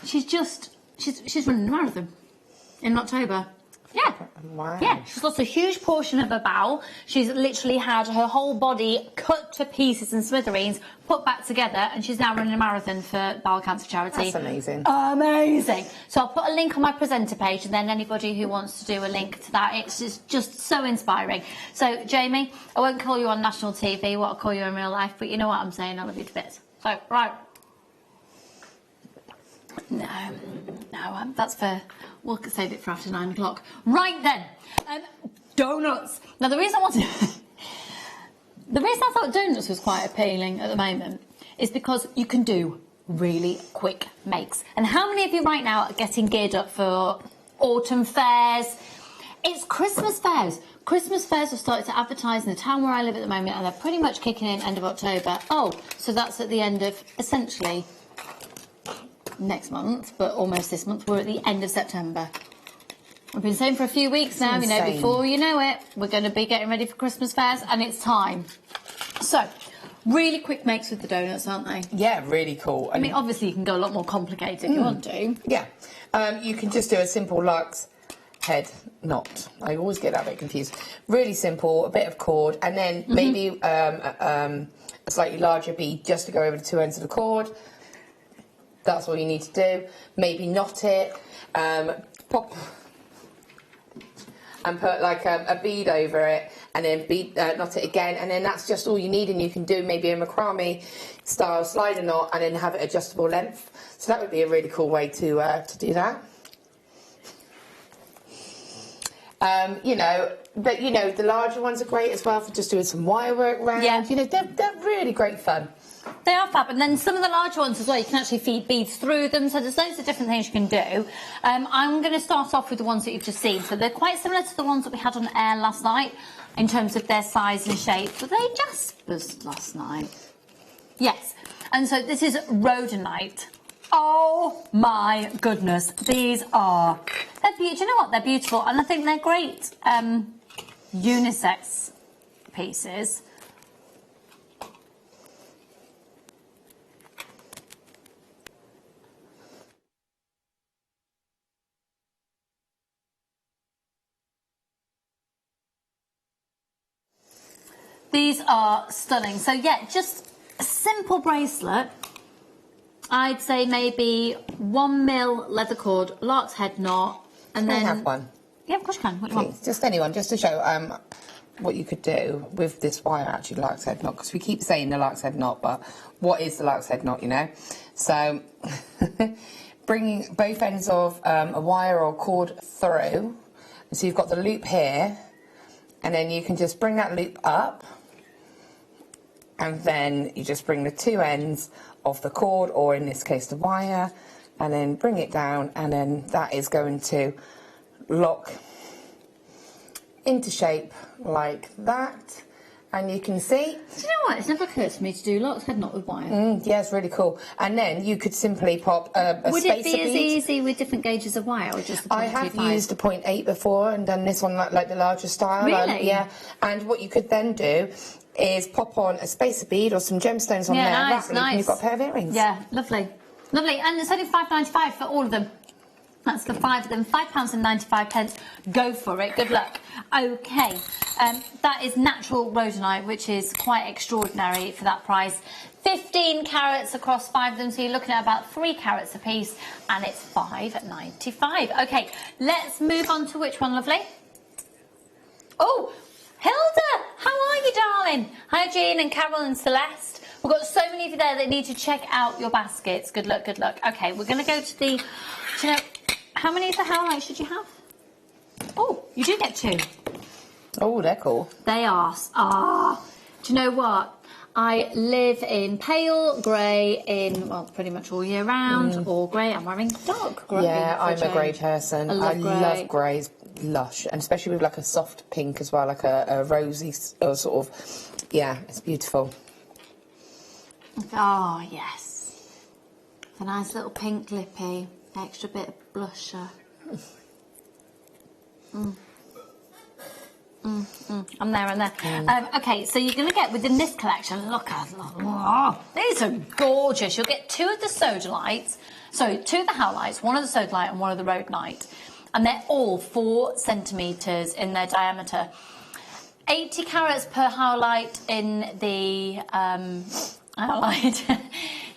she's running a marathon in October. Yeah. Wow. Yeah, she's lost a huge portion of her bowel. She's literally had her whole body cut to pieces and smithereens, put back together, and she's now running a marathon for Bowel Cancer Charity. That's amazing. Amazing. So I'll put a link on my presenter page, and then anybody who wants to do a link to that, it's just so inspiring. So, Jamie, I won't call you on national TV, what I'll call you in real life, but you know what I'm saying, I love you to bits. So, right. No, that's for... We'll save it for after 9 o'clock. Right then, donuts. Now, the reason I thought donuts was quite appealing at the moment is because you can do really quick makes. And how many of you right now are getting geared up for autumn fairs? It's Christmas fairs. Christmas fairs have started to advertise in the town where I live at the moment, and they're pretty much kicking in end of October. Oh, so that's at the end of, essentially... next month, but almost this month. We're at the end of September. I've been saying for a few weeks now, you know, before you know it, we're going to be getting ready for Christmas fairs, and it's time. So, really quick makes with the donuts, aren't they? Yeah, really cool. I mean, obviously you can go a lot more complicated if you want to. Yeah. You can just do a simple lark's head knot. I always get that bit confused. Really simple, a bit of cord, and then maybe a slightly larger bead just to go over the two ends of the cord. That's all you need to do. Maybe knot it, pop, and put like a bead over it, and then knot it again, and then that's just all you need. And you can do maybe a macrame style slider knot, and then have it adjustable length. So that would be a really cool way to do that. You know, but you know the larger ones are great as well for just doing some wire work around. Yeah. You know, they're really great fun. They are fab, and then some of the larger ones as well, you can actually feed beads through them, so there's loads of different things you can do. I'm going to start off with the ones that you've just seen. So they're quite similar to the ones that we had on air last night in terms of their size and shape. Were they Jaspers last night? Yes. And so this is rhodonite. Oh my goodness, these are... Do you know what? They're beautiful, and I think they're great unisex pieces. These are stunning. So yeah, just a simple bracelet. I'd say maybe 1 mil leather cord, lark's head knot, and then... I have one. Yeah, of course you can. What do you want? Just anyone, just to show what you could do with this wire, actually, lark's head knot, because we keep saying the lark's head knot, but what is the lark's head knot, you know? So, bringing both ends of a wire or cord through, so you've got the loop here, and then you can just bring that loop up, and then you just bring the two ends of the cord, or in this case the wire, and then bring it down, and then that is going to lock into shape like that. And you can see... Do you know what? It's never occurred to me to do lark's head knot with wire. Yeah, it's really cool. And then you could simply pop a Would spacer it be as bead. easy with different gauges of wire, or just the 0.25? I have used a 0.8 before and done this one like the larger style. Really? Yeah. And what you could then do is pop on a spacer bead or some gemstones on there. Nice, and you've got a pair of earrings. Yeah, lovely. Lovely. And it's only $5.95 for all of them. That's for 5 of them, £5.95. Go for it. Good luck. Okay, that is natural rhodonite, which is quite extraordinary for that price. 15 carats across 5 of them, so you're looking at about 3 carats a piece, and it's £5.95. Okay, let's move on to which one, lovely? Oh, Hilda, how are you, darling? Hi, Jean and Carol and Celeste. We've got so many of you there that need to check out your baskets. Good luck, good luck. Okay, we're going to go to the... Do you know, how many of the howlites should you have? Oh, you do get 2. Oh, they're cool. They are. Do you know what? I live in pale grey in, well, pretty much all year round, or grey. I'm wearing dark grey. Yeah, I'm a grey person. I love grey. It's lush, and especially with like a soft pink as well, like a rosy sort of, yeah, it's beautiful. Oh, yes. It's a nice little pink lippy, extra bit of blusher. I'm there. Okay, so you're going to get within this collection, look, these are gorgeous. You'll get 2 of the sodalites, so 2 of the howlites, 1 of the sodalite and 1 of the rhodonite, and they're all 4 centimetres in their diameter. 80 carats per howlite in the howlite,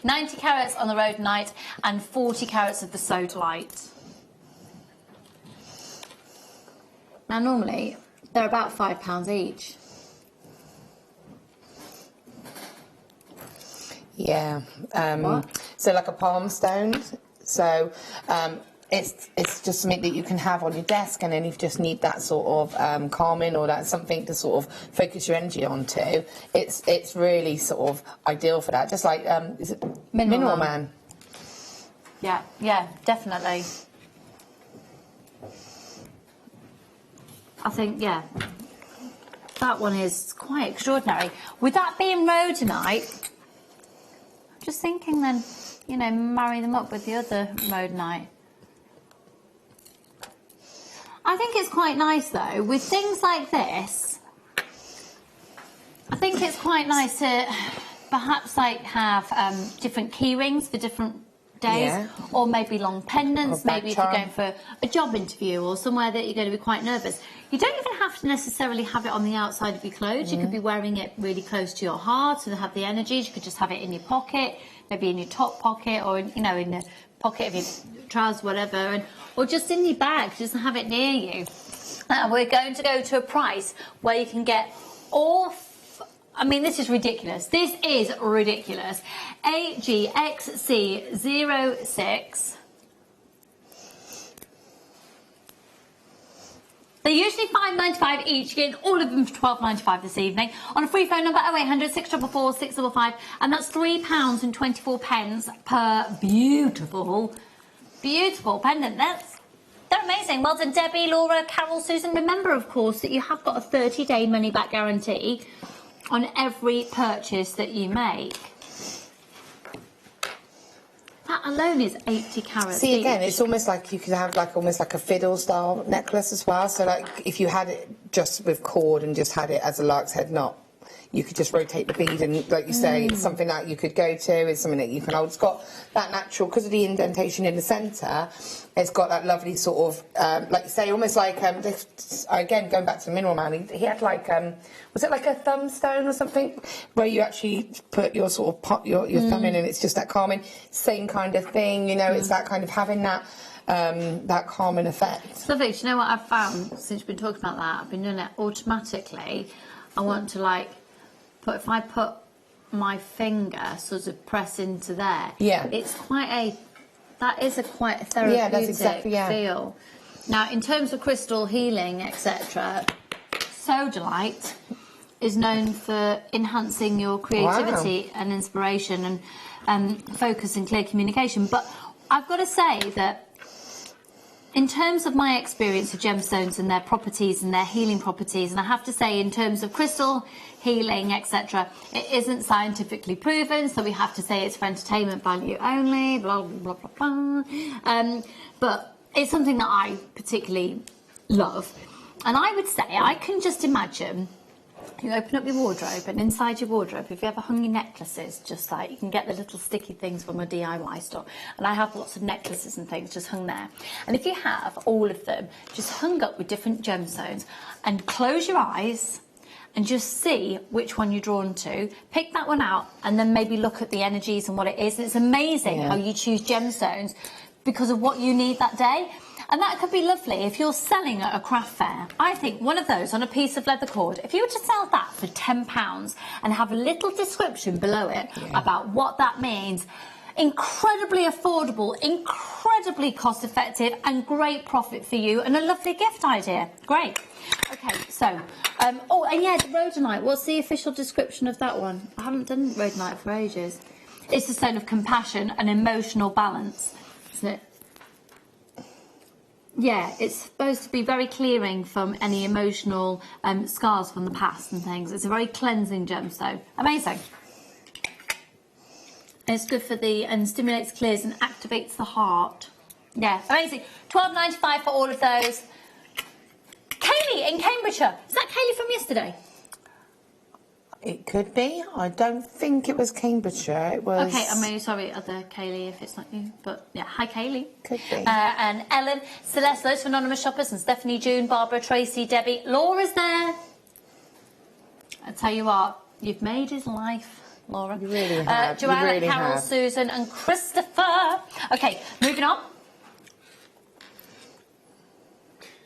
90 carats on the rhodonite, and 40 carats of the sodalite. Now, normally, they're about £5 each. Yeah. So like a palm stone. So it's just something that you can have on your desk, and then if you just need that sort of calming or that something to sort of focus your energy onto, it's really sort of ideal for that. Just like is it Mineral Man? Yeah, definitely. I think, yeah, that one is quite extraordinary. With that being rhodonite, I'm just thinking then, you know, marry them up with the other rhodonite. I think it's quite nice, though, with things like this, I think it's quite nice to perhaps, like, have different key rings for different days, or maybe long pendants, maybe if you're going for a job interview or somewhere that you're going to be quite nervous. You don't even have to necessarily have it on the outside of your clothes. You could be wearing it really close to your heart and have the energies. You could just have it in your pocket, maybe in your top pocket, or in the pocket of your trousers, whatever, or just in your bag, just have it near you. Now we're going to go to a price where you can get all I mean, this is ridiculous. This is ridiculous. AGXC06. They're usually £5.95 each. You're getting all of them for £12.95 this evening. On a free phone number, 0800 644 655, and that's £3.24 per beautiful pendant. They're amazing. Well done, Debbie, Laura, Carol, Susan. Remember, of course, that you have got a 30-day money-back guarantee on every purchase that you make. That alone is 80 carats. See, again, it's almost like you could have almost like a fiddle-style necklace as well. So, like, if you had it just with cord and just had it as a lark's head knot, you could just rotate the bead, and, like you say, it's something that you could go to. It's something that you can hold. It's got that natural, because of the indentation in the centre, it's got that lovely sort of, like you say, almost like, again, going back to the Mineral Man, he had like, was it like a thumb stone or something, where you actually put your sort of pop your thumb in, and it's just that calming, same kind of thing, you know, it's that kind of having that, that calming effect. So, Vic, do you know what I've found since you've been talking about that? I've been doing it automatically. I want to, like, if I put my finger sort of press into there, it's quite that is quite a therapeutic feel. Now, in terms of crystal healing, etc., sodalite is known for enhancing your creativity and inspiration and focus and clear communication. But I've got to say that in terms of my experience of gemstones and their properties and their healing properties, and I have to say in terms of crystal healing, etc., it isn't scientifically proven, so we have to say it's for entertainment value only, blah, blah, blah, blah. But it's something that I particularly love. And I would say I can just imagine You open up your wardrobe, and inside your wardrobe, if you ever hung your necklaces, just like, you can get the little sticky things from a DIY store. And I have lots of necklaces and things just hung there. And if you have all of them just hung up with different gemstones, and close your eyes and just see which one you're drawn to, pick that one out, and then maybe look at the energies and what it is. And it's amazing how you choose gemstones because of what you need that day. And that could be lovely if you're selling at a craft fair. I think one of those on a piece of leather cord, if you were to sell that for £10 and have a little description below it about what that means, incredibly affordable, incredibly cost effective, and great profit for you, and a lovely gift idea. Great. Okay, so, oh, and yeah, the rhodonite, what's the official description of that one? I haven't done rhodonite for ages. It's the stone of compassion and emotional balance, isn't it? Yeah, it's supposed to be very clearing from any emotional scars from the past and things. It's a very cleansing gemstone. Amazing. And it's good for the, and stimulates, clears and activates the heart. Yeah, amazing. £12.95 for all of those. Kaylee in Cambridgeshire. Is that Kaylee from yesterday? It could be. I don't think it was Cambridgeshire. It was... Okay, I'm really sorry, other Kaylee, if it's not you. But, yeah, hi, Kaylee. Could be. And Ellen, Celeste, loads of anonymous shoppers, and Stephanie, June, Barbara, Tracy, Debbie. Laura's there. I tell you what, you've made his life, Laura. You really have. Joanna, you really Carol, have. Susan, and Christopher. Okay, moving on.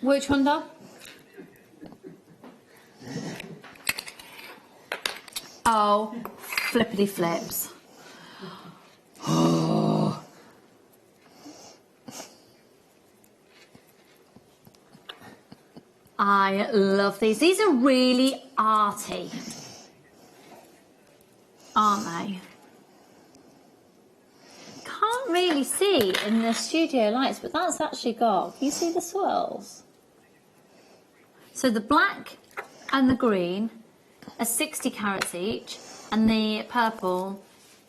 Which one, Dom? Oh, flippity flips. Oh. I love these. These are really arty, aren't they? Can't really see in the studio lights, but that's actually got, can you see the swirls? So the black and the green are 60 carats each, and the purple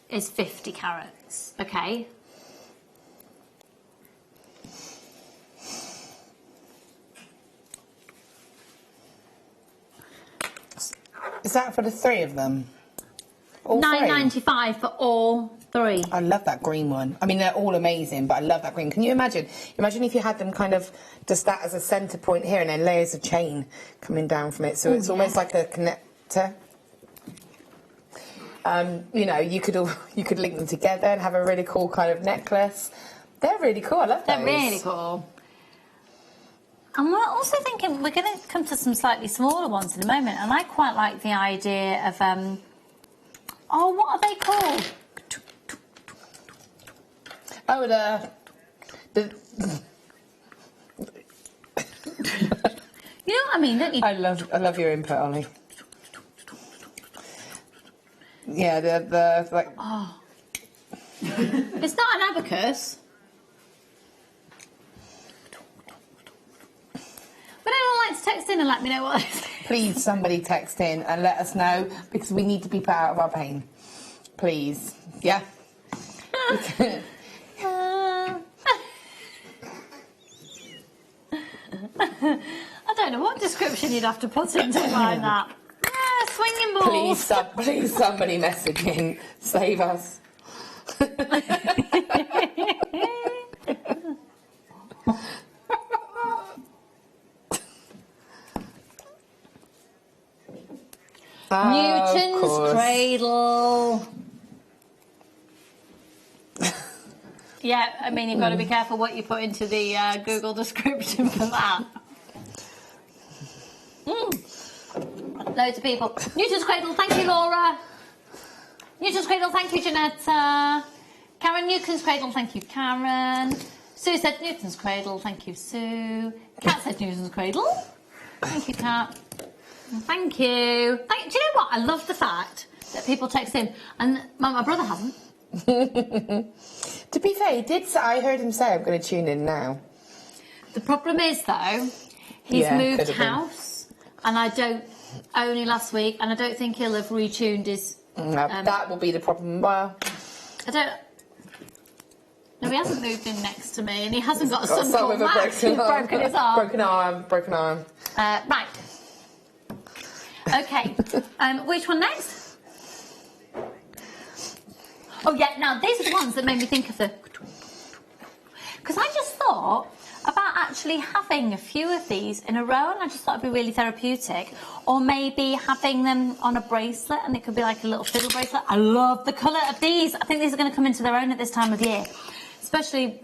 is 50 carats, okay? Is that for the three of them? £9.95 for all three. I love that green one. I mean, they're all amazing, but I love that green. Can you imagine? Imagine if you had them kind of just that as a centre point here, and then layers of chain coming down from it. So it's almost like a connector. You know, you could link them together and have a really cool kind of necklace. They're really cool. I love those. They're really cool. And we're also thinking we're going to come to some slightly smaller ones in a moment, and I quite like the idea of oh, what are they called? Oh, the you know what I mean, don't you? I love your input, Ollie. Yeah, the like. Oh. It's not an abacus. But anyone like to text in and let me know what it is? Please, somebody text in and let us know, because we need to be put out of our pain. Please. Yeah? I don't know what description you'd have to put in to find that. Swinging balls. Please, somebody message in. Save us. Newton's cradle. Yeah, I mean, you've got to be careful what you put into the Google description for that. Loads of people. Newton's cradle, thank you, Laura. Newton's cradle, thank you, Janetta. Karen, Newton's cradle, thank you, Karen. Sue said Newton's cradle, thank you, Sue. Kat said Newton's cradle. Thank you, Kat. Thank you. Do you know what? I love the fact that people text in, and my brother hasn't. To be fair, I heard him say, I'm going to tune in now. The problem is, though, he's moved house, and only last week, and I don't think he'll have retuned his... that will be the problem. Well, no, he hasn't moved in next to me, and he hasn't got a son called Max who's broken his arm. Broken arm. Right. Okay, which one next? Oh yeah, now these are the ones that made me think of the... Because I just thought about actually having a few of these in a row, and I just thought it'd be really therapeutic. Or maybe having them on a bracelet, and it could be like a little fiddle bracelet. I love the colour of these. I think these are going to come into their own at this time of year. Especially...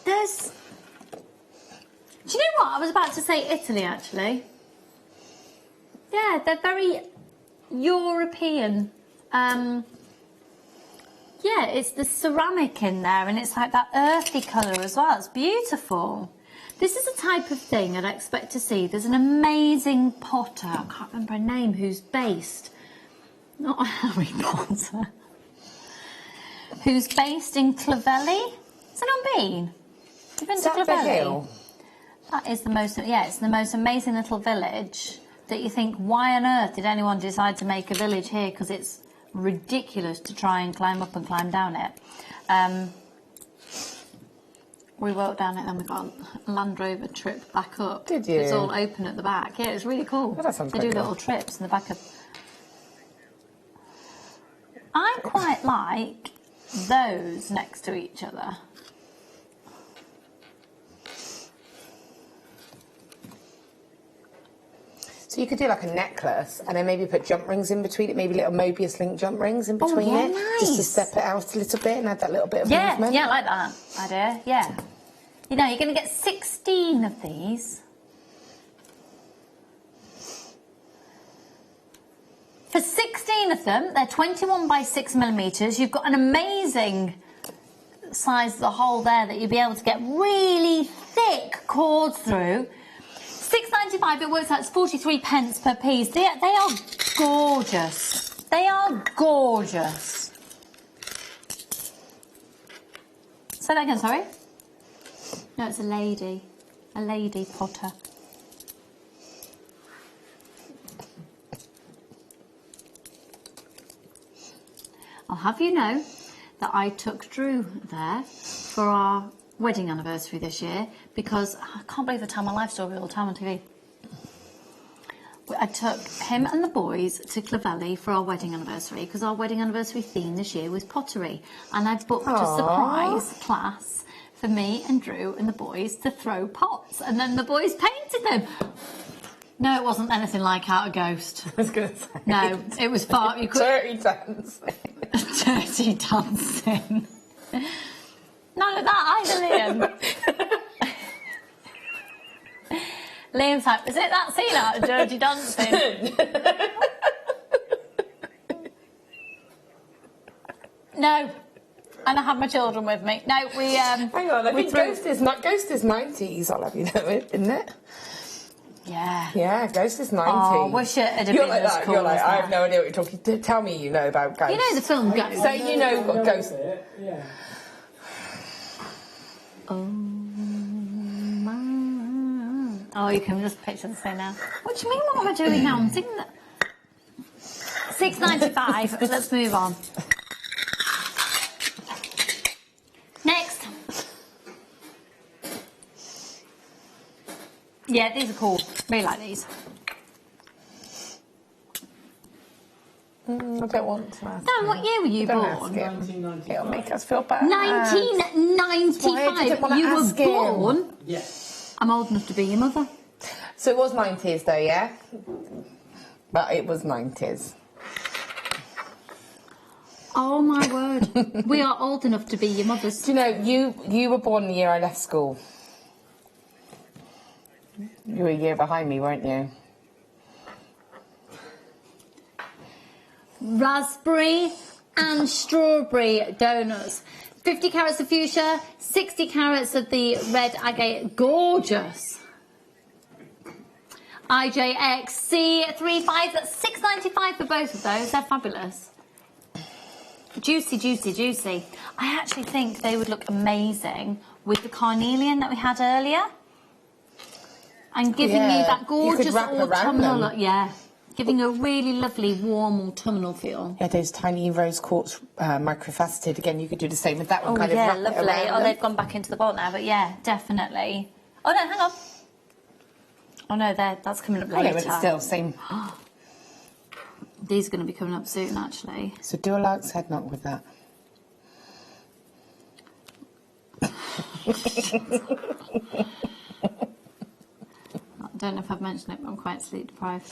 There's... Do you know what? I was about to say Italy, actually. Yeah, they're very European. Yeah, it's the ceramic in there, and it's like that earthy colour as well. It's beautiful. This is the type of thing I'd expect to see. There's an amazing potter, I can't remember her name, who's based, not Harry Potter, who's based in Clovelly. Has anyone been? You've been to Clovelly? That is the most, yeah, it's the most amazing little village that you think, why on earth did anyone decide to make a village here? Because it's ridiculous to try and climb up and climb down it. We walked down it, then we got a Land Rover trip back up. Did you? It's all open at the back. Yeah, it's really cool. Well, that sounds they quite do cool. little trips in the back of... I quite like those next to each other. So you could do like a necklace and then maybe put jump rings in between it, maybe little Mobius link jump rings in between yeah, it. nice. Just to step it out a little bit and add that little bit of movement. Yeah, I like that idea, yeah. You know, you're going to get 16 of these. For 16 of them, they're 21 by 6mm. You've got an amazing size of the hole there that you'll be able to get really thick cords through. £6.95, it works out as 43 pence per piece. They are gorgeous. They are gorgeous. Say that again, sorry? No, it's a lady potter. I'll have you know that I took Drew there for our wedding anniversary this year because I can't believe I tell my life story all the time on TV. I took him and the boys to Clovelly for our wedding anniversary because our wedding anniversary theme this year was pottery, and I booked a surprise class for me and Drew and the boys to throw pots, and then the boys painted them. No, it wasn't anything like Out a Ghost. I was going to say. No, it was far... You could... Dirty dancing. Dirty dancing. None of that either, Liam. Liam's like, is it that scene out of Dirty Dancing? No. And I had my children with me. No, we... Hang on, I think Ghost is 90s, I'll have you know it, isn't it? Yeah. Yeah, Ghost is 90s. Oh, wish it had been like as that. cool You're like, as I that. have no idea what you're talking to. Tell me you know about Ghost. You know the film Ghost. So you know what Ghost... Yeah. Oh, you can just picture the scene now. What do you mean, what am I doing now? I'm thinking that... £6.95. Let's move on. Next. Yeah, these are cool. Really like these. I don't want to ask. Dan, what year were you born? 1995. It'll make us feel bad. 1995. You were born? Yes. I'm old enough to be your mother. So it was 90s though, yeah? But it was 90s. Oh my word. We are old enough to be your mothers. Do you know, you were born the year I left school. You were a year behind me, weren't you? Raspberry and strawberry donuts. 50 carats of fuchsia, 60 carats of the red agate. Gorgeous. IJXC35, that's £6.95 for both of those. They're fabulous. Juicy, juicy, juicy. I actually think they would look amazing with the carnelian that we had earlier. And giving you that gorgeous autumnal look. Yeah. Giving a really lovely, warm autumnal feel. Yeah, those tiny rose quartz microfaceted. Again, you could do the same with that one. Oh, kind yeah, of lovely. Oh, they've gone back into the bowl now, but yeah, definitely. Oh, no, hang on. Oh no, that's coming up I know, later. but it's still same. These are going to be coming up soon, actually. So do a lark's head knot with that. I don't know if I've mentioned it, but I'm quite sleep deprived.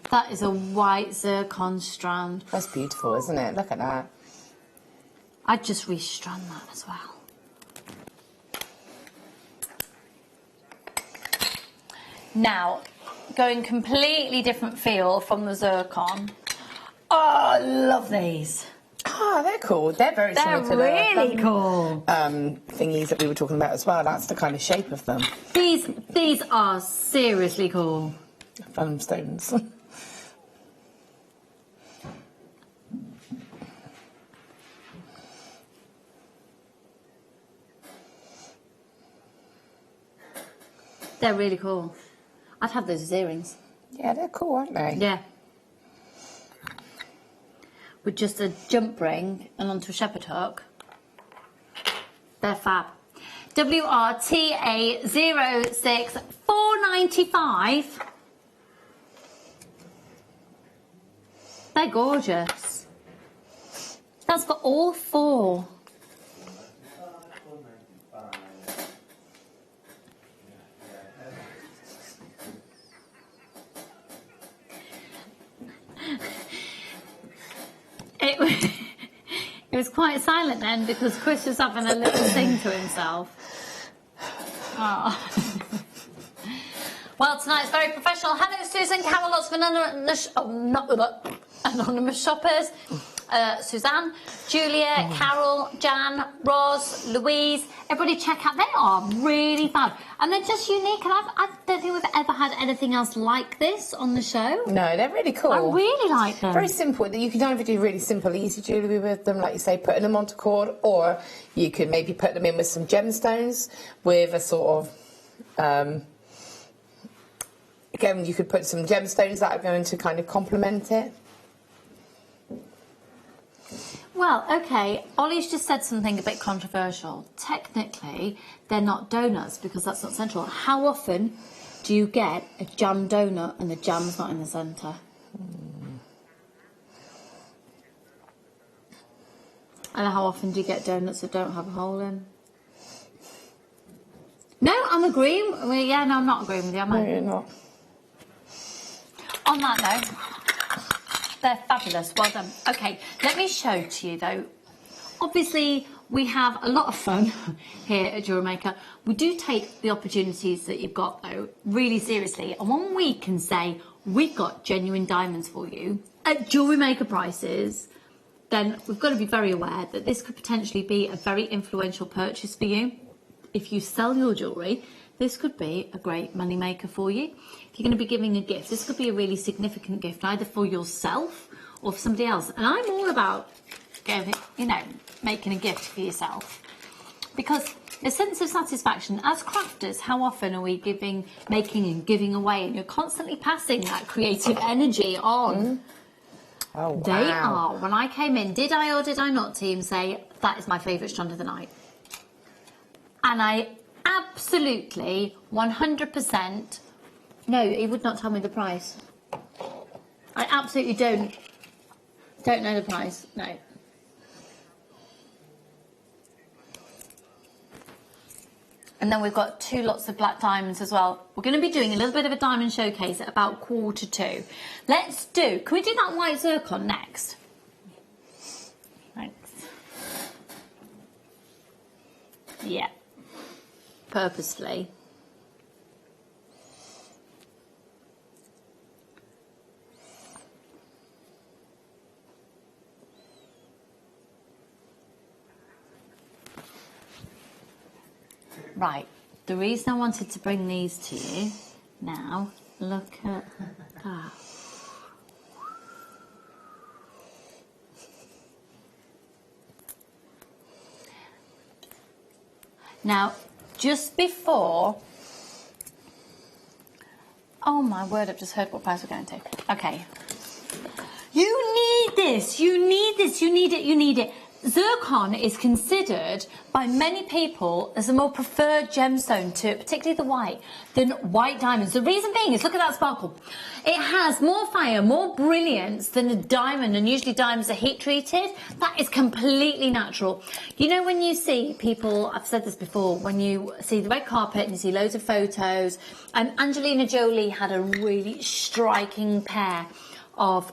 That is a white zircon strand. That's beautiful, isn't it? Look at that. I'd just restrand that as well. Now, going completely different feel from the zircon. Oh, I love these. Oh, they're cool. They're very similar to the really cool. thingies that we were talking about as well. That's the kind of shape of them. These are seriously cool. Thumb stones. They're really cool. I'd have those as earrings. Yeah, they're cool, aren't they? Yeah. With just a jump ring and onto a shepherd hook. They're fab. WRTA06495. They're gorgeous. That's got all four. It was quite silent then because Chris was having a little sing to himself. Oh. Well, tonight's very professional. Hello, Susan. Carol, lots of anonymous shoppers. Suzanne, Julia, Carol, Jan, Ros, Louise. Everybody check out. They are really fab. And they're just unique. And I don't think we've ever had anything else like this on the show. No, they're really cool. I really like them. Very simple. You can either do really simple, easy jewellery with them, like you say, putting them onto cord, or you could maybe put them in with some gemstones with a sort of... again, you could put some gemstones that are going to kind of complement it. Well, okay, Ollie's just said something a bit controversial. Technically, they're not donuts because that's not central. How often do you get a jam donut and the jam's not in the centre? And how often do you get donuts that don't have a hole in? No, I'm agreeing. Well, yeah, no, I'm not agreeing with you, am I? No, you're not. On that note, they're fabulous. Well done. Okay, let me show to you though. Obviously, we have a lot of fun here at JewelleryMaker. We do take the opportunities that you've got though really seriously. And when we can say we've got genuine diamonds for you at JewelleryMaker prices, then we've got to be very aware that this could potentially be a very influential purchase for you. If you sell your jewellery, this could be a great money maker for you. If you're going to be giving a gift, this could be a really significant gift, either for yourself or for somebody else. And I'm all about, making a gift for yourself. Because a sense of satisfaction, as crafters, how often are we making and giving away? And you're constantly passing that creative energy on. Oh, wow. They are. When I came in, did I or did I not, team, say, that is my favourite strand of the night? And I absolutely, 100%, no, he would not tell me the price. I absolutely don't know the price, no. And then we've got 2 lots of black diamonds as well. We're going to be doing a little bit of a diamond showcase at about 1:45. Can we do that white zircon next? Thanks. Yeah. Purposefully. Right, the reason I wanted to bring these to you now, look at that. Now, just before, oh my word, I've just heard what price we're going to. Okay. You need this, you need this, you need it, you need it. Zircon is considered by many people as a more preferred gemstone to particularly the white than white diamonds. The reason being is, look at that sparkle. It has more fire, more brilliance than a diamond, and usually diamonds are heat treated. That is completely natural. You know, when you see people, I've said this before, when you see the red carpet and you see loads of photos, Angelina Jolie had a really striking pair of,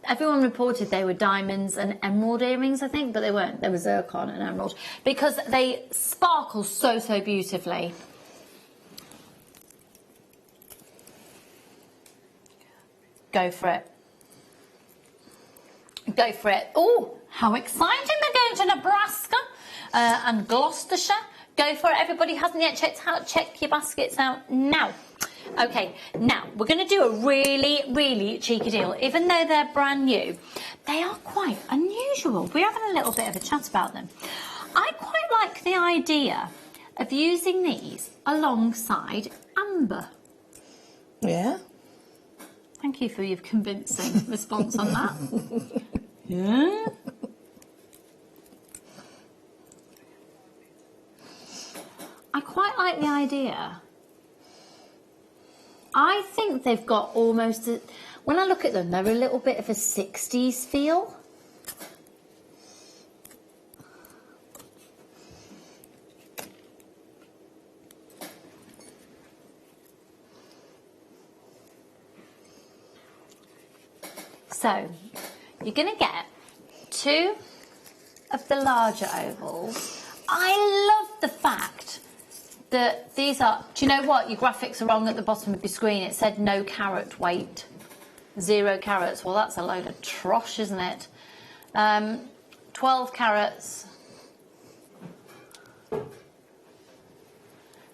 everyone reported they were diamonds and emerald earrings, I think, but they weren't. They were zircon and emerald because they sparkle so, so beautifully. Go for it. Go for it. Oh, how exciting. They're going to Nebraska and Gloucestershire. Go for it. Everybody hasn't yet checked out. Check your baskets out now. Okay, now we're going to do a really, really cheeky deal. Even though they're brand new, they are quite unusual. We're having a little bit of a chat about them. I quite like the idea of using these alongside amber. Yeah. Thank you for your convincing response on that. Yeah. I quite like the idea. I think they've got almost, when I look at them, they're a little bit of a 60s feel. So, you're going to get 2 of the larger ovals. I love the fact that these are, do you know what? Your graphics are wrong at the bottom of your screen. It said no carat weight, 0 carats. Well, that's a load of trosh, isn't it? 12 carats.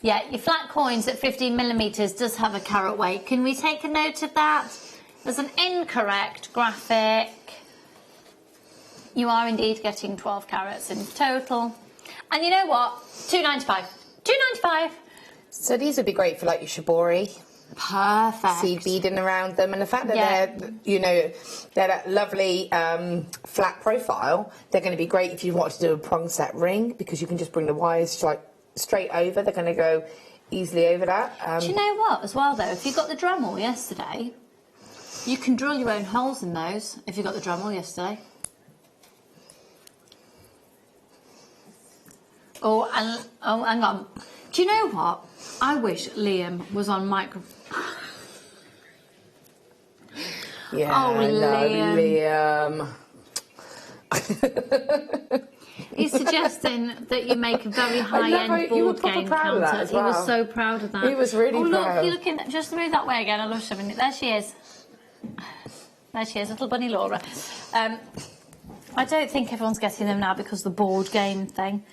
Yeah, your flat coins at 15 millimeters does have a carat weight. Can we take a note of that? There's an incorrect graphic. You are indeed getting 12 carats in total. And you know what? £2.95. £2.95. So these would be great for like your shibori. Perfect. See beading around them, and the fact that they're, you know, they're that lovely flat profile. They're going to be great if you want to do a prong set ring, because you can just bring the wires like straight over. They're going to go easily over that. Do you know what? As well though, if you got the Dremel yesterday, you can drill your own holes in those. If you got the Dremel yesterday. Oh, hang on. Do you know what? I wish Liam was on microphone. Yeah, oh, Liam. He's suggesting that you make a very high-end board game counter. He was so proud of that. He was really proud. Look, you're looking. Just move that way again. I love showing it. There she is. There she is, little bunny Laura. I don't think everyone's getting them now because the board game thing.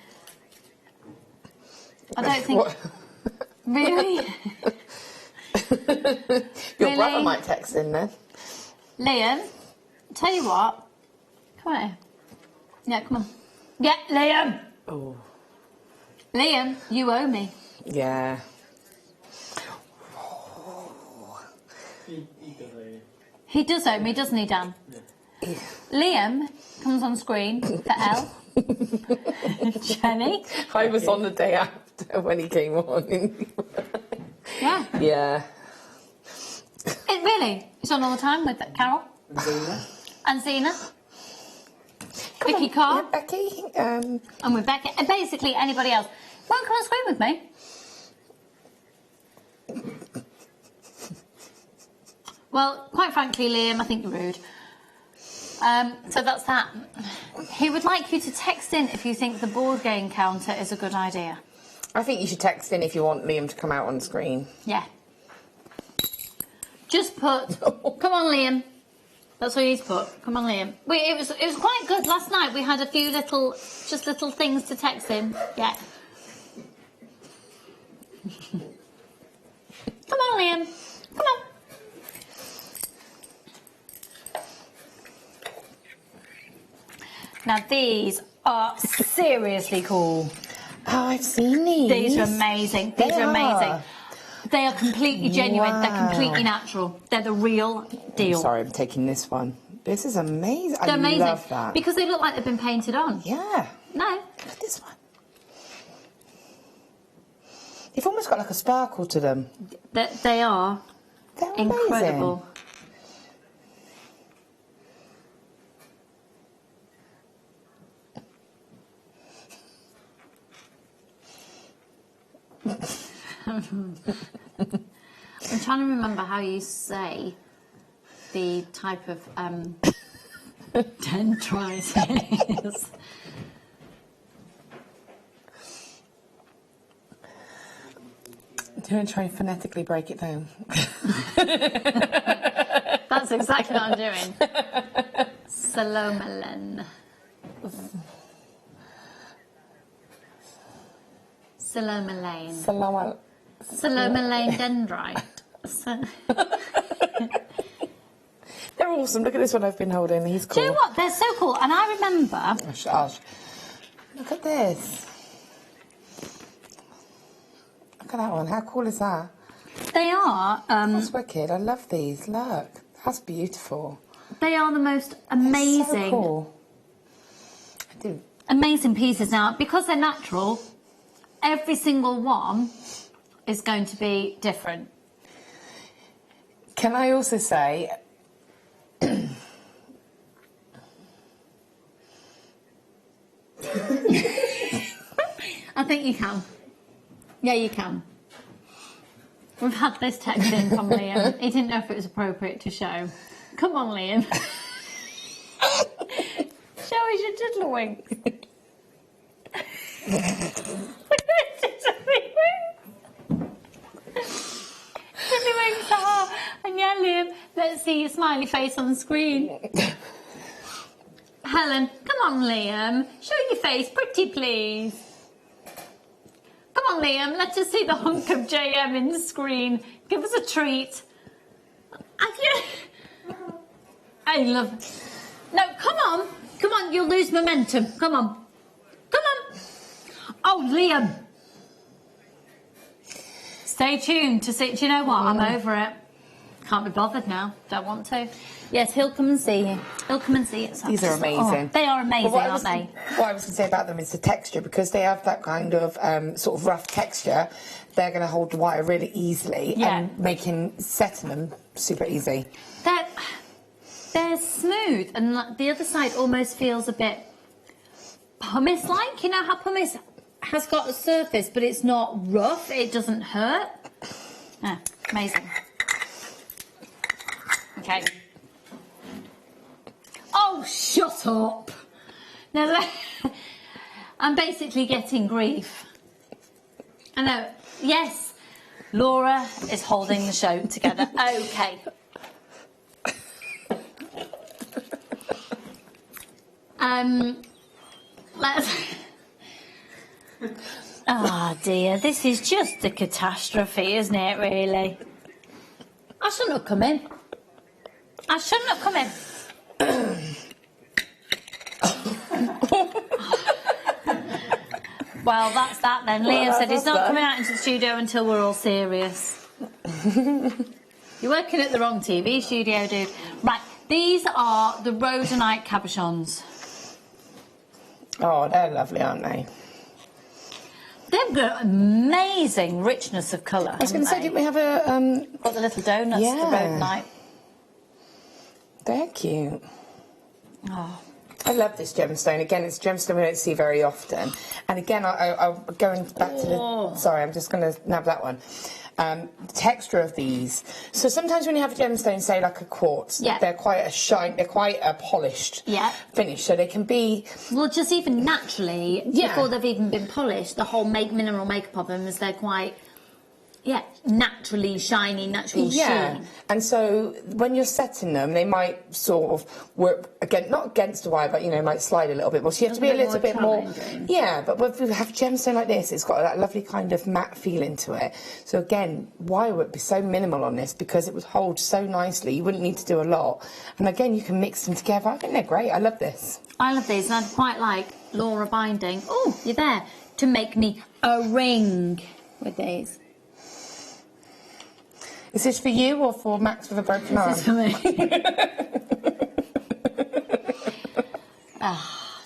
I don't think... What? Really? Your brother might text in then. Liam, tell you what. Come on here. Yeah, come on. Yeah, Liam! Oh. Liam, you owe me. Yeah. He does owe me, doesn't he, Dan? Yeah. Liam comes on screen for L. Jenny. I was on the day after when he came on. Yeah. Yeah. Really? It's on all the time with Carol? And Zena. Vicky Carr. Yeah, Becky. And with Becky. And basically anybody else. Won't come on screen with me. Well, quite frankly, Liam, I think you're rude. So that's that. He would like you to text in if you think the board game counter is a good idea. I think you should text in if you want Liam to come out on screen. Yeah. Just put, come on, Liam. That's what you need to put. Come on, Liam. It was quite good last night. We had a few little things to text him. Yeah. Come on, Liam. Come on. Now these are seriously cool. Oh, I've seen these. These are amazing. These are amazing. They are completely genuine. Wow. They're completely natural. They're the real deal. Sorry, I'm taking this one. This is amazing. They're amazing. I love that. Because they look like they've been painted on. Yeah. No. Look at this one. They've almost got like a sparkle to them. They are. They're Incredible. I'm trying to remember how you say the type of dendrite it is. Do you want to try and phonetically break it down? That's exactly what I'm doing. Salomelen. Salomelen. Salomelen dendrite. They're awesome. Look at this one I've been holding. He's cool. Do you know what? They're so cool. And I remember... Look at this. Look at that one. How cool is that? They are... That's wicked. I love these. Look. That's beautiful. They are the most amazing... So cool. I do. Amazing pieces. Now, because they're natural, every single one is going to be different. Can I also say... I think you can. Yeah, you can. We've had this text in from Liam. He didn't know if it was appropriate to show. Come on, Liam. Show us your tiddlywinks. Tiddlywinks are. And yeah, Liam, let's see your smiley face on the screen. Helen, come on, Liam. Show your face, pretty please. Come on, Liam, let us see the hunk of JM in the screen. Give us a treat. Have you... I love... No, come on. Come on, you'll lose momentum. Come on. Come on. Oh, Liam. Stay tuned to see... Do you know what? I'm over it. Can't be bothered now. Don't want to. Yes, he'll come and see you. He'll come and see it. These are amazing. Oh, they are amazing, aren't they? What I was going to say about them is the texture, because they have that kind of sort of rough texture. They're going to hold the wire really easily, and making setting them super easy. They're smooth, and the other side almost feels a bit pumice-like. You know how pumice has got a surface, but it's not rough. It doesn't hurt. Yeah, amazing. Okay. Oh, shut up. Now, I'm basically getting grief. I know. Yes, Laura is holding the show together. Okay. Let's... Oh, dear. This is just a catastrophe, isn't it, really? I shouldn't have come in. I shouldn't have come in. Well, that's that then. Liam said he's not coming out into the studio until we're all serious. You're working at the wrong TV studio, dude. Right, these are the rhodonite cabochons. Oh, they're lovely, aren't they? They've got amazing richness of colour. I was going to say, didn't we have a... Got the little donuts, yeah. the rhodonite. They're cute. Oh. I love this gemstone. Again, it's a gemstone we don't see very often. And again, I'm going back to the... Sorry, I'm just going to nab that one. The texture of these. So sometimes when you have a gemstone, say like a quartz, they're quite a shine, they're quite a polished finish. So they can be... Well, just even naturally, before they've even been polished, the whole mineral makeup of them is they're quite... Yeah, naturally shiny, natural sheen. And so when you're setting them, they might sort of work, again, not against the wire, but, you know, might slide a little bit more. So you have to be a little bit more... Yeah, but when we have gemstone like this, it's got that lovely kind of matte feeling to it. So again, wire would be so minimal on this because it would hold so nicely. You wouldn't need to do a lot. And again, you can mix them together. I think they're great. I love this. I love these, and I'd quite like Laura binding. Oh, you're there. To make me a ring with these. Is this for you or for Max with a broken arm? This is for me. Do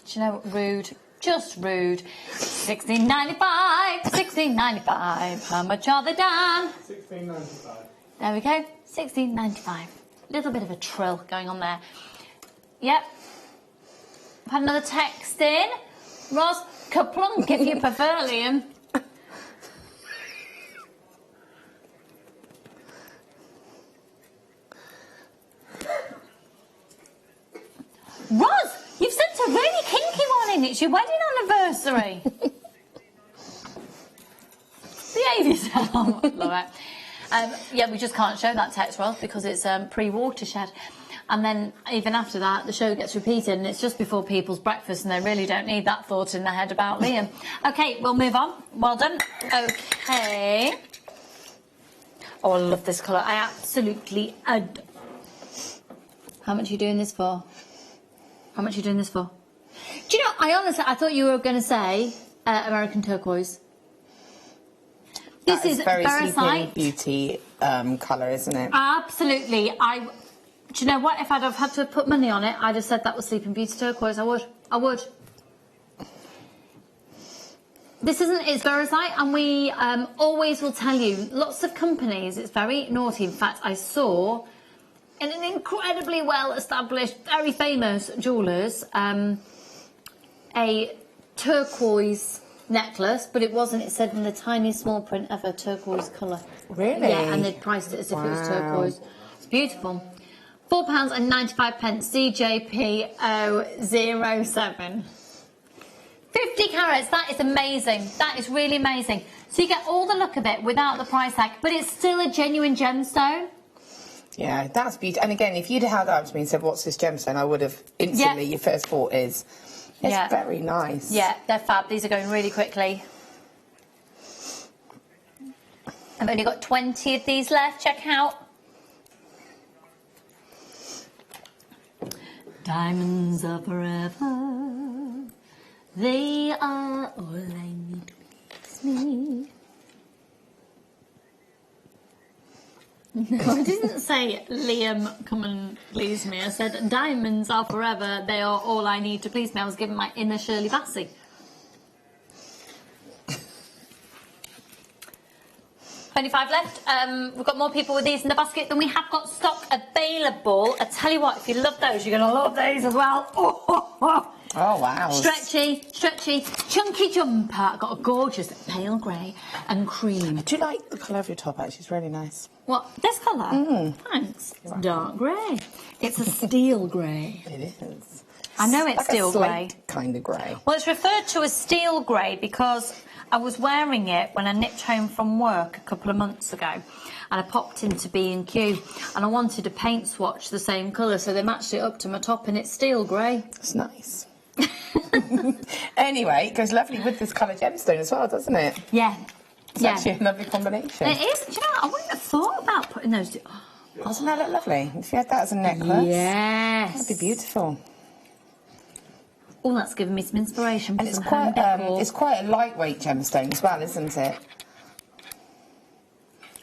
you know what? Rude. Just rude. $16.95. $16.95. How much are they, Dan? $16.95. There we go. $16.95. Little bit of a trill going on there. Yep. I've had another text in. Ross, kaplunk if you prefer, Liam. Ross, you've sent a really kinky one in. It's your wedding anniversary. Behave yourself. Love it. Yeah, we just can't show that text, Ross, because it's pre-watershed. And then even after that, the show gets repeated, and it's just before people's breakfast, and they really don't need that thought in their head about Liam. Okay, we'll move on. Well done. Okay. Oh, I love this colour. I absolutely adore. How much are you doing this for? How much are you doing this for? Do you know, I thought you were going to say American turquoise. This is very Sleeping Beauty colour, isn't it? Absolutely. Do you know what? If I'd have had to put money on it, I'd have said that was Sleeping Beauty turquoise. I would. This isn't, it's Verisite, and we always will tell you, lots of companies, it's very naughty. In fact, I saw in an incredibly well-established, very famous jewellers, a turquoise necklace, but it wasn't. It said in the tiny small print of a turquoise colour. Really? Yeah, and they'd priced it as if it was turquoise. It's beautiful. £4.95, CJP007. 50 carats, that is amazing. That is really amazing. So you get all the look of it without the price tag, but it's still a genuine gemstone. Yeah, that's beautiful. And again, if you'd held that up to me and said, what's this gemstone, I would have instantly, your first thought is, it's very nice. Yeah, they're fab. These are going really quickly. I've only got 20 of these left. Check out. Diamonds are forever. They are all I need to please me. No, I didn't say, Liam, come and please me. I said, diamonds are forever. They are all I need to please me. I was giving my inner Shirley Bassey. 25 left. We've got more people with these in the basket than we have got stock available. I tell you what, if you love those, you're going to love these as well. Oh, wow. Stretchy, chunky jumper. I've got a gorgeous pale grey and cream. Do you like the colour of your top, actually? It's really nice. What? This colour? Thanks. It's dark grey. It's a steel grey. It is. I know it's like steel a slate grey. kind of grey. Well, it's referred to as steel grey because I was wearing it when I nipped home from work a couple of months ago, and I popped into B&Q, and I wanted to paint swatch the same colour, so they matched it up to my top, and it's steel grey. It's nice. Anyway, it goes lovely with this colour gemstone as well, doesn't it? Yeah. It's actually a lovely combination. It is. Do you know what? I wouldn't have thought about putting those two. Doesn't that look lovely? If you had that as a necklace, yes, that'd be beautiful. Oh, that's given me some inspiration. And it's quite a lightweight gemstone as well, isn't it?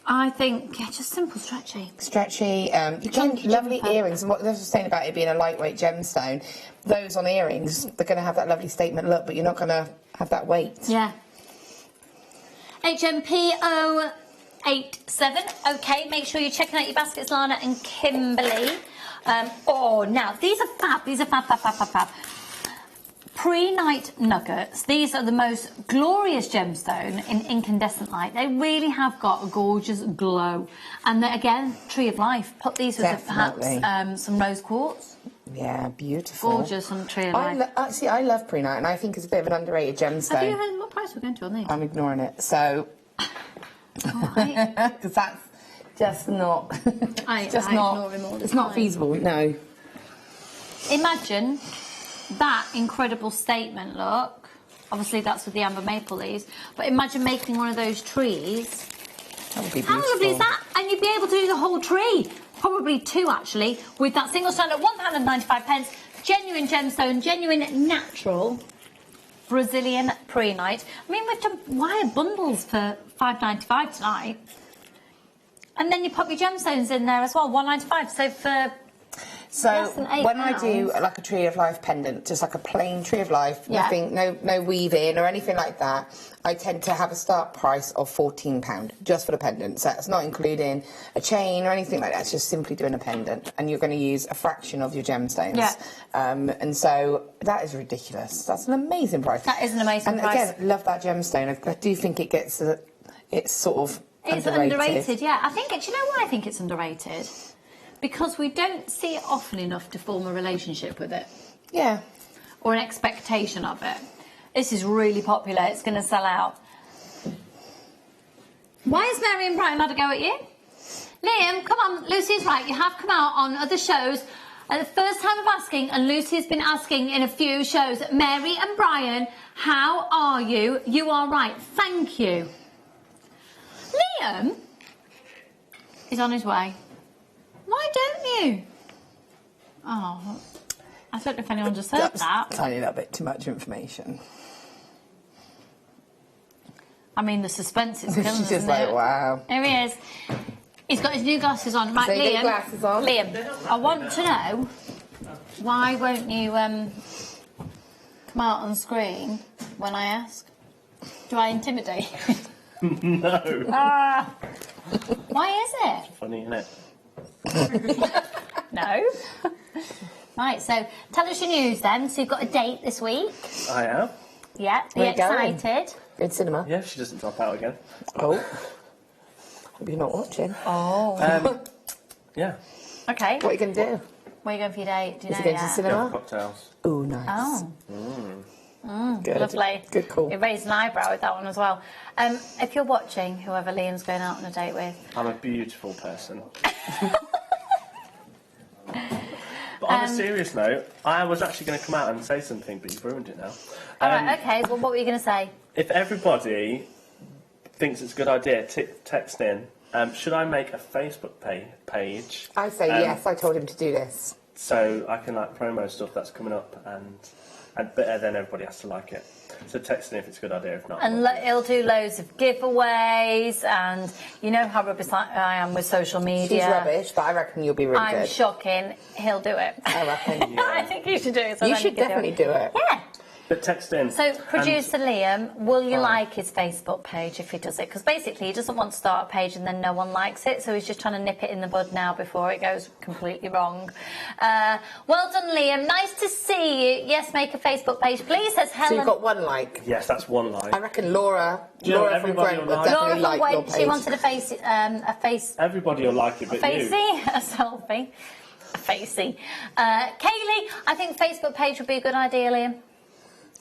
I think, yeah, just simple, stretchy. Stretchy. You get lovely earrings. And what I was saying about it being a lightweight gemstone, those on earrings, they're going to have that lovely statement look, but you're not going to have that weight. Yeah. HMP087. Okay, make sure you're checking out your baskets, Lana and Kimberly. Now, these are fab. These are fab. Pre-night nuggets. These are the most glorious gemstone in incandescent light. They really have got a gorgeous glow. And again, tree of life. Put these with perhaps some rose quartz. Yeah, beautiful. Gorgeous on tree of life. Actually, I love pre-night, and I think it's a bit of an underrated gemstone. Have you heard what price we're going to on these? I'm ignoring it. So, because that's just not. It's not feasible. No. Imagine that incredible statement look. Obviously, that's with the amber maple leaves. But imagine making one of those trees. That would be beautiful. How lovely is that? And you'd be able to do the whole tree. Probably two, actually, with that single strand at £1.95. Genuine gemstone, genuine natural Brazilian pre-night. I mean, we've done wire bundles for £5.95 tonight. And then you pop your gemstones in there as well, £1.95. So for So Less than £8. when I do like a Tree of Life pendant, just like a plain Tree of Life, Yeah. nothing, no weaving or anything like that, I tend to have a start price of £14 just for the pendant. So that's not including a chain or anything like that. It's just simply doing a pendant, and you're going to use a fraction of your gemstones. Yeah. And so that is ridiculous. That's an amazing price. That is an amazing price. And again, love that gemstone. I do think it gets it's sort of It's underrated, yeah. I think do you know why I think it's underrated? Because we don't see it often enough to form a relationship with it. Yeah. Or an expectation of it. This is really popular. It's going to sell out. Why has Mary and Brian had a go at you? Liam, come on. Lucy's right. You have come out on other shows. The first time of asking, and Lucy's been asking in a few shows, Mary and Brian, how are you? You are right. Thank you. Liam is on his way. Why don't you? Oh, I don't know if anyone just heard that. A tiny little bit too much information. I mean, the suspense is killing us, She's isn't just like, it? wow. There he is. He's got his new glasses on. Right, So you Liam. get glasses on? Liam, I want to know, why won't you come out on screen when I ask? Do I intimidate you? No. Why is it? Funny, isn't it? No. Right, so tell us your news then. So you've got a date this week. I am. Yeah, be Where you going? excited. Good cinema. Yeah, if she doesn't drop out again. Oh. Hope you're not watching. Oh. Yeah. Okay. What are you going to do? Where are you going for your date? Do you Is know he going to the yet? cinema? Go for cocktails. Oh, nice. Oh. Good. Lovely. Good call. You raised an eyebrow with that one as well. If you're watching, whoever Liam's going out on a date with. I'm a beautiful person. But on a serious note, I was actually going to come out and say something, but you've ruined it now. Alright, okay, well what were you going to say? If everybody thinks it's a good idea, text in. Should I make a Facebook page? I say yes, I told him to do this. So I can like promo stuff that's coming up, but then everybody has to like it. So text in if it's a good idea. If not, And he'll do loads of giveaways, and you know how rubbish I am with social media. She's rubbish, but I reckon you'll be really I'm good. shocking. He'll do it. I reckon. I think you should do it. So You then should can definitely do it. Yeah. but text in. So, producer Liam, will you like his Facebook page if he does it? Because basically he doesn't want to start a page and then no one likes it, so he's just trying to nip it in the bud now before it goes completely wrong. Well done, Liam. Nice to see you. Yes, make a Facebook page, please, says Helen. So you've got one like. Yes, that's one like. I reckon Laura you know, from everybody Brent will would like it. definitely Laura like your went, page. she wanted a face, Everybody will like it, but you. a selfie. A facey. Kaylee, I think Facebook page would be a good idea, Liam.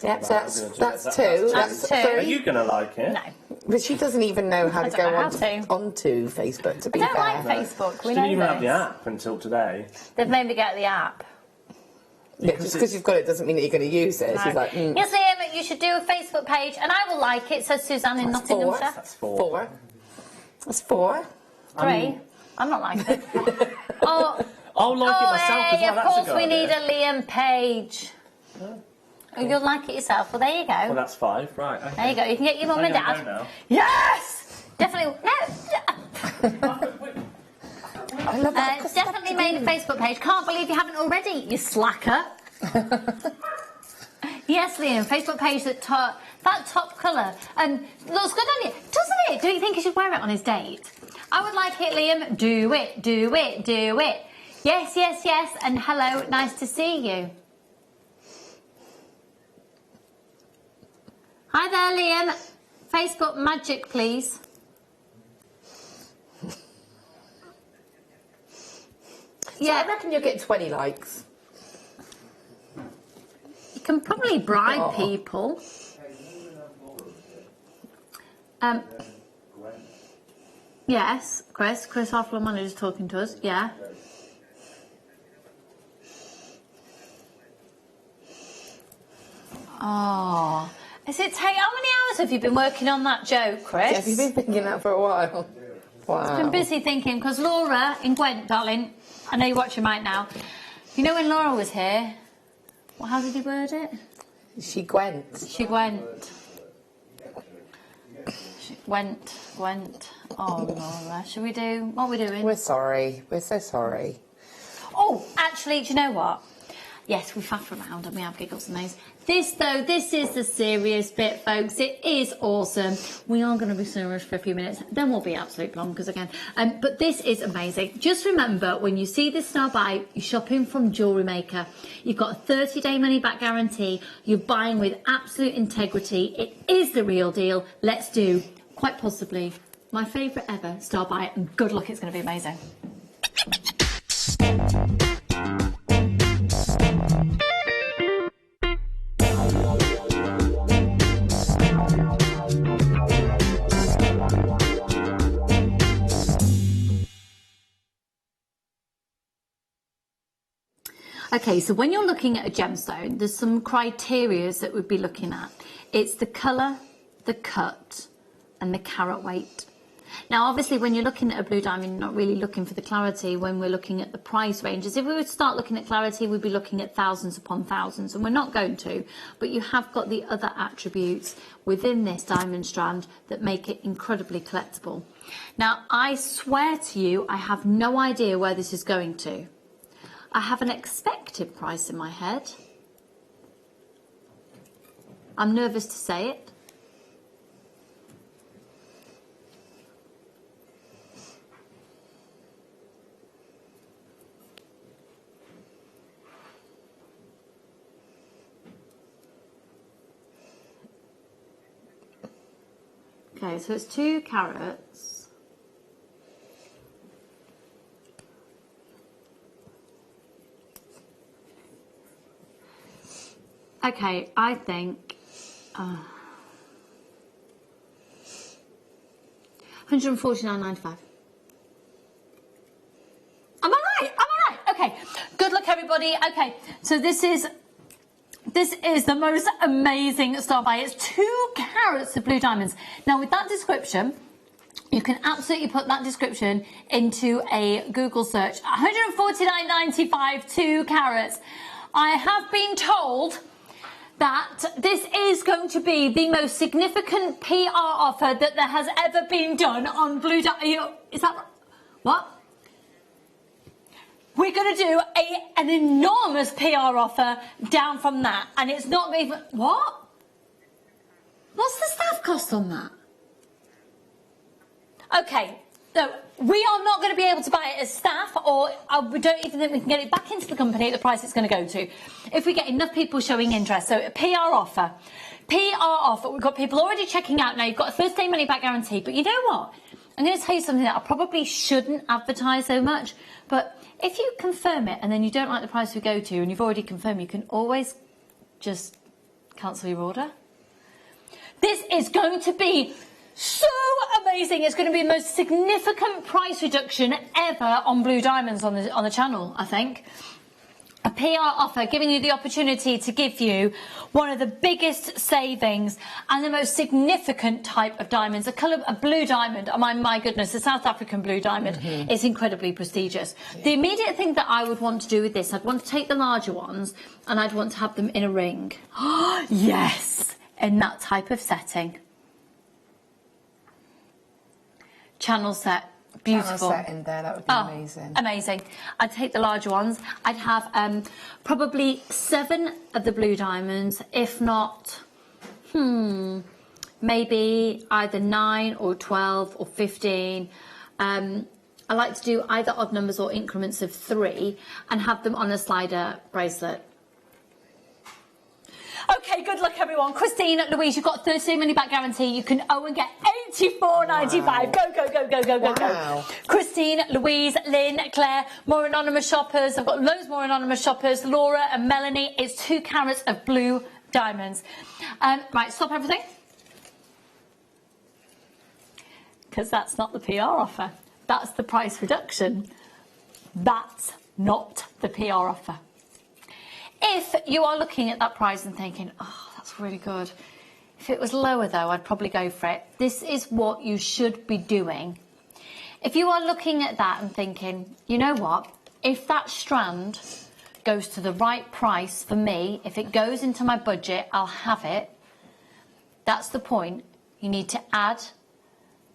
Yeah, so that's two. That's two. Are you going to like it? No. But she doesn't even know how to don't go know how onto Facebook, to be I don't fair. like Facebook. She We didn't know even have the this. app until today. They've made me get the app. Yeah, just because you've got it doesn't mean that you're going to use it. No. She's like, Yes, Liam, you should do a Facebook page, and I will like it, says Suzanne in That's Nottinghamshire. That's four. four. That's four. 3. I'm not liking it. Oh, I'll like it myself as hey, well. of That's a course good we idea. need a Liam page. Oh, you'll like it yourself. Well, there you go. Well, that's 5. Right. Okay. There you go. You can get your mum and I'm gonna dad. go now. Yes! Definitely. No. I love that. Definitely made a Facebook page. Can't believe you haven't already, you slacker. Yes, Liam, Facebook page that top colour and looks good on you, doesn't it? Do you think he should wear it on his date? I would like it, Liam. Do it, do it, do it. Yes, yes, yes. And hello, nice to see you. Hi there, Liam. Facebook magic, please. Yeah, I reckon you'll get 20 likes. You can probably bribe people. Yes, Chris Hoffman is talking to us. Yeah. Oh, is it how many hours have you been working on that joke, Chris? Yeah, have you been thinking that for a while? Wow. I've been busy thinking, because Laura in Gwent, darling, I know you're watching right now. You know when Laura was here, well, how did he word it? She went. She went. She went. Oh, Laura, should we do, what are we doing? We're sorry. We're so sorry. Oh, actually, do you know what? Yes, we faff around and we have giggles and those. This, though, this is the serious bit, folks. It is awesome. We are going to be serious for a few minutes. Then we'll be absolute bonkers again. But this is amazing. Just remember, when you see this style buy, you're shopping from JewelleryMaker. You've got a 30-day money-back guarantee. You're buying with absolute integrity. It is the real deal. Let's do, quite possibly, my favourite ever style buy. And good luck, it's going to be amazing. Okay, so when you're looking at a gemstone, there's some criteria that we'd be looking at. It's the colour, the cut, and the carat weight. Now, obviously, when you're looking at a blue diamond, you're not really looking for the clarity when we're looking at the price ranges. If we were to start looking at clarity, we'd be looking at thousands upon thousands, and we're not going to. But you have got the other attributes within this diamond strand that make it incredibly collectible. Now, I swear to you, I have no idea where this is going to. I have an expected price in my head. I'm nervous to say it. Okay, so it's 2 carats. Okay, I think 149.95. Am I right? Am I right? Okay. Good luck, everybody. Okay, so this is the most amazing style buy. It's 2 carats of blue diamonds. Now, with that description, you can absolutely put that description into a Google search. 149.95, 2 carats. I have been told that this is going to be the most significant PR offer that there has ever been done on blue diamond. Is that right? What? We're going to do an enormous PR offer down from that, and it's not even what? What's the staff cost on that? Okay. So we are not going to be able to buy it as staff, or we don't even think we can get it back into the company at the price it's going to go to if we get enough people showing interest. So a PR offer. We've got people already checking out now. You've got a first day money back guarantee. But you know what? I'm going to tell you something that I probably shouldn't advertise so much. But if you confirm it and then you don't like the price we go to and you've already confirmed, you can always just cancel your order. This is going to be so amazing. It's going to be the most significant price reduction ever on blue diamonds on the channel, I think. A PR offer giving you the opportunity to give you one of the biggest savings and the most significant type of diamonds. A colour, a blue diamond, oh my goodness, the South African blue diamond is incredibly prestigious. The immediate thing that I would want to do with this, I'd want to take the larger ones and I'd want to have them in a ring. Yes, in that type of setting. Channel set, beautiful. Channel set in there, that would be amazing. Amazing. I'd take the larger ones. I'd have probably 7 of the blue diamonds, if not, maybe either 9 or 12 or 15. I like to do either odd numbers or increments of 3 and have them on a slider bracelet. Okay, good luck, everyone. Christine, Louise, you've got 30 money back guarantee. You can owe and get $84.95. Wow. Go. Christine, Louise, Lynn, Claire, more anonymous shoppers. I've got loads more anonymous shoppers. Laura and Melanie. It's 2 carats of blue diamonds. Right, stop everything. Because that's not the PR offer. That's the price reduction. That's not the PR offer. If you are looking at that price and thinking, oh, that's really good. If it was lower, though, I'd probably go for it. This is what you should be doing. If you are looking at that and thinking, you know what, if that strand goes to the right price for me, if it goes into my budget, I'll have it. That's the point. You need to add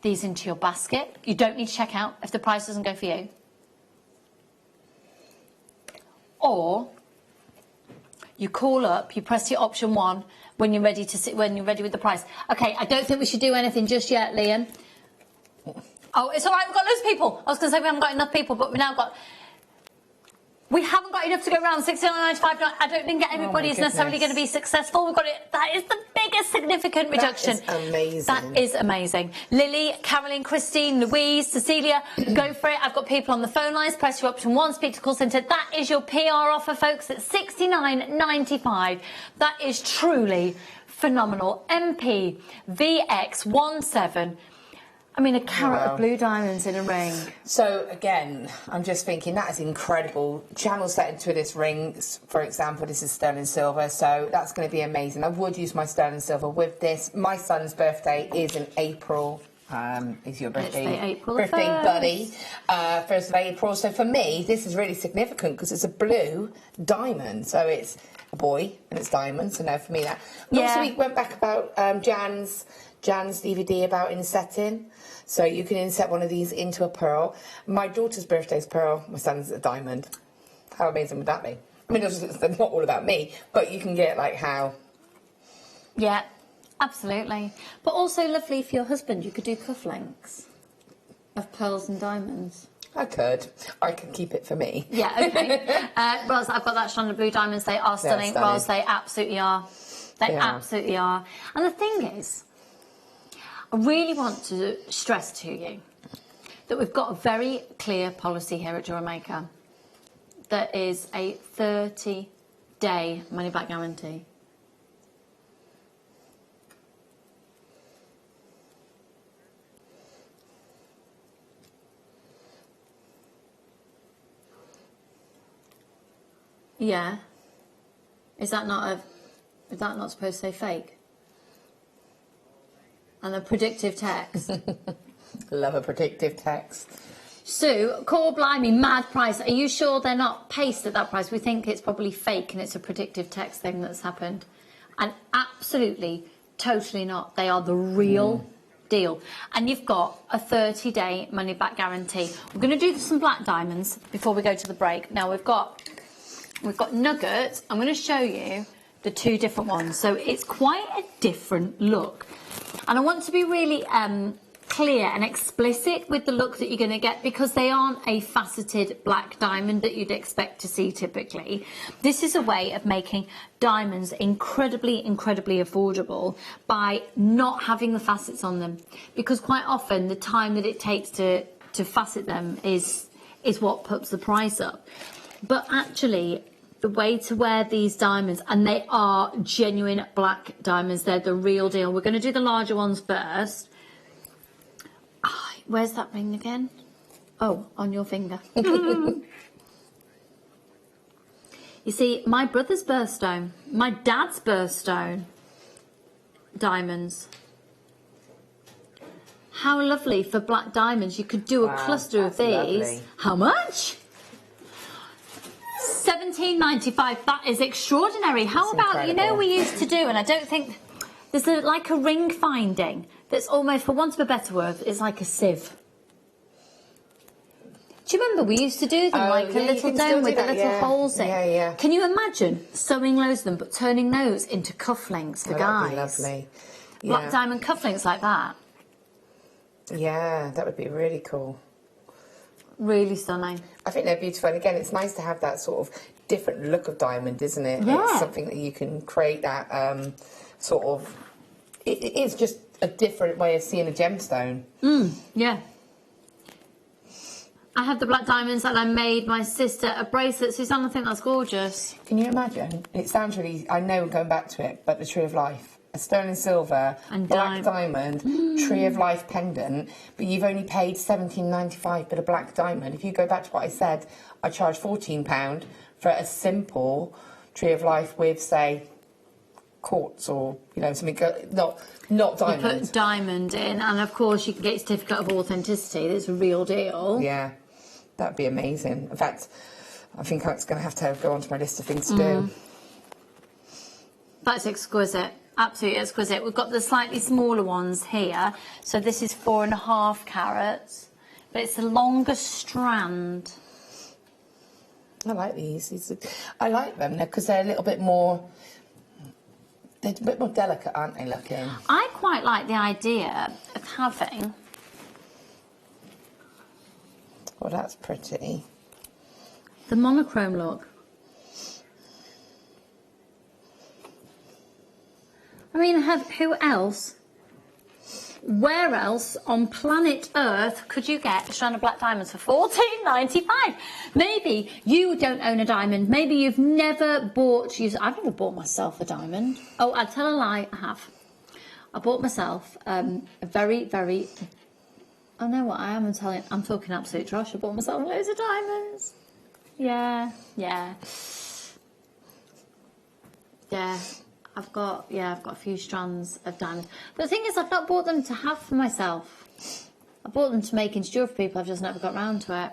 these into your basket. You don't need to check out if the price doesn't go for you. or you call up, you press your option 1 when you're ready with the price. Okay, I don't think we should do anything just yet, Liam. Oh, it's all right. We've got loads of people. I was going to say we haven't got enough people, but we haven't got enough to go around. 69.95. I don't think everybody is necessarily going to be successful. We've got it. That is the biggest significant reduction. That is amazing. That is amazing. Lily, Caroline, Christine, Louise, Cecilia, go for it. I've got people on the phone lines. Press your option 1. Speak to call centre. That is your PR offer, folks. At 69.95. That is truly phenomenal. MP VX17. I mean, a carat of blue diamonds in a ring. So, again, I'm just thinking that is incredible. Channel set into this ring, for example, this is sterling silver, so that's going to be amazing. I would use my sterling silver with this. My son's birthday is in April. Is your birthday? Birthday, buddy. 1st of April. So, for me, this is really significant because it's a blue diamond. So, it's a boy and it's diamonds. So, no, for me, that. Yeah. Also, we went back about Jan's DVD about insetting. So you can inset one of these into a pearl. My daughter's birthday is pearl. My son's a diamond. How amazing would that be? I mean, it's not all about me, but you can get like how. Yeah, absolutely. But also lovely for your husband. You could do cufflinks of pearls and diamonds. I could. I can keep it for me. Yeah, okay. Ros, I've got that strand of blue diamonds. They are stunning. Ros, they absolutely are. They absolutely are. And the thing is, I really want to stress to you that we've got a very clear policy here at JewelleryMaker. There is a 30-day money-back guarantee. Yeah. Is that not supposed to say fake? And a predictive text. Love a predictive text. Sue, core blimey, mad price. Are you sure they're not paste at that price? We think it's probably fake and it's a predictive text thing that's happened. And absolutely, totally not. They are the real deal. And you've got a 30-day money-back guarantee. We're going to do some black diamonds before we go to the break. Now, we've got nuggets. I'm going to show you the 2 different ones. So it's quite a different look. And I want to be really clear and explicit with the look that you're going to get because they aren't a faceted black diamond that you'd expect to see typically. This is a way of making diamonds incredibly, incredibly affordable by not having the facets on them. Because quite often the time that it takes to facet them is what puts the price up. But actually, the way to wear these diamonds, and they are genuine black diamonds, they're the real deal. We're going to do the larger ones first. Where's that ring again? Oh, on your finger. You see, my brother's birthstone, my dad's birthstone diamonds. How lovely for black diamonds. You could do a cluster of these. Lovely. How much? £17.95. That is extraordinary. How about, incredible. You know, we used to do, and I don't think there's like a ring finding that's almost, for want of a better word, is like a sieve. Do you remember we used to do them like a little dome with the little holes in? Yeah. Can you imagine sewing loads of them, but turning those into cufflinks for guys? That'd be lovely. Yeah. Black diamond cufflinks like that. Yeah, that would be really cool. Really stunning. I think they're beautiful. And again, it's nice to have that sort of different look of diamond, isn't it? Yeah. It's something that you can create that sort of... It is just a different way of seeing a gemstone. Yeah. I have the black diamonds and I made my sister a bracelet. Suzanne, I think that's gorgeous. Can you imagine? It sounds really... I know we're going back to it, but the Tree of Life. A sterling silver, and black diamond, Tree of Life pendant, but you've only paid £17.95 for a black diamond. If you go back to what I said, I charge £14 for a simple Tree of Life with, say, quartz or, you know, something, not diamond. You put diamond in, and of course you can get a certificate of authenticity. It's a real deal. Yeah, that'd be amazing. In fact, I think it's going to have to go onto my list of things to do. That's exquisite. Absolutely exquisite. We've got the slightly smaller ones here. So this is 4.5 carats, but it's the longer strand. I like these. I like them because they're a little bit more. They're a bit more delicate, aren't they, looking? I quite like the idea of having. Oh, that's pretty. The monochrome look. I mean, who else? Where else on planet Earth could you get a strand of black diamonds for $14.95? Maybe you don't own a diamond. Maybe you've never bought... I've never bought myself a diamond. Oh, I'll tell a lie, I have. I bought myself a very, very... I know what I am telling. I'm talking absolute trash. I bought myself loads of diamonds. Yeah. I've got a few strands of diamonds. But the thing is, I've not bought them to have for myself. I bought them to make into jewellery for people. I've just never got round to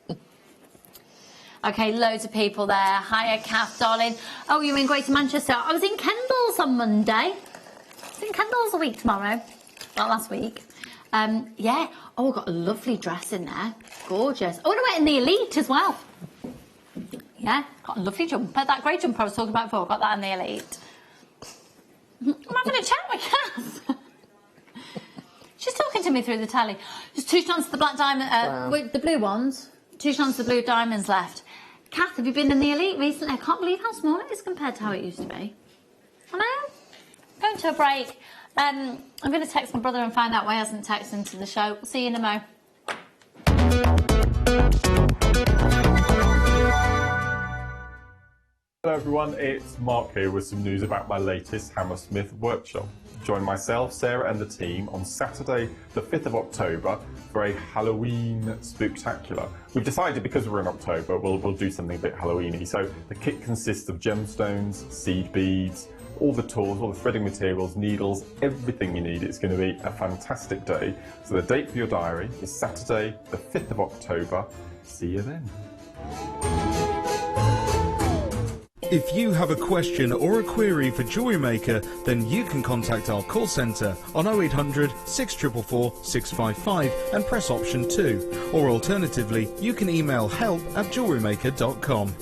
it. Okay, loads of people there. Hiya, Kath, darling. Oh, you're in Greater Manchester. I was in Kendall's on Monday. I was in Kendall's a week tomorrow. Well, last week. Yeah. Oh, I've got a lovely dress in there. Gorgeous. Oh, and I went in the Elite as well. Yeah, got a lovely jumper. That grey jumper I was talking about before, got that in the Elite. I'm having a chat with Kath. She's talking to me through the telly. There's 2 strands of the black diamond, with the blue ones. 2 strands of the blue diamonds left. Kath, have you been in the Elite recently? I can't believe how small it is compared to how it used to be. I know. Going to a break. I'm going to text my brother and find out why he hasn't texted into the show. See you in a mo. Hello everyone, it's Mark here with some news about my latest Hammersmith workshop. Join myself, Sarah and the team on Saturday the 5th of October for a Halloween spooktacular. We've decided because we're in October we'll do something a bit Halloweeny. So the kit consists of gemstones, seed beads, all the tools, all the threading materials, needles, everything you need. It's going to be a fantastic day. So the date for your diary is Saturday the 5th of October. See you then. If you have a question or a query for JewelleryMaker, then you can contact our call centre on 0800 644 655 and press option 2. Or alternatively, you can email help@jewellerymaker.com.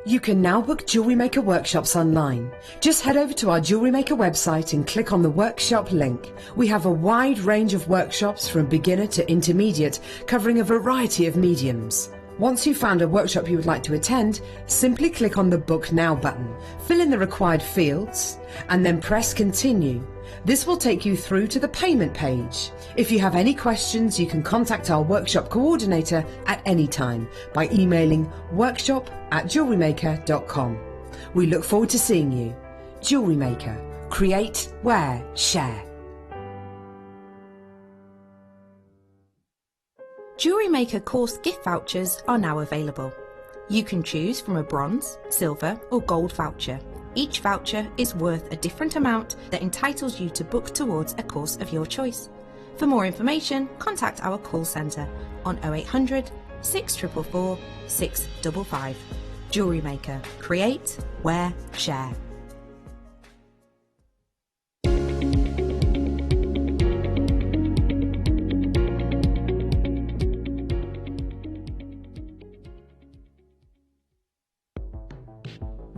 You can now book Jewellery Maker workshops online. Just head over to our Jewellery Maker website and click on the workshop link. We have a wide range of workshops from beginner to intermediate, covering a variety of mediums. Once you've found a workshop you would like to attend, simply click on the Book Now button, fill in the required fields, and then press Continue. This will take you through to the payment page. If you have any questions, you can contact our workshop coordinator at any time by emailing workshop@jewellerymaker.com. We look forward to seeing you. Jewellery Maker. Create, wear, share. Jewellery Maker course gift vouchers are now available. You can choose from a bronze, silver or gold voucher. Each voucher is worth a different amount that entitles you to book towards a course of your choice. For more information, contact our call centre on 0800 644 655. Jewellery Maker. Create, wear, share.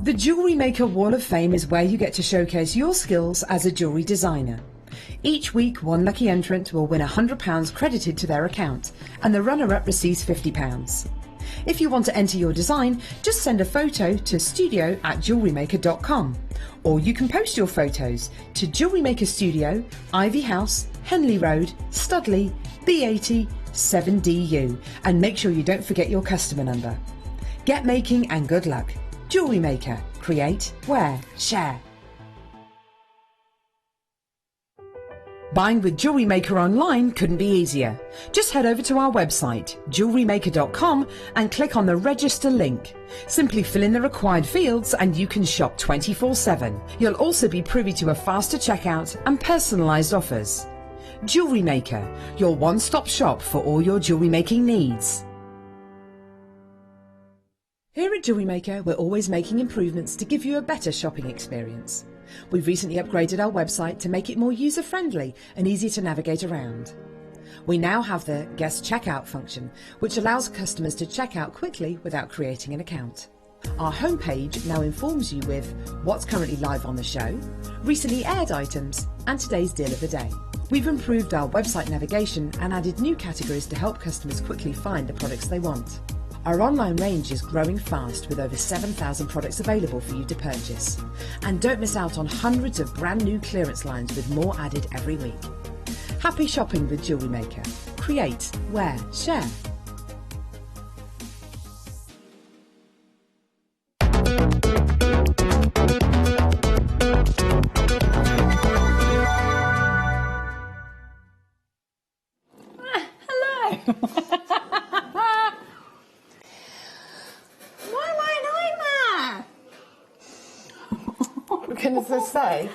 The Jewellery Maker Wall of Fame is where you get to showcase your skills as a jewellery designer. Each week, one lucky entrant will win £100 credited to their account, and the runner-up receives £50. If you want to enter your design, just send a photo to studio@jewellerymaker.com, or you can post your photos to Jewellery Maker Studio, Ivy House, Henley Road, Studley, B80 7DU, and make sure you don't forget your customer number. Get making and good luck. Jewellery Maker. Create, wear, share. Buying with Jewellery Maker online couldn't be easier. Just head over to our website, jewellerymaker.com, and click on the register link. Simply fill in the required fields and you can shop 24/7. You'll also be privy to a faster checkout and personalised offers. Jewellery Maker, your one-stop shop for all your jewellery making needs. Here at JewelleryMaker, we're always making improvements to give you a better shopping experience. We've recently upgraded our website to make it more user-friendly and easy to navigate around. We now have the guest checkout function, which allows customers to check out quickly without creating an account. Our homepage now informs you with what's currently live on the show, recently aired items, and today's deal of the day. We've improved our website navigation and added new categories to help customers quickly find the products they want. Our online range is growing fast with over 7,000 products available for you to purchase. And don't miss out on hundreds of brand new clearance lines with more added every week. Happy shopping with JewelleryMaker. Create, wear, share. Can I say?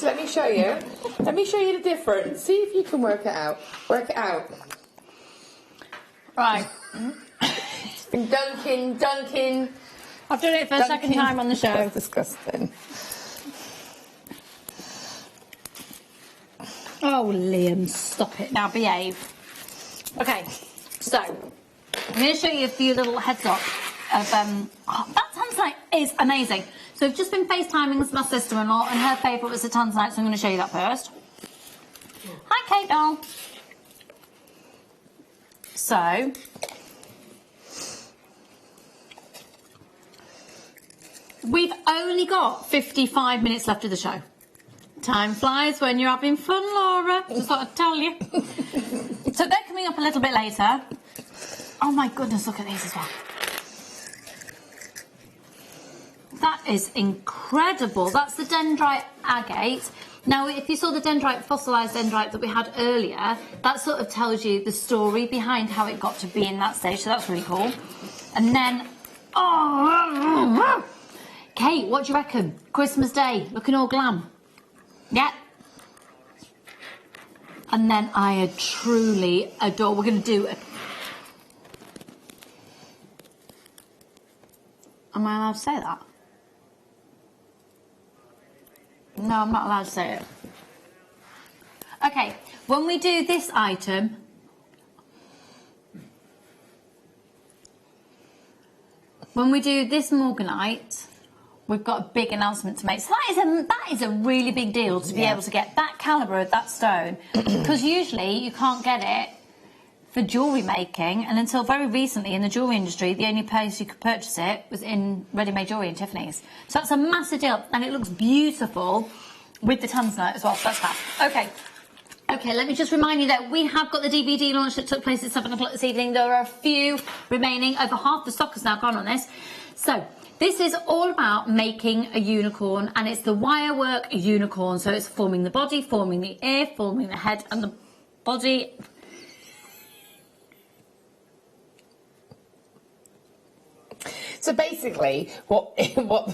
Let me show you. Let me show you the difference. See if you can work it out. Work it out. Right. It's been dunking. I've done it for the second time on the show. That's disgusting. Oh, Liam, stop it now. Behave. Okay, so I'm going to show you a few little heads up of that tanzanite is amazing. So I've just been FaceTiming with my sister-in-law, and her favourite was the tanzanite, so I'm going to show you that first. Hi, Kate doll. So we've only got 55 minutes left of the show. Time flies when you're having fun, Laura. Just thought I'd tell you. So they're coming up a little bit later. Oh my goodness, look at these as well. That is incredible. That's the dendrite agate. Now, if you saw the dendrite, fossilised dendrite that we had earlier, that sort of tells you the story behind how it got to be in that stage, so that's really cool. And then, Kate, what do you reckon? Christmas Day, looking all glam. Yeah. And then I truly adore, we're going to do Am I allowed to say that? No, I'm not allowed to say it. Okay, when we do this item, when we do this morganite, we've got a big announcement to make. So that is a really big deal to be able to get that calibre of that stone, because usually you can't get it for jewellery making, and until very recently in the jewellery industry, the only place you could purchase it was in ready-made jewellery in Tiffany's. So that's a massive deal, and it looks beautiful with the tanzanite as well, so that's fab. Okay, let me just remind you that we have got the DVD launch that took place at 7 o'clock this evening. There are a few remaining. Over half the stock has now gone on this. So this is all about making a unicorn, and it's the wire work unicorn. So it's forming the body, forming the ear, forming the head and the body. So basically, what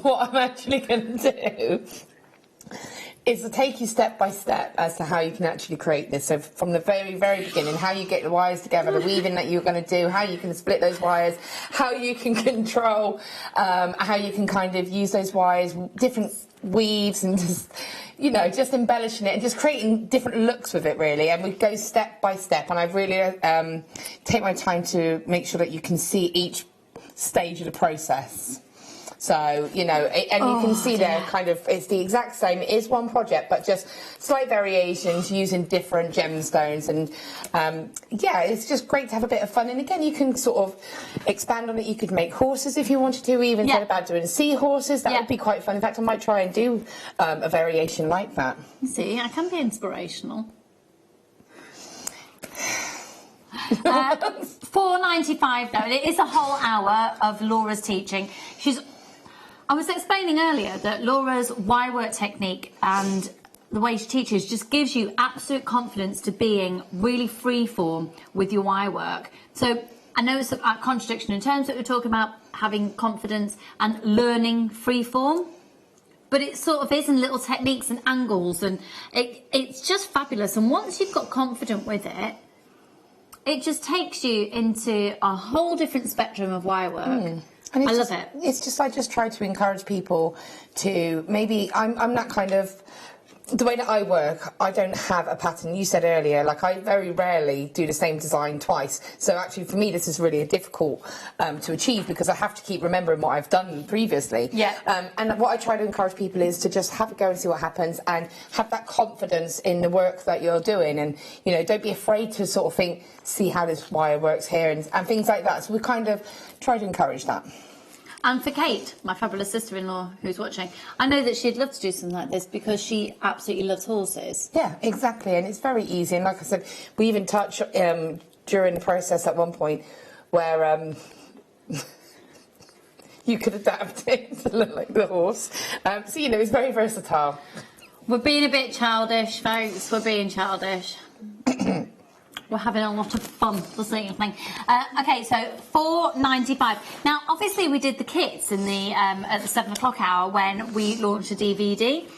I'm actually going to do is to take you step by step as to how you can actually create this. So from the very, very beginning, how you get the wires together, the weaving that you're going to do, how you can split those wires, how you can control, how you can kind of use those wires, different weaves, and just, you know, just embellishing it and just creating different looks with it, really. And we go step by step, and I really take my time to make sure that you can see each stage of the process. So, you know, and you can see there kind of, it's the exact same. It is one project, but just slight variations using different gemstones. And, yeah, it's just great to have a bit of fun. And again, you can sort of expand on it. You could make horses if you wanted to, even said about doing seahorses. That would be quite fun. In fact, I might try and do a variation like that. See, I can be inspirational. $4.95 though. It is a whole hour of Laura's teaching. I was explaining earlier that Laura's wire work technique and the way she teaches just gives you absolute confidence to being really free form with your wire work. So I know it's a contradiction in terms that we're talking about having confidence and learning freeform, but it sort of is in little techniques and angles, and it's just fabulous. And once you've got confident with it, it just takes you into a whole different spectrum of wire work. And I love it. It's just, I just try to encourage people to maybe, I'm that kind of, the way that I work, I don't have a pattern. You said earlier, like I very rarely do the same design twice. So actually for me, this is really difficult to achieve because I have to keep remembering what I've done previously. Yeah. And what I try to encourage people is to just have a go and see what happens and have that confidence in the work that you're doing. And, you know, don't be afraid to sort of think, see how this wire works here and things like that. So we kind of try to encourage that. And for Kate, my fabulous sister-in-law who's watching, I know that she'd love to do something like this because she absolutely loves horses. Yeah, exactly, and it's very easy. And like I said, we even touched during the process at one point where you could adapt it to look like the horse. So, you know, it's very versatile. We're being a bit childish, folks. We're being childish. We're having a lot of fun this evening. Okay, so £4.95. Now, obviously, we did the kits in the at the 7 o'clock hour when we launched a DVD,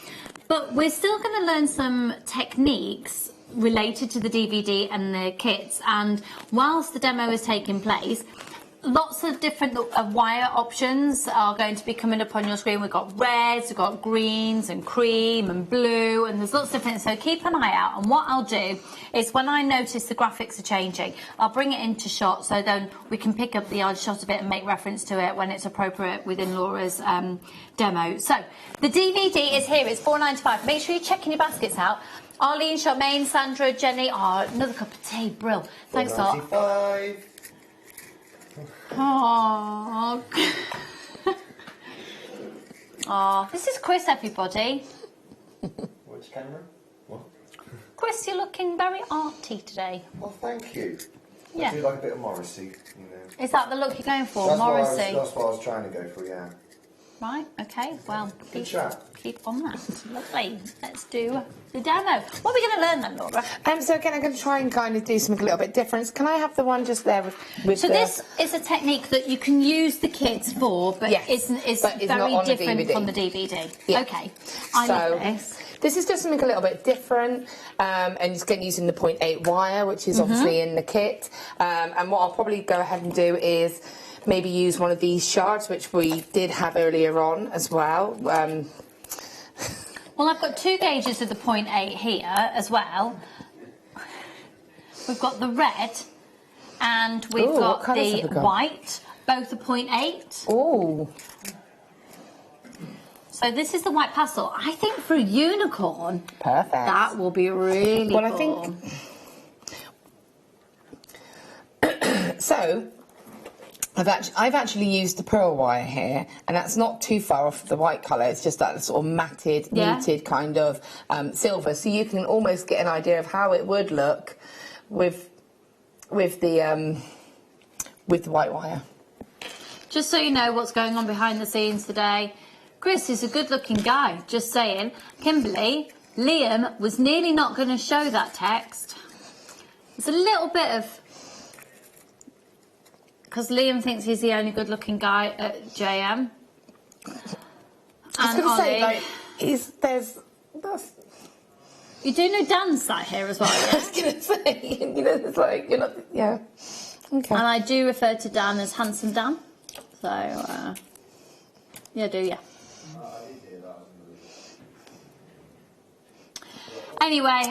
but we're still going to learn some techniques related to the DVD and the kits. And whilst the demo is taking place, lots of different wire options are going to be coming up on your screen. We've got reds, we've got greens and cream and blue, and there's lots of different, so keep an eye out. And what I'll do is when I notice the graphics are changing, I'll bring it into shot so then we can pick up the odd shot of it and make reference to it when it's appropriate within Laura's demo. So the DVD is here, it's £4.95. Make sure you're checking your baskets out. Arlene, Charmaine, Sandra, Jenny, another cup of tea, brill. Thanks a lot. £4.95. Oh, oh, this is Chris, everybody. Which camera? What? Chris, you're looking very arty today. Well, thank you. Yeah. I do like a bit of Morrissey, you know. Is that the look you're going for, That's Morrissey? that's what I was trying to go for, yeah. Right, okay, well, keep on that. Lovely. Let's do the demo. What are we going to learn then, Laura? So again, I'm going to try and kind of do something a little bit different. Can I have the one just there with So this is a technique that you can use the kits for, but yes, it's very different from the DVD. Yeah. Okay, I love this. This is just something a little bit different, and it's again using the 0.8 wire, which is obviously in the kit. And what I'll probably go ahead and do is maybe use one of these shards, which we did have earlier on as well. Well, I've got 2 gauges of the 0.8 here as well. We've got the red and we've got the white, both the 0.8. Oh. So this is the white pastel. I think for a unicorn, perfect. That will be really cool. I think so. I've actually used the pearl wire here, and that's not too far off the white colour. It's just that sort of matted, muted kind of silver. So you can almost get an idea of how it would look with the white wire. Just so you know what's going on behind the scenes today, Chris is a good-looking guy. Just saying. Kimberly, Liam was nearly not going to show that text. It's a little bit of. Because Liam thinks he's the only good-looking guy at JM. I was going to say, like, You do know Dan's sat here as well. Yeah? I was going to say, you know, it's like, you're not, yeah. Okay. And I do refer to Dan as Handsome Dan. So, yeah, do ya? Anyway,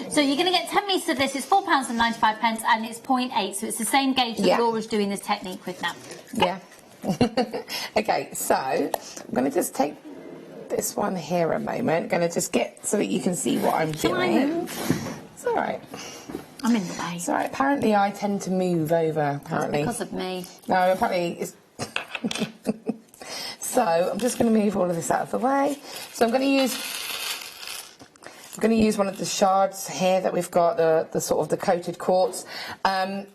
so you're going to get 10 metres of this. It's £4.95 and it's 0.8, so it's the same gauge that Laura's doing this technique with now. Okay. Yeah. Okay, so I'm going to just take this one here a moment. Going to just get so that you can see what I'm doing. It's all right. I'm in the way. It's all right. Apparently, I tend to move over. Apparently, because of me. No, apparently it's. So I'm just going to move all of this out of the way. So I'm going to use one of the shards here that we've got, the sort of the coated quartz. And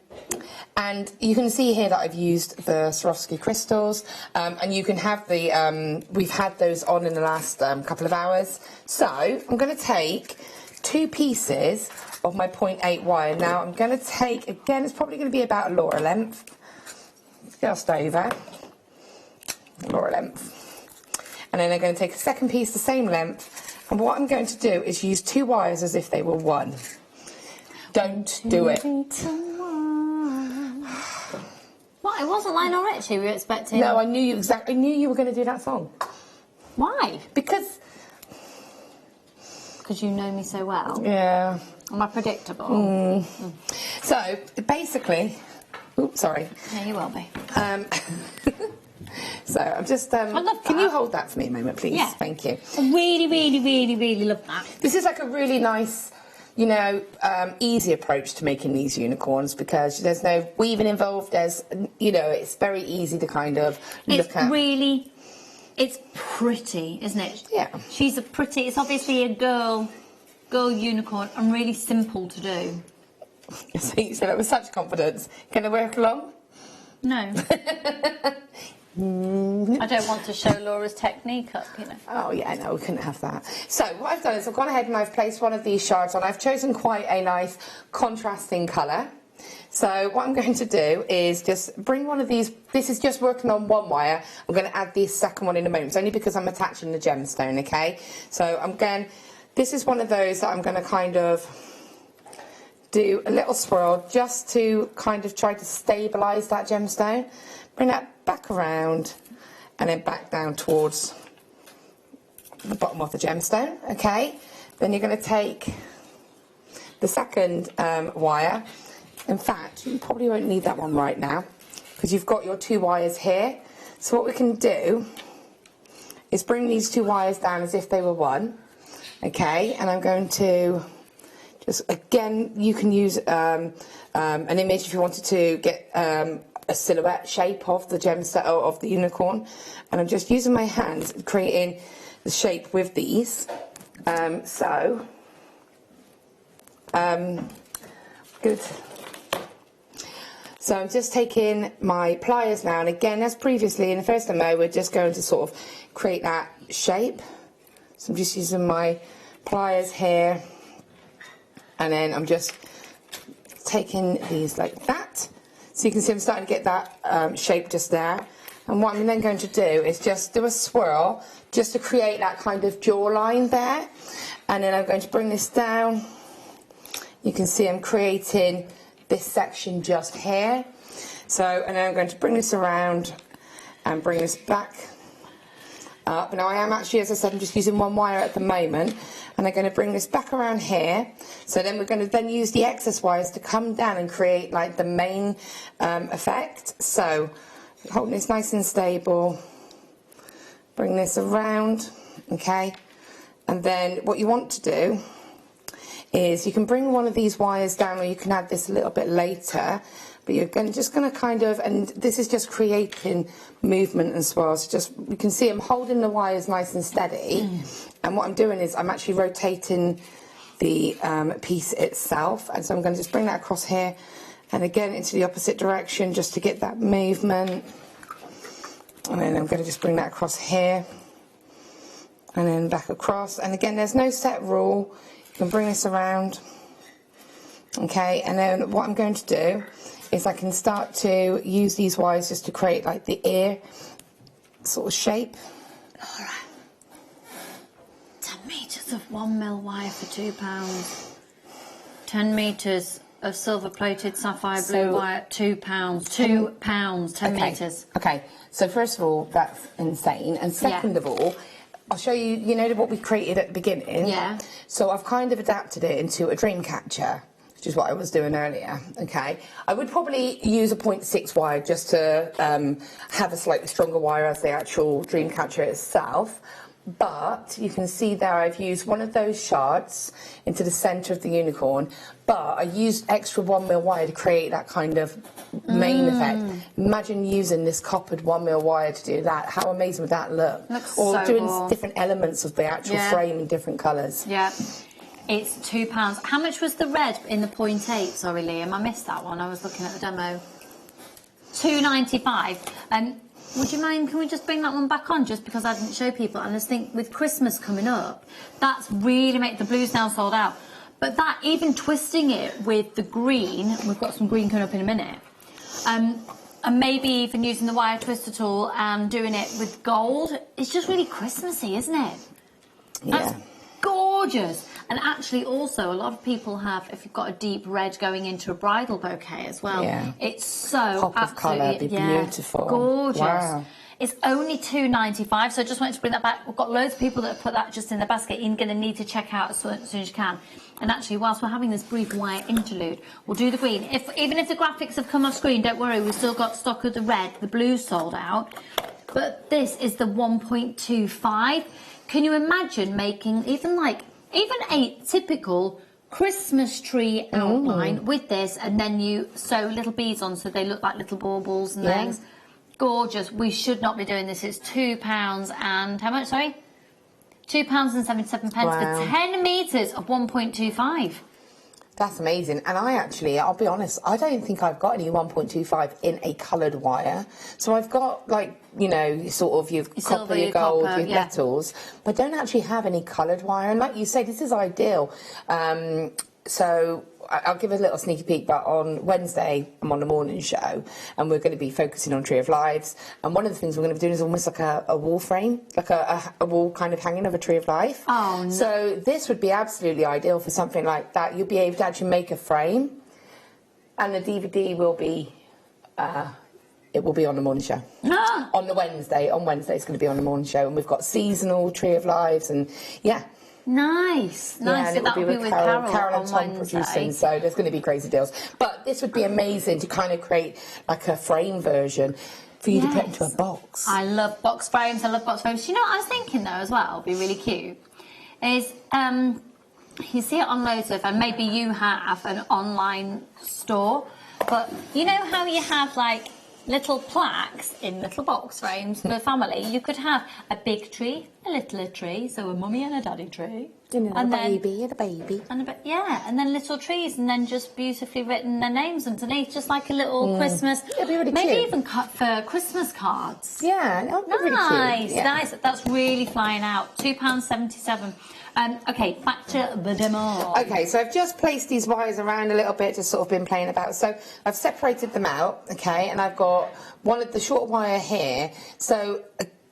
you can see here that I've used the Swarovski crystals, and you can have the, we've had those on in the last couple of hours. So I'm going to take 2 pieces of my 0.8 wire. Now I'm going to take, again, it's probably going to be about a Laura length, just over Laura length. And then I'm going to take a second piece the same length, and what I'm going to do is use 2 wires as if they were one. Don't do it. What? It wasn't Lionel Richie we were expecting. No, I knew you exactly. I knew you were going to do that song. Why? Because you know me so well. Yeah. Am I predictable? So basically, oops, sorry. Yeah, you will be. So I'm just. I love that. Can you hold that for me a moment, please? Yeah. Thank you. I really, really, really, really love that. This is like a really nice, you know, easy approach to making these unicorns because there's no weaving involved. There's, you know, it's very easy to kind of look at. It's pretty, isn't it? Yeah. She's a pretty. It's obviously a girl unicorn, and really simple to do. So you said that with such confidence. Can I work along? No. I don't want to show Laura's technique up, you know. Oh yeah, no, we couldn't have that. So what I've done is I've gone ahead and I've placed one of these shards on. I've chosen quite a nice contrasting colour. So what I'm going to do is just bring one of these. This is just working on 1 wire. I'm going to add the second one in a moment. It's only because I'm attaching the gemstone, okay? So this is one of those that I'm going to kind of do a little swirl just to kind of try to stabilise that gemstone. Bring that back around and then back down towards the bottom of the gemstone, okay? Then you're going to take the second wire. In fact, you probably won't need that one right now because you've got your 2 wires here. So what we can do is bring these 2 wires down as if they were one, okay? And I'm going to just, again, you can use an image if you wanted to get a silhouette shape of the gemstone of the unicorn. And I'm just using my hands, creating the shape with these. Good. So I'm just taking my pliers now, and again, as previously in the first demo, we're just going to sort of create that shape. So I'm just using my pliers here, and then I'm just taking these like that. So you can see I'm starting to get that shape just there. And what I'm then going to do is just do a swirl, just to create that kind of jawline there. And then I'm going to bring this down. You can see I'm creating this section just here. So, and then I'm going to bring this around and bring this back up. Now I am actually, as I said, I'm just using 1 wire at the moment, and I'm going to bring this back around here. So then we're going to then use the excess wires to come down and create like the main effect. So holding this nice and stable, bring this around, okay? And then what you want to do is you can bring one of these wires down, or you can add this a little bit later, but you're just going to kind of, and this is just creating movement as well. So just, you can see I'm holding the wires nice and steady, and what I'm doing is I'm actually rotating the piece itself, and so I'm going to just bring that across here, and again into the opposite direction just to get that movement, and then I'm going to just bring that across here, and then back across, and again there's no set rule. You can bring this around, okay, and then what I'm going to do is I can start to use these wires just to create like the ear sort of shape. All right. 10 metres of 1mm wire for £2. 10 metres of silver-plated sapphire blue wire, £2. £2, 10 metres. Okay, so first of all, that's insane, and second of all, I'll show you, you know, what we created at the beginning? Yeah. So I've kind of adapted it into a dream catcher, which is what I was doing earlier, okay? I would probably use a 0.6 wire just to have a slightly stronger wire as the actual dream catcher itself. But you can see there I've used one of those shards into the centre of the unicorn, but I used extra 1mm wire to create that kind of main effect. Imagine using this coppered 1mm wire to do that. How amazing would that look? Looks or so doing cool. Different elements of the actual frame in different colours. Yeah. It's £2. How much was the red in the 0.8? Sorry, Liam, I missed that one. I was looking at the demo. £2.95. Would you mind, can we just bring that one back on, just because I didn't show people? And I just think with Christmas coming up, that's really the blues now sold out. But that, even twisting it with the green, we've got some green coming up in a minute, and maybe even using the wire twister tool and doing it with gold, it's just really Christmassy, isn't it? Yeah. That's gorgeous. And actually also a lot of people have, if you've got a deep red going into a bridal bouquet as well, it's so Pop of colour, be beautiful. Gorgeous. Wow. It's only $2.95, so I just wanted to bring that back. We've got loads of people that have put that just in the basket. You're going to need to check out as soon as you can. And actually, whilst we're having this brief wire interlude, we'll do the green. Even if the graphics have come off screen, don't worry, we've still got stock of the red. The blue's sold out. But this is the 1.25. Can you imagine making even a typical Christmas tree outline with this, and then you sew little beads on so they look like little baubles and things? Gorgeous. We should not be doing this. It's £2 and how much? Sorry, £2.77 for 10 metres of 1.25. That's amazing. And I'll be honest, I don't think I've got any 1.25 in a coloured wire. So I've got, like, you know, sort of your copper, your gold, your metals, but I don't actually have any coloured wire. And like you say, this is ideal. So I'll give a little sneaky peek, but on Wednesday I'm on the morning show and we're going to be focusing on Tree of Lives, and one of the things we're going to be doing is almost like a wall frame, like a wall kind of hanging of a Tree of Life. Oh, no. So this would be absolutely ideal for something like that. You'll be able to actually make a frame, and the DVD will be it will be on the morning show. On Wednesday it's going to be on the morning show, and we've got seasonal Tree of Lives, and Nice. Yeah, and So that'll be with Carol and Tom Wednesday. producing, so there's going to be crazy deals. But this would be amazing to kind of create like a frame version for you to put into a box. I love box frames. You know what I was thinking though as well, would be really cute, is you see it on loads of, and maybe you have an online store, but you know how you have like little plaques in little box frames for family? You could have a big tree, a little tree, so a mummy and a daddy tree, and a baby, and then little trees, and then just beautifully written their names underneath, just like a little Christmas. It'd be really maybe cute. even cut for Christmas cards. Yeah, that would be really cute. Yeah. Nice. That's really flying out. £2.77. Okay, back to the demo. Okay, so I've just placed these wires around a little bit, just sort of been playing about. So I've separated them out, okay, and I've got one of the short wire here. So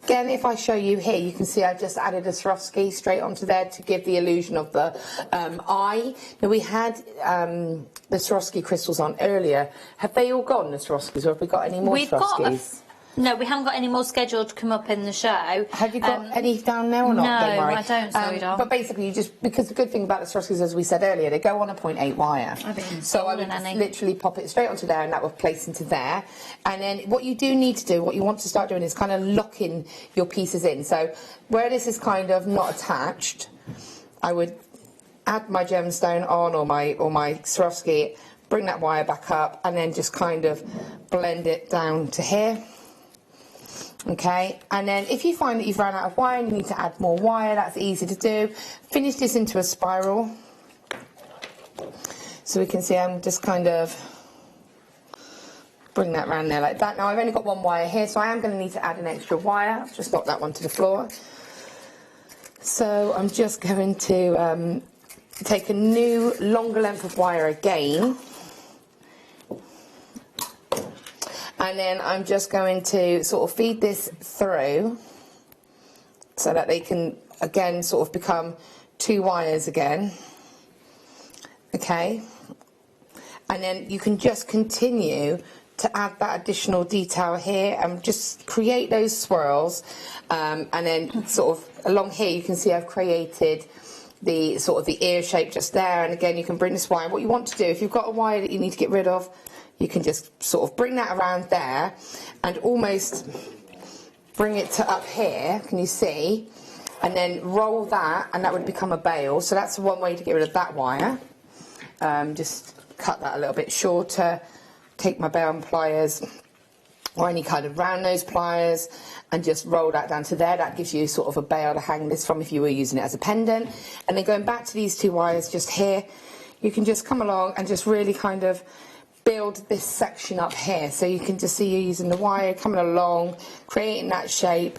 again, if I show you here, you can see I've just added a Swarovski straight onto there to give the illusion of the eye. Now, we had the Swarovski crystals on earlier. Have they all gone, the Swarovskis, or have we got any more Swarovskis? No, we haven't got any more scheduled to come up in the show. Have you got any down there or not? No, don't worry. I don't, sorry, Dom. But basically, because the good thing about the Swarovskis, as we said earlier, they go on a 0.8 wire. So I would just literally pop it straight onto there, and that will place into there. And then what you do need to do, what you want to start doing, is kind of locking your pieces in. So where this is kind of not attached, I would add my gemstone on, or my Swarovski, bring that wire back up, and then just kind of blend it down to here. Okay, and then if you find that you've run out of wire and you need to add more wire, that's easy to do. Finish this into a spiral. So we can see I'm just kind of bring that round there like that. Now I've only got one wire here, so I am going to need to add an extra wire. I've just knocked that one to the floor. So I'm just going to take a new longer length of wire again. And then I'm just going to sort of feed this through so that they can, again, sort of become two wires again. Okay. And then you can just continue to add that additional detail here and just create those swirls. And then sort of along here, you can see I've created the sort of the ear shape just there. And again, you can bring this wire. What you want to do, if you've got a wire that you need to get rid of, you can just sort of bring that around there and almost bring it to up here, can you see? And then roll that, and that would become a bail. So that's one way to get rid of that wire. Just cut that a little bit shorter, take my bail and pliers, or any kind of round nose pliers, and just roll that down to there. That gives you sort of a bail to hang this from if you were using it as a pendant. And then going back to these two wires just here, you can just come along and just really kind of build this section up here. So you can just see you're using the wire coming along, creating that shape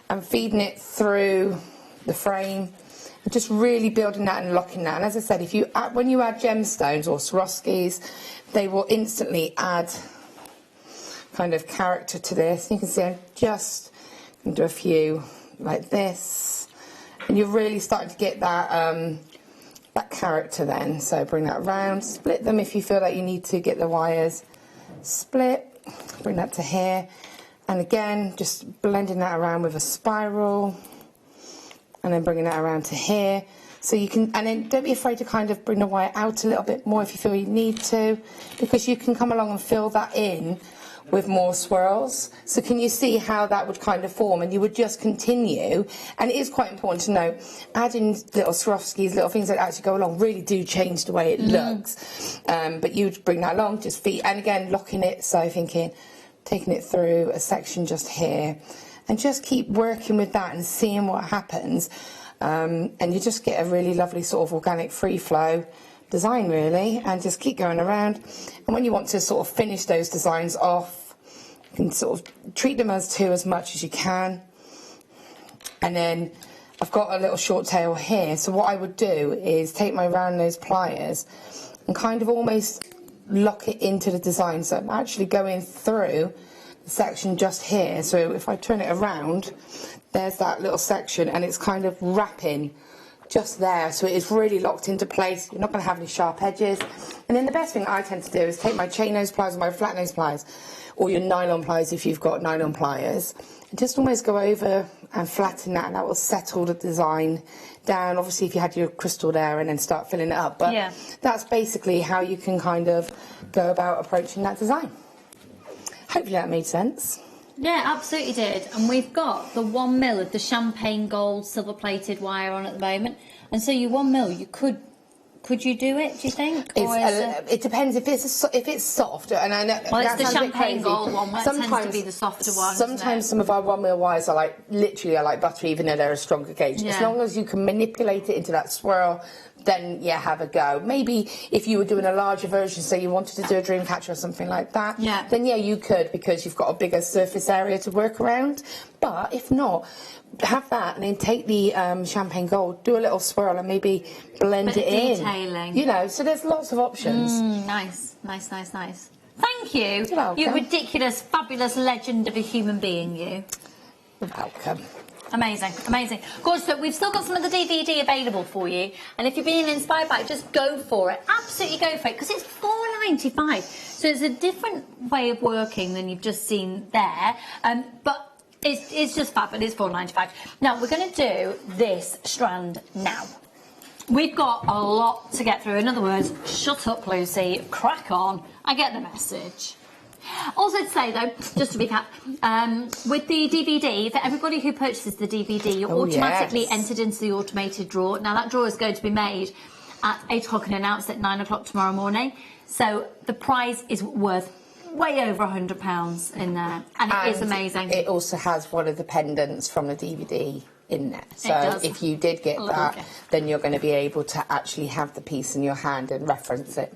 and feeding it through the frame, Just really building that and locking that. And as I said, when you add gemstones or Swarovskis, they will instantly add kind of character to this. You can see I'm just going to do a few like this, and you're really starting to get that that character then. So bring that around, split them if you feel like you need to get the wires split. Bring that to here, and again just blending that around with a spiral, and then bringing that around to here. So you can, and then don't be afraid to kind of bring the wire out a little bit more if you feel you need to, because you can come along and fill that in with more swirls. So can you see how that would kind of form? And you would just continue, and it is quite important to know, adding little Swarovskis, little things that actually go along really do change the way it looks. But you would bring that along, just feet, and again locking it, so thinking, taking it through a section just here, and just keep working with that and seeing what happens. And you just get a really lovely sort of organic free flow design really, and just keep going around. And when you want to sort of finish those designs off, you can sort of treat them as two as much as you can. And then I've got a little short tail here, so what I would do is take my round nose pliers and kind of almost lock it into the design. So I'm actually going through the section just here, so if I turn it around, there's that little section, and it's kind of wrapping just there, so it is really locked into place. You're not going to have any sharp edges. And then the best thing I tend to do is take my chain nose pliers or my flat nose pliers, or your nylon pliers if you've got nylon pliers, and just almost go over and flatten that, and that will settle the design down. Obviously if you had your crystal there, and then start filling it up, but that's basically how you can kind of go about approaching that design. Hopefully that made sense. Yeah, absolutely did. And we've got the 1 mil of the champagne gold silver plated wire on at the moment. And so you 1 mil, you could you do it, do you think? It depends if it's soft, and I know. Well, it's the champagne gold one, that tends to be the softer one. Sometimes some of our 1 mil wires are like literally like butter, even though they're a stronger gauge. As long as you can manipulate it into that swirl, then have a go. Maybe if you were doing a larger version, so you wanted to do a dream catcher or something like that, then you could, because you've got a bigger surface area to work around. But if not, have that, and then take the champagne gold, do a little swirl, and maybe blend it in. Detailing. You know, so there's lots of options. Nice. Thank you. You're welcome. You ridiculous, fabulous legend of a human being, you. You're welcome. Amazing. Gorgeous. So we've still got some of the DVD available for you, and if you're being inspired by it, just go for it. Absolutely go for it, because it's £4.95. So it's a different way of working than you've just seen there, but it's just fab, and it's £4.95. Now we're going to do this strand now. We've got a lot to get through. In other words, shut up, Lucy, crack on. I get the message. Also to say though, just to recap, with the DVD, for everybody who purchases the DVD, you're automatically entered into the automated draw. Now that draw is going to be made at 8 o'clock and announced at 9 o'clock tomorrow morning. So the prize is worth way over £100 in there, and it is amazing. It also has one of the pendants from the DVD in there. So if you did get that, then you're going to be able to actually have the piece in your hand and reference it.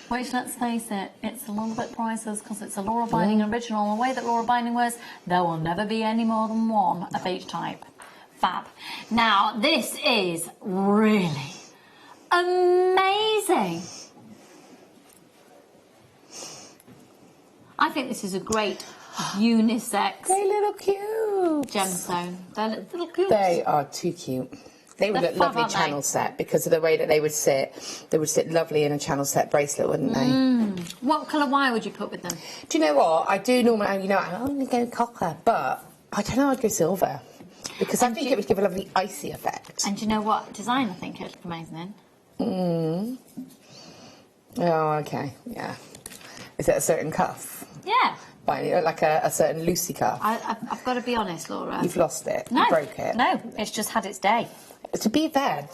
Which, let's face it, it's a little bit priceless, because it's a Laura Binding original. The way that Laura Binding was, there will never be any more than one of each type. Fab. Now, this is really amazing. I think this is a great unisex. They're little cute gemstone. They're little cute. They are too cute. They would look lovely channel set, because of the way that they would sit. They would sit lovely in a channel set bracelet, wouldn't they? What colour wire would you put with them? Do you know what? I do normally, I only go copper, but I don't know, I'd go silver. Because I think it would give a lovely icy effect. And do you know what design I think it would look amazing in? Oh, okay, yeah. Is it a certain cuff? Yeah. Like a certain Lucy cuff? I've got to be honest, Laura. You've lost it. No. You broke it. No, it's just had its day. To be fair, it's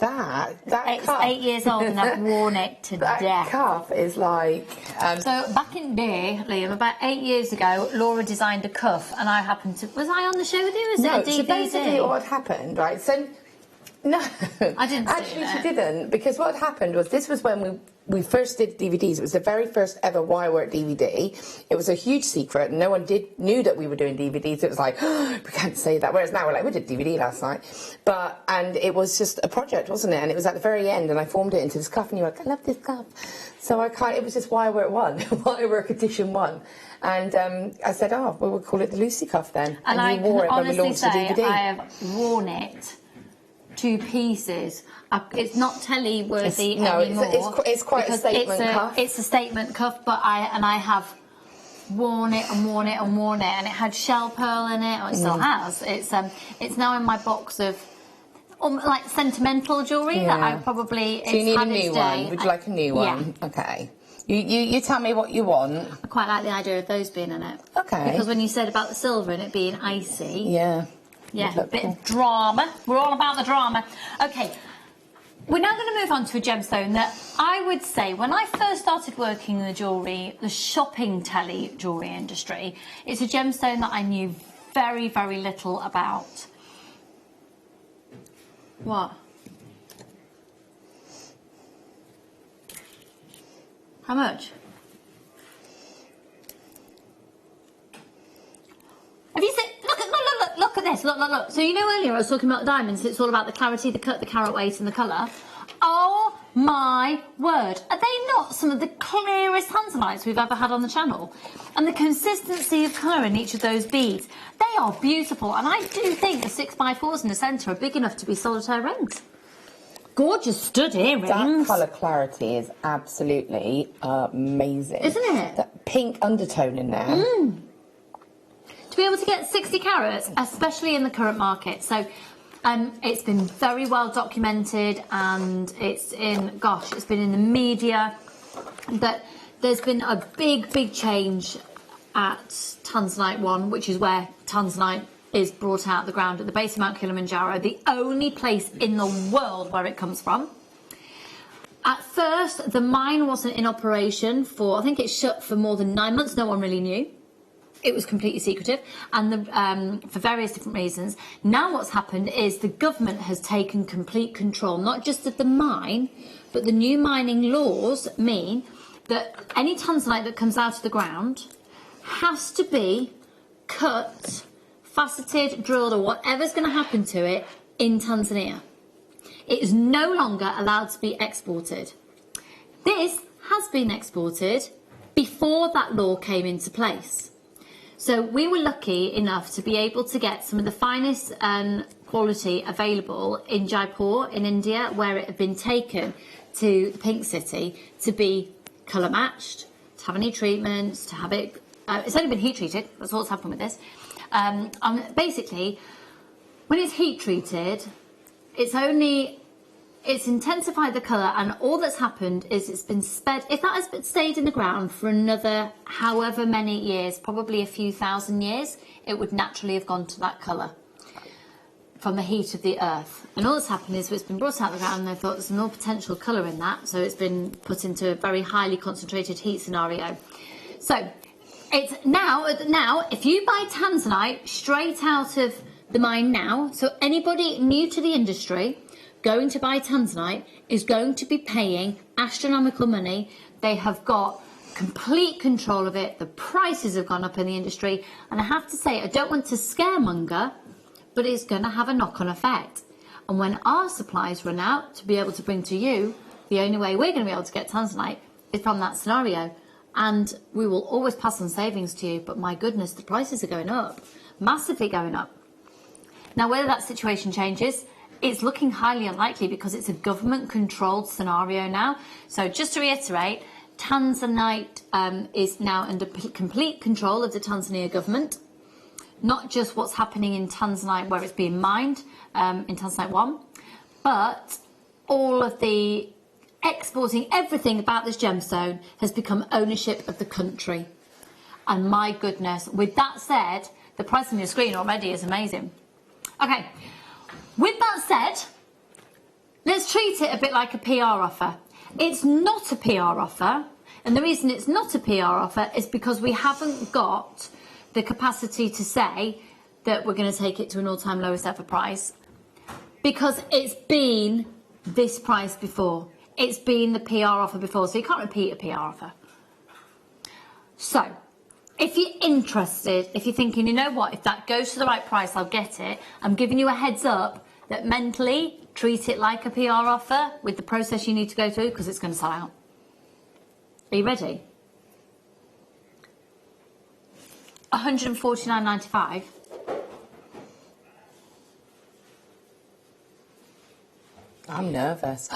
cuff... 8 years old and I've worn it to death. That cuff is like... So back in day, Liam, about 8 years ago, Laura designed a cuff, and I happened to... Was I on the show with you? Was it a DVD? So basically what happened, right, so... No, I didn't actually she didn't, because what happened was, this was when we first did DVDs. It was the very first ever wirework DVD. It was a huge secret, and no one knew that we were doing DVDs. It was like, oh, we can't say that. Whereas now we're like, we did DVD last night. And it was just a project, wasn't it? And it was at the very end, and I formed it into this cuff, and you were like, I love this cuff. So it was just Wirework 1, Wirework Edition 1. And I said, oh, well, we'll call it the Lucy cuff then. And you wore it when we launched the DVD. I have worn it to pieces. It's not telly worthy anymore. It's quite a statement cuff. It's a statement cuff, but I have worn it and worn it and worn it, and it had shell pearl in it, or it still has. It's now in my box of like sentimental jewellery that I probably. So you need a new one. Would you like a new one? Yeah. Okay. You tell me what you want. I quite like the idea of those being in it. Okay. Because when you said about the silver and it being icy. Yeah. Yeah, a bit of drama. We're all about the drama. Okay, we're now going to move on to a gemstone that I would say, when I first started working in the shopping telly jewellery industry, it's a gemstone that I knew very, very little about. What? How much? Have you seen? Look at this. Look. So you know earlier I was talking about diamonds. It's all about the clarity, the cut, the carat weight, and the colour. Oh my word! Are they not some of the clearest tanzanites we've ever had on the channel? And the consistency of colour in each of those beads, they are beautiful. And I do think the 6x4s in the centre are big enough to be solitaire rings. Gorgeous stud earrings. That colour clarity is absolutely amazing. Isn't it? That pink undertone in there. Mm. To be able to get 60 carats, especially in the current market. So it's been very well documented, and it's been in the media that there's been a big change at Tanzanite 1, which is where Tanzanite is brought out of the ground at the base of Mount Kilimanjaro, the only place in the world where it comes from. At first, the mine wasn't in operation I think it shut for more than 9 months. No one really knew. It was completely secretive, and for various different reasons. Now what's happened is the government has taken complete control, not just of the mine, but the new mining laws mean that any tanzanite that comes out of the ground has to be cut, faceted, drilled, or whatever's going to happen to it in Tanzania. It is no longer allowed to be exported. This has been exported before that law came into place. So we were lucky enough to be able to get some of the finest quality available in Jaipur in India, where it had been taken to the Pink City to be colour matched, to have any treatments, to have it. It's only been heat treated. That's what's happened with this. Basically, when it's heat treated, it's intensified the colour, and all that's happened is it's been sped. If that has stayed in the ground for another however many years, probably a few thousand years, it would naturally have gone to that colour from the heat of the earth. And all that's happened is it's been brought out of the ground, and they thought there's no potential colour in that, so it's been put into a very highly concentrated heat scenario. So it's now if you buy tanzanite straight out of the mine now, so anybody new to the industry going to buy tanzanite is going to be paying astronomical money. They have got complete control of it. The prices have gone up in the industry, and I have to say, I don't want to scaremonger, but it's going to have a knock-on effect. And when our supplies run out to be able to bring to you, the only way we're going to be able to get tanzanite is from that scenario. And we will always pass on savings to you, but my goodness, the prices are going up, massively going up. Now, whether that situation changes, it's looking highly unlikely, because it's a government-controlled scenario now. So just to reiterate, Tanzanite is now under complete control of the Tanzania government. Not just what's happening in Tanzanite where it's being mined, in Tanzanite 1, but all of the exporting, everything about this gemstone has become ownership of the country. And my goodness, with that said, the price on your screen already is amazing. Okay. With that said, let's treat it a bit like a PR offer. It's not a PR offer, and the reason it's not a PR offer is because we haven't got the capacity to say that we're going to take it to an all-time lowest ever price, because it's been this price before. it's been the PR offer before, so you can't repeat a PR offer. So, if you're interested, if you're thinking, you know what, if that goes to the right price, I'll get it, I'm giving you a heads up that mentally treat it like a PR offer with the process you need to go through, because it's going to sell out. Are you ready? $149.95. I'm nervous.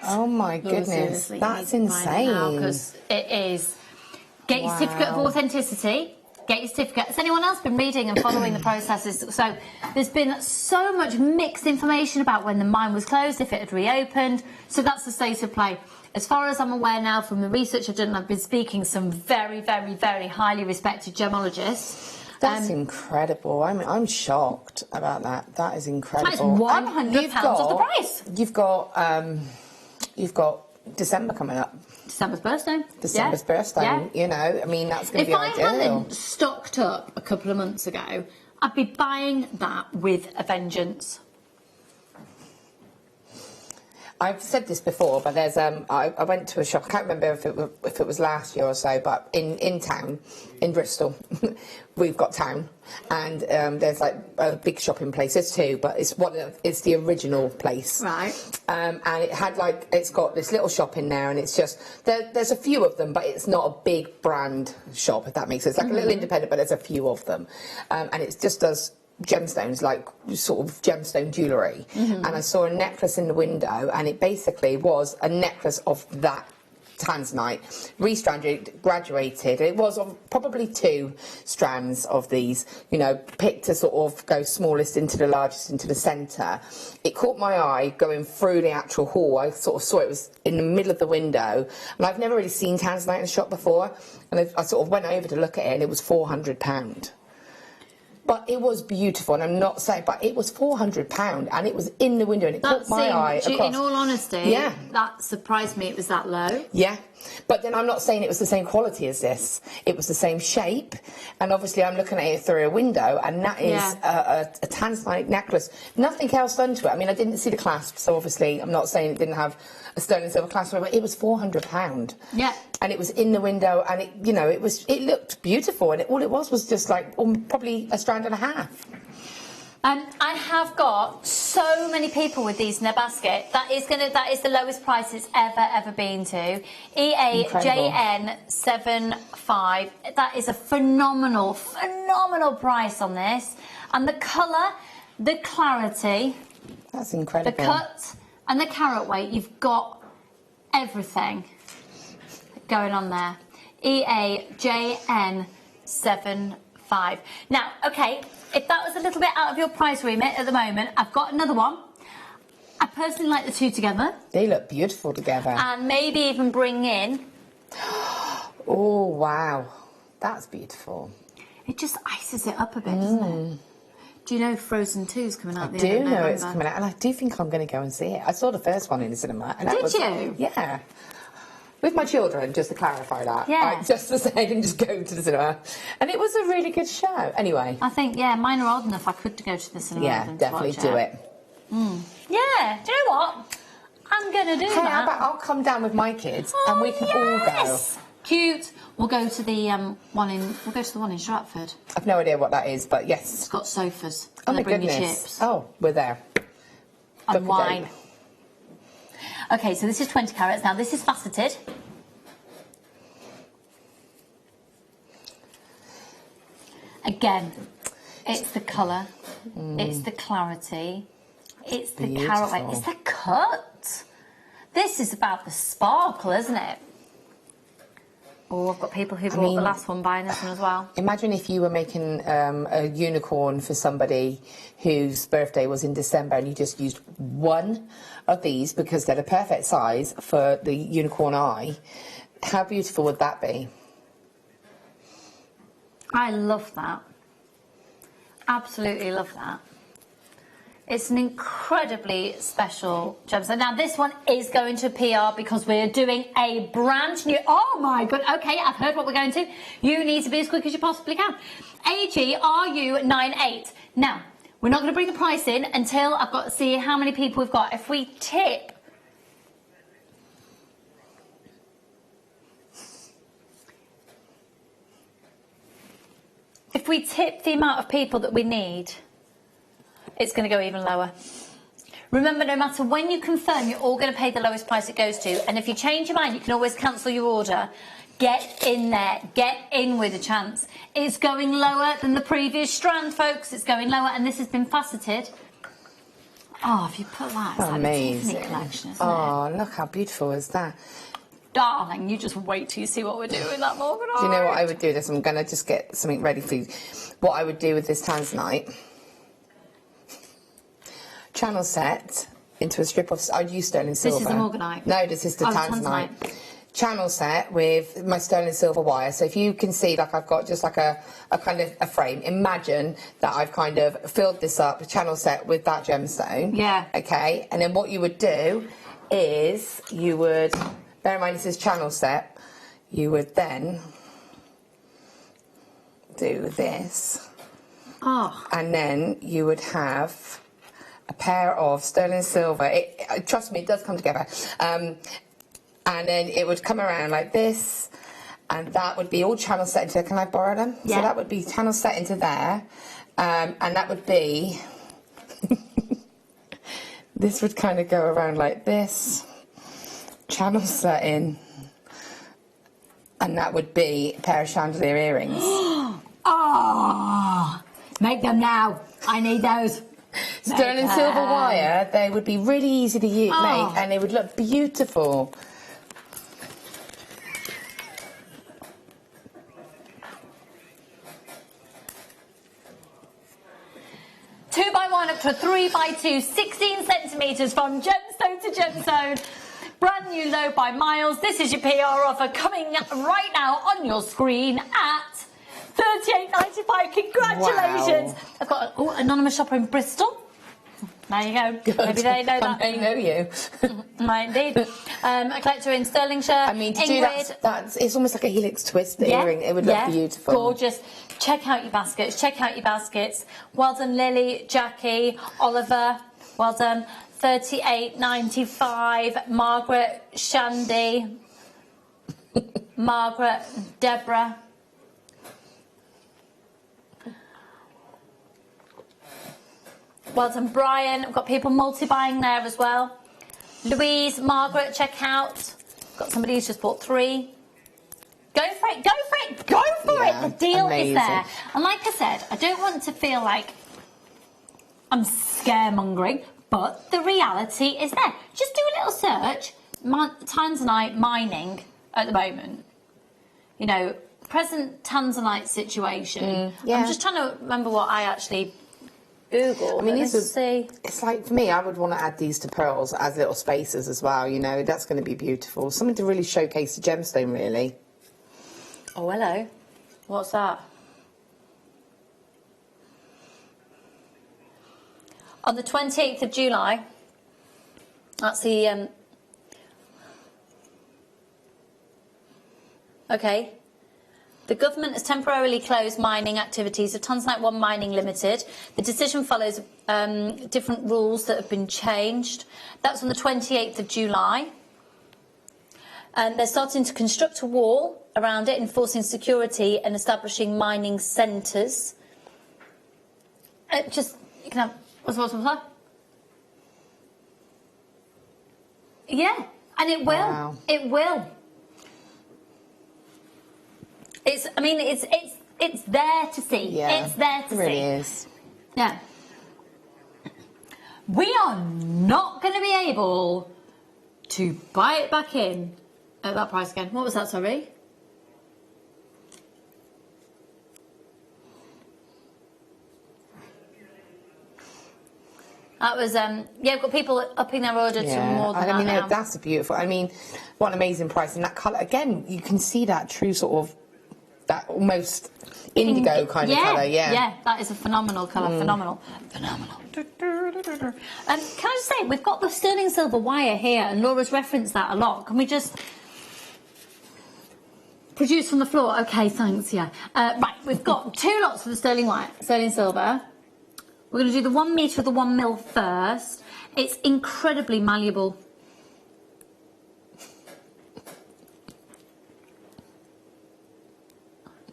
Oh my goodness, that's insane. Because it is. Get your certificate of authenticity. Get your certificate. Has anyone else been reading and following the processes? So there's been so much mixed information about when the mine was closed, if it had reopened. So that's the state of play. As far as I'm aware now, from the research I've done, I've been speaking to some very, very, very highly respected gemologists. That's incredible. I'm shocked about that. That is incredible. That's £100 off the price. You've got December coming up. December's birthday. December's birthday. Yeah. You know, I mean, that's going to be ideal. If I hadn't stocked up a couple of months ago, I'd be buying that with a vengeance. I've said this before, but there's I went to a shop. I can't remember if it was last year or so, but in town, in Bristol, we've got town, and there's like a big shopping place. There's two, but it's the original place, right? And it's got this little shop in there, and it's just there's a few of them, but it's not a big brand shop, if that makes sense. Like a little independent, but there's a few of them, and it just does gemstones, like sort of gemstone jewellery. And I saw a necklace in the window, and it basically was a necklace of that tanzanite, re-stranded, graduated. It was of probably 2 strands of these, you know, picked to sort of go smallest into the largest into the centre. It caught my eye going through the actual hall. I sort of saw it was in the middle of the window, and I've never really seen tanzanite in a shop before, and I sort of went over to look at it, and it was £400. But it was beautiful, and I'm not saying, but it was £400, and it was in the window, and it caught my eye across. In all honesty, that surprised me. It was that low. Yeah, but then I'm not saying it was the same quality as this. It was the same shape, and obviously I'm looking at it through a window, and that is a tanzanite necklace. Nothing else done to it. I mean, I didn't see the clasp, so obviously I'm not saying it didn't have a sterling silver clasp, but it was £400. Yeah. And it was in the window, and it looked beautiful, and all it was just like probably a strand and a half. I have got so many people with these in their basket. That is the lowest price it's ever been to. EAJN75. That is a phenomenal price on this. And the colour, the clarity, that's incredible. The cut and the carat weight. You've got everything going on there. EAJN75. Now, okay, if that was a little bit out of your price remit at the moment, I've got another one. I personally like the two together. They look beautiful together. And maybe even bring in... Oh, wow. That's beautiful. It just ices it up a bit, doesn't it? Do you know Frozen 2's coming out? I do know it's coming out, and I do think I'm going to go and see it. I saw the first one in the cinema. And Did you? Yeah. With my children, just to clarify that. Yeah. Just to say I didn't just go to the cinema. And it was a really good show. Anyway. I think, mine are old enough I could go to the cinema. Yeah, definitely do it. Yeah, do you know what? I'm going to do that. How about I'll come down with my kids and we can all go. Cute. We'll go to the one in Stratford. I've no idea what that is, but yes. It's got sofas. Oh my bring goodness. You chips. Oh, we're there. And wine. Okay, so this is 20 carats. Now, this is faceted. Again, it's the colour, it's the clarity, it's the carat weight, it's the cut. This is about the sparkle, isn't it? Oh, I've got people who bought the last one buying this one as well. Imagine if you were making a unicorn for somebody whose birthday was in December and you just used one of these because they're the perfect size for the unicorn eye. How beautiful would that be? I love that. Absolutely love that. It's an incredibly special gemstone. Now, this one is going to PR because we're doing a brand new... Oh, my God. OK, I've heard what we're going to. You need to be as quick as you possibly can. AGRU98. Now, We're not going to bring the price in until I've got to see how many people we've got. If we tip... If we tip the amount of people that we need, it's going to go even lower. Remember, no matter when you confirm, you're all going to pay the lowest price it goes to. And if you change your mind, you can always cancel your order. Get in there. Get in with a chance. It's going lower than the previous strand, folks. It's going lower, and this has been faceted. Oh, if you put that, it's like a Tiffany collection, isn't it? Oh, look how beautiful is that. Darling, you just wait till you see what we're doing with that Morgan. Do you know what I would do with this? I'm going to just get something ready for you. What I would do with this tanzanite, channel set into a strip of... I'd use sterling silver. This is the Morganite? No, this is the tanzanite. Channel set with my sterling silver wire. So if you can see, like I've got just like a kind of a frame. Imagine that I've kind of filled this up, channel set with that gemstone. Yeah. Okay, and then what you would do is you would... Bear in mind, this is channel set. You would then do this. Oh. And then you would have a pair of sterling silver. Trust me, it does come together. And then it would come around like this. And that would be all channel set into... Can I borrow them? Yeah. So that would be channel set into there. And that would be... This would kind of go around like this. Channel set in, and that would be a pair of chandelier earrings. Oh, make them now. I need those. Sterling silver wire, they would be really easy to make, and they would look beautiful. Two by one up to a 3 by 2, 16 centimetres from gemstone to gemstone. Brand new low by miles. This is your PR offer coming right now on your screen at $38.95. Congratulations. Wow. I've got an anonymous shopper in Bristol. There you go. Good. Maybe they know that. They know you. Might indeed. A collector in Stirlingshire. I mean, to do that, it's almost like a helix twist, the earring. It would look beautiful. Gorgeous. Check out your baskets. Check out your baskets. Well done, Lily, Jackie, Oliver. Well done. $38.95. Margaret, Shandy, Margaret, Deborah. Well done, Brian. I've got people multi-buying there as well. Louise, Margaret, check out. Got somebody who's just bought 3. Go for it, go for it, go for it. The deal is there. And like I said, I don't want to feel like I'm scaremongering, but the reality is there. Just do a little search. Tanzanite mining at the moment. You know, present Tanzanite situation. I'm just trying to remember what I actually Googled. I mean, see. It's like, for me, I would want to add these to pearls as little spacers as well, you know. That's going to be beautiful. Something to really showcase the gemstone, really. Oh, hello. What's that? On the 28th of July, that's the... OK. The government has temporarily closed mining activities of Tanzanite 1 Mining Limited. The decision follows different rules that have been changed. That's on the 28th of July. And they're starting to construct a wall around it, enforcing security and establishing mining centres. Just, you can have... What's that? Yeah, and it will. Wow. It will. It's there to see. Yeah, it's there to see. It really is. Yeah. We are not going to be able to buy it back in at that price again. What was that, sorry? That was, yeah, we've got people upping their order to more than that. I mean, now. that's beautiful. I mean, what an amazing price. And that colour, again, you can see that true sort of, that almost indigo kind of colour, Yeah, that is a phenomenal colour, phenomenal. Can I just say, we've got the sterling silver wire here, and Laura's referenced that a lot. Can we just produce from the floor? Okay, thanks, yeah. Right, we've got 2 lots of the sterling silver. We're going to do the 1 metre of the 1 mil first. It's incredibly malleable.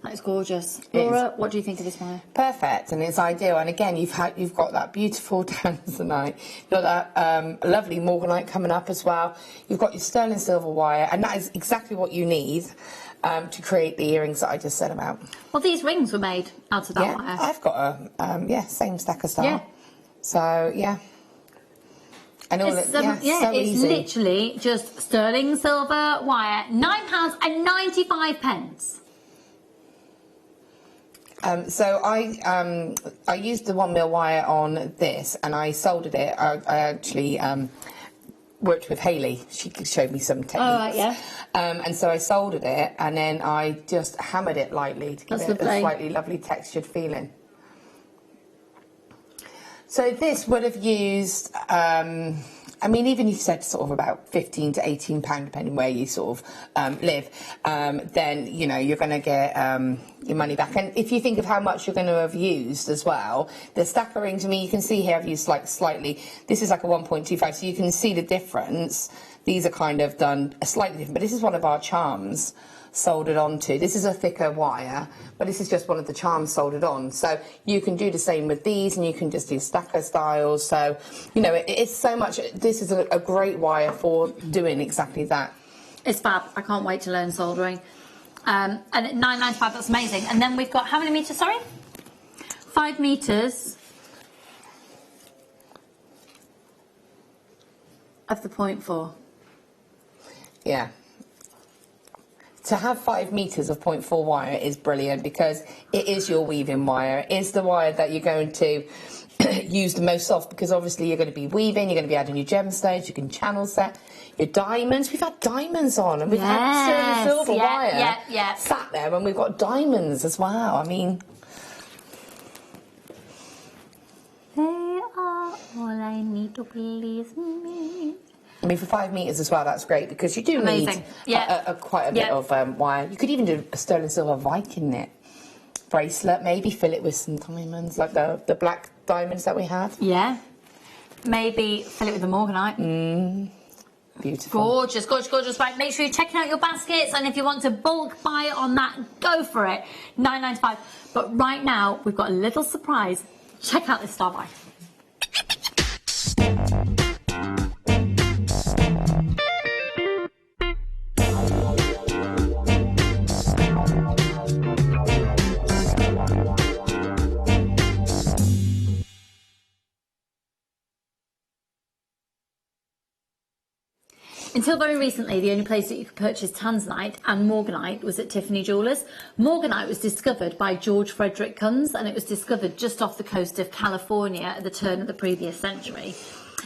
That's gorgeous. Laura, what do you think of this wire? Perfect, and it's ideal. And again, you've got that beautiful tanzanite. You've got that lovely morganite coming up as well. You've got your sterling silver wire, and that is exactly what you need to create the earrings that I just said about. Well, these rings were made out of that wire. I've got a same stacker style. Yeah. So yeah. And all it's, so it's easy. literally just sterling silver wire, £9.95. So I used the 1 mil wire on this, and I soldered it. I actually worked with Hayley. She showed me some techniques. Oh, right, yeah. And so I soldered it, and then I just hammered it lightly to give it a slightly lovely textured feeling. So this would have used, I mean, even if you said sort of about £15 to £18, depending where you sort of live, then, you know, you're going to get your money back. And if you think of how much you're going to have used as well, the stacker rings, I mean, you can see here I've used like slightly, this is like a 1.25, so you can see the difference. These are kind of done slightly different, but this is one of our charms soldered onto. This is a thicker wire, but this is just one of the charms soldered on. So you can do the same with these, and you can just do stacker styles. So, you know, it's so much, this is a great wire for doing exactly that. It's fab. I can't wait to learn soldering. And at £9.95, that's amazing. And then we've got, how many metres, sorry? 5 metres of the 0.4. Yeah. To have 5 metres of 0.4 wire is brilliant, because it is your weaving wire. It is the wire that you're going to use the most of, because obviously you're going to be weaving, you're going to be adding your gemstones, you can channel set, your diamonds. We've had diamonds on, and we've had sterling silver wire sat there, and we've got diamonds as well. I mean, they are all I need to please me. I mean, for 5 metres as well, that's great, because you do need quite a bit of wire. You could even do a sterling silver Viking knit bracelet, maybe fill it with some diamonds, like the black diamonds that we have. Yeah. Maybe fill it with the morganite. Beautiful. Gorgeous, gorgeous, gorgeous. Right, make sure you're checking out your baskets, and if you want to bulk buy on that, go for it. £9.95. But right now, we've got a little surprise. Check out this star buy. Until very recently, the only place that you could purchase tanzanite and morganite was at Tiffany Jewellers. Morganite was discovered by George Frederick Kunz, and it was discovered just off the coast of California at the turn of the previous century.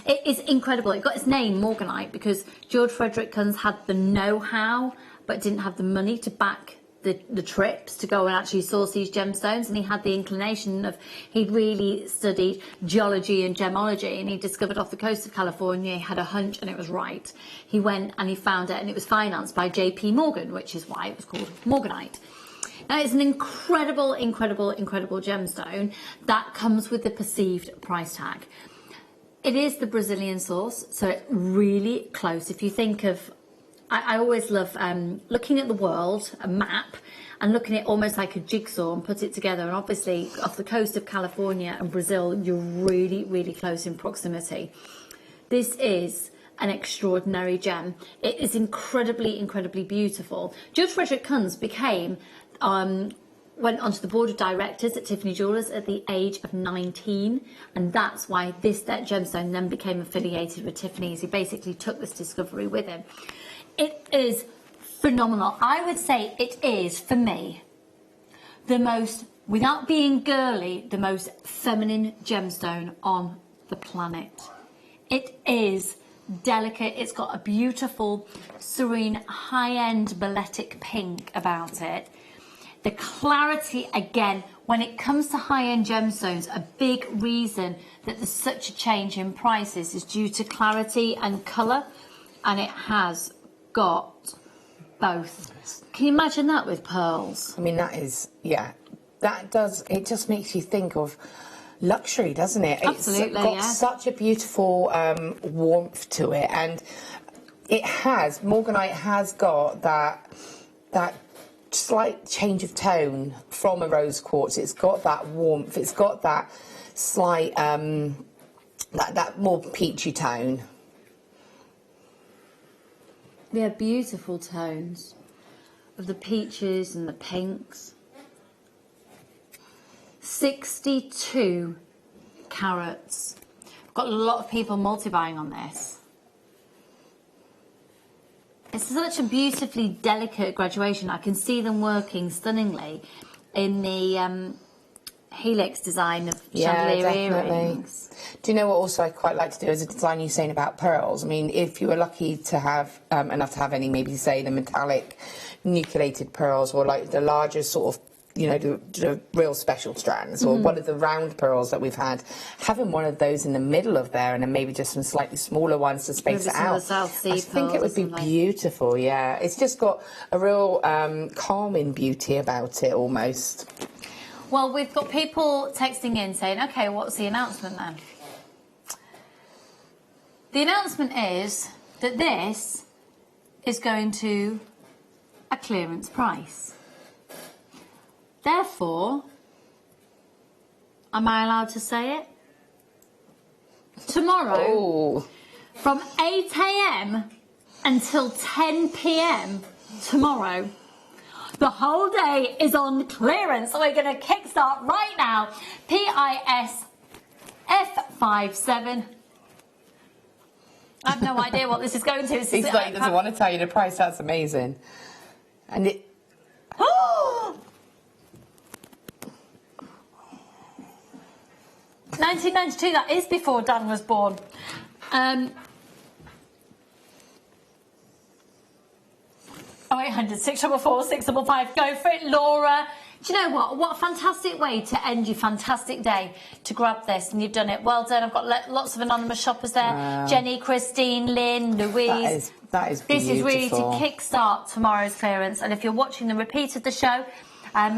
It is incredible. It got its name, morganite, because George Frederick Kunz had the know-how but didn't have the money to back the trips to go and actually source these gemstones, and he had the inclination of, he'd really studied geology and gemology, and he discovered off the coast of California, he had a hunch and it was right. He went and he found it, and it was financed by JP Morgan, which is why it was called morganite. Now, it's an incredible, incredible, incredible gemstone that comes with the perceived price tag. It is the Brazilian source, so it's really close. If you think of, I always love looking at the world, a map, and looking at it almost like a jigsaw and put it together. And obviously, off the coast of California and Brazil, you're really, really close in proximity. This is an extraordinary gem. It is incredibly, incredibly beautiful. George Frederick Kunz went onto the board of directors at Tiffany Jewellers at the age of 19, and that's why that gemstone then became affiliated with Tiffany's. He basically took this discovery with him. It is phenomenal. I would say it is, for me, the most, without being girly, the most feminine gemstone on the planet. It is delicate. It's got a beautiful, serene, high-end balletic pink about it. The clarity, again, when it comes to high-end gemstones, a big reason that there's such a change in prices is due to clarity and colour, and it has got both. Can you imagine that with pearls? I mean, that is, yeah, that does, it just makes you think of luxury, doesn't it? Absolutely, It's got yeah. such a beautiful warmth to it, and it has, Morganite has got that slight change of tone from a rose quartz. It's got that warmth, it's got that slight, that more peachy tone. They're beautiful tones of the peaches and the pinks. 62 carats. I've got a lot of people multi-buying on this. It's such a beautifully delicate graduation. I can see them working stunningly in the helix design of chandelier earrings. Do you know what also I quite like to do as a design you're saying about pearls? I mean, if you were lucky to have enough to have any, maybe say the metallic nucleated pearls, or like the larger sort of, you know, the real special strands, or one of the round pearls that we've had, having one of those in the middle of there, and then maybe just some slightly smaller ones to space it out. I think it would be beautiful. Yeah, it's just got a real calming beauty about it almost. Well, we've got people texting in saying, okay, what's the announcement then? The announcement is that this is going to a clearance price. Therefore, am I allowed to say it? Tomorrow, from 8 AM until 10 PM tomorrow, the whole day is on clearance. So we're going to kickstart right now. PIS F57. I have no idea what this is going to. He's like, he doesn't want to tell you the price. That's amazing. And it... Oh! 1992, that is before Dan was born. 0800 644 655. Go for it, Laura. Do you know what? What a fantastic way to end your fantastic day to grab this, and you've done it. Well done. I've got lots of anonymous shoppers there. Wow. Jenny, Christine, Lynn, Louise. That is beautiful. This is really to kickstart tomorrow's clearance. And if you're watching the repeat of the show,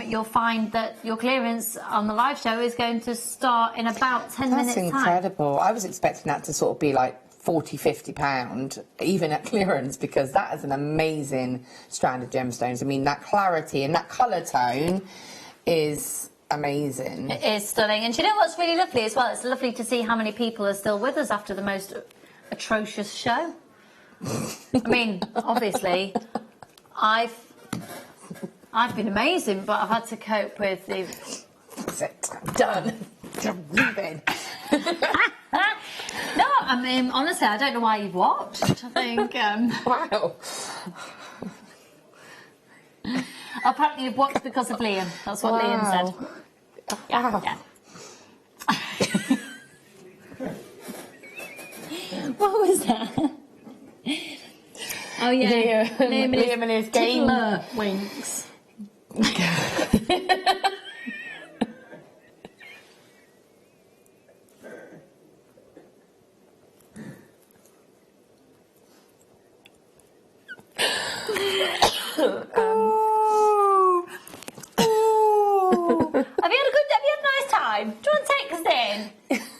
you'll find that your clearance on the live show is going to start in about 10 minutes time. That's incredible. I was expecting that to sort of be like £40–50, even at clearance, because that is an amazing strand of gemstones. I mean, that clarity and that colour tone is amazing. It is stunning. And do you know what's really lovely as well? It's lovely to see how many people are still with us after the most atrocious show. I mean, obviously, I've been amazing, but I've had to cope with the... That's it. Done. I'm leaving. No, I mean, honestly, I don't know why you've watched. I think... Wow. Apparently you've watched because of Liam. That's what Liam said. Wow. Yeah. What was that? Oh, yeah. Liam and his game. Winks. Have you had a nice time? Do you want to take us in?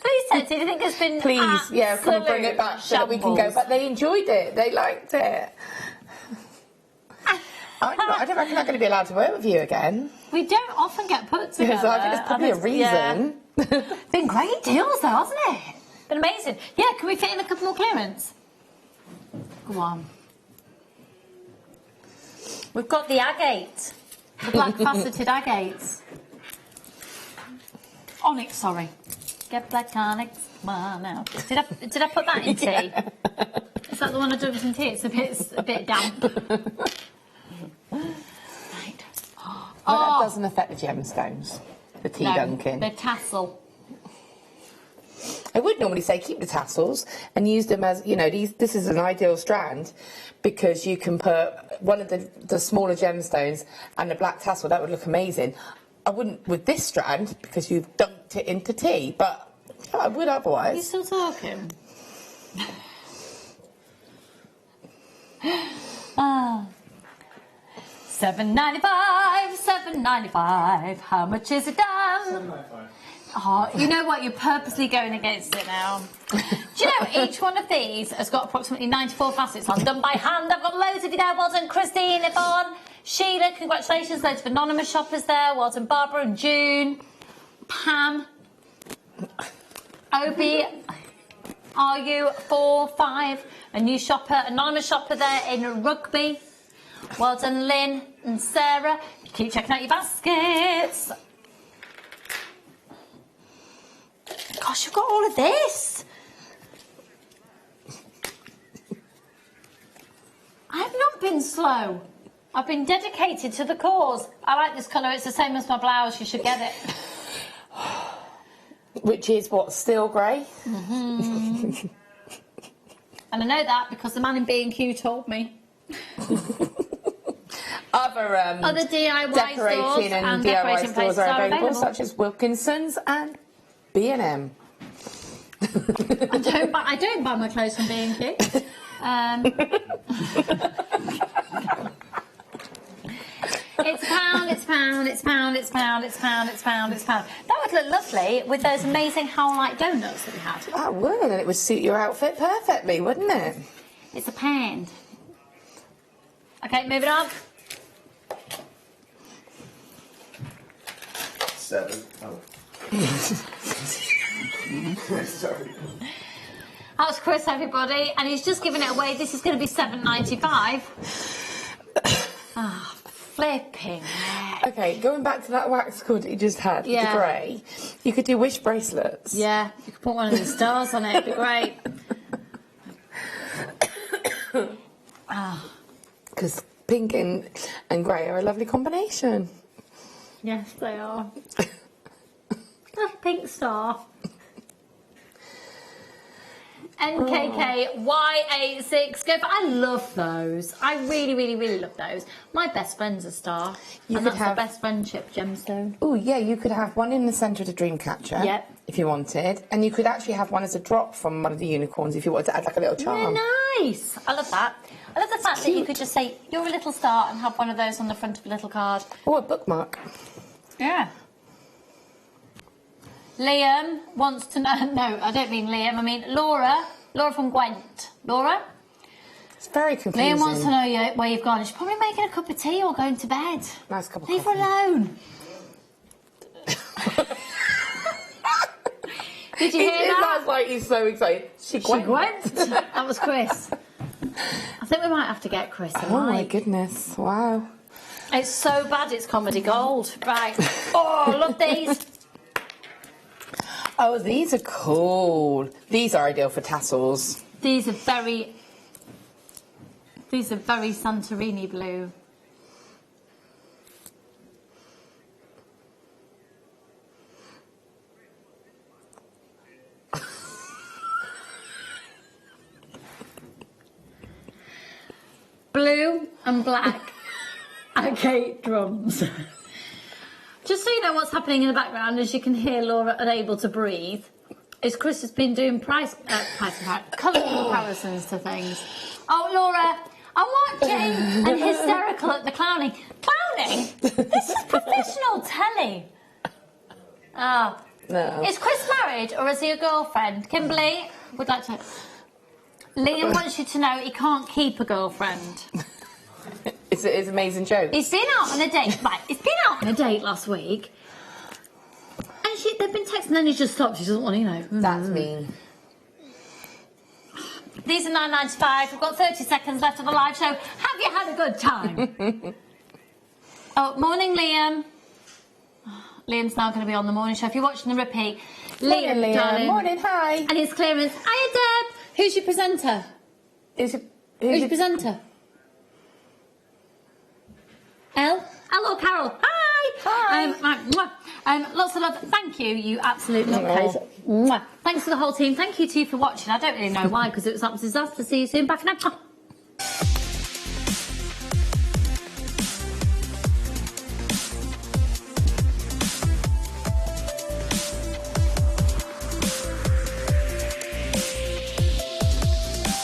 Please text. Do you think it's been Please, yeah, come and bring it back so that we can go. But they enjoyed it. They liked it. I don't reckon I'm going to be allowed to work with you again. We don't often get put together. So I think there's probably a reason. Yeah. Been great deals though, hasn't it? Been amazing. Yeah, can we fit in a couple more clearance? Go on. We've got the agate. The black faceted agates. Onyx, sorry. Get black onyx. Come on now. Did I put that in tea? Yeah. Is that the one I did with in tea? It's a bit damp. Right. Oh, that doesn't affect the gemstones. The tea dunking. The tassel. I would normally say keep the tassels and use them as, you know, this is an ideal strand because you can put one of the smaller gemstones and the black tassel. That would look amazing. I wouldn't with this strand because you've dunked it into tea, but I would otherwise. Are you still talking? $7.95, $7.95. How much is it done? Oh, you know what? You're purposely going against it now. Do you know, each one of these has got approximately 94 facets on, done by hand. I've got loads of you there. Well done, Christine, Yvonne, Sheila, congratulations. Loads of anonymous shoppers there. Well done, Barbara and June. Pam. Obi. Are you 4, 5? A new shopper, anonymous shopper there in Rugby. Well done, Lynn and Sarah. Keep checking out your baskets. Gosh, you've got all of this. I have not been slow. I've been dedicated to the cause. I like this colour. It's the same as my blouse. You should get it. Which is what, steel grey? Mm-hmm. And I know that because the man in B&Q told me. Other DIY decorating stores and DIY DIY stores are available, such as Wilkinson's and B&M. I don't buy my clothes from B&Q. It's £1, it's £1, it's £1, it's £1, it's £1, it's £1, it's £1. That would look lovely with those amazing Howlite donuts that we had. That would, and it would suit your outfit perfectly, wouldn't it? It's a £1. Okay, moving on. 7. Oh. Sorry. That was Chris, everybody, and he's just giving it away. This is going to be £7.95. Ah, flipping heck. Okay, going back to that wax cord that you just had, Yeah. the grey, you could do wish bracelets. Yeah, you could put one of these stars on it. It'd be great. Because pink and grey are a lovely combination. Yes, they are. A pink star. NKKY86. Go for. I love those. I really, really, really love those. My best friend's a star. And that's the best friendship gemstone. Oh, yeah, you could have one in the centre of the dream catcher. Yep. If you wanted. And you could actually have one as a drop from one of the unicorns if you wanted to add like a little charm. Yeah, nice. I love that. I love the fact that you could just say, you're a little star, and have one of those on the front of a little card. Or a bookmark. Yeah. Liam wants to know... No, I don't mean Liam. I mean Laura. Laura from Gwent. Laura? It's very confusing. Liam wants to know where you've gone. She's probably making a cup of tea or going to bed. Nice cup of Leave her coffee. alone. Did you hear that? That's like he's so excited. She went. That was Chris. I think we might have to get Chris a Oh my mic. goodness! Wow. It's so bad. It's comedy gold. Right. Oh, love these. Oh, these are cool. These are ideal for tassels. These are very Santorini blue. Blue and black agate drums. Just so you know what's happening in the background, as you can hear Laura unable to breathe, is Chris has been doing colour comparisons to things. Oh, Laura, I'm watching and hysterical at the clowning. Clowning? This is professional telly. Oh. No. Is Chris married or is he a girlfriend? Kimberly would like to... Liam wants you to know he can't keep a girlfriend. It's an amazing joke. He's been out on a date. Right, he's been out on a date last week. And they've been texting and then he just stopped. He doesn't want to, That's mean. These are £9.95. We've got 30 seconds left of the live show. Have you had a good time? Oh, morning, Liam. Liam's now going to be on the morning show. If you're watching the repeat, Liam, darling. Morning, hi. And his clearance. Hiya, Deb. Who's your presenter? Who's your presenter? Elle? Elle or Carol? Hi. Hi. Lots of love. Thank you, you absolute nutcase. Thanks to the whole team. Thank you to you for watching. I don't really know why, because it was up to disaster. See you soon. Back in a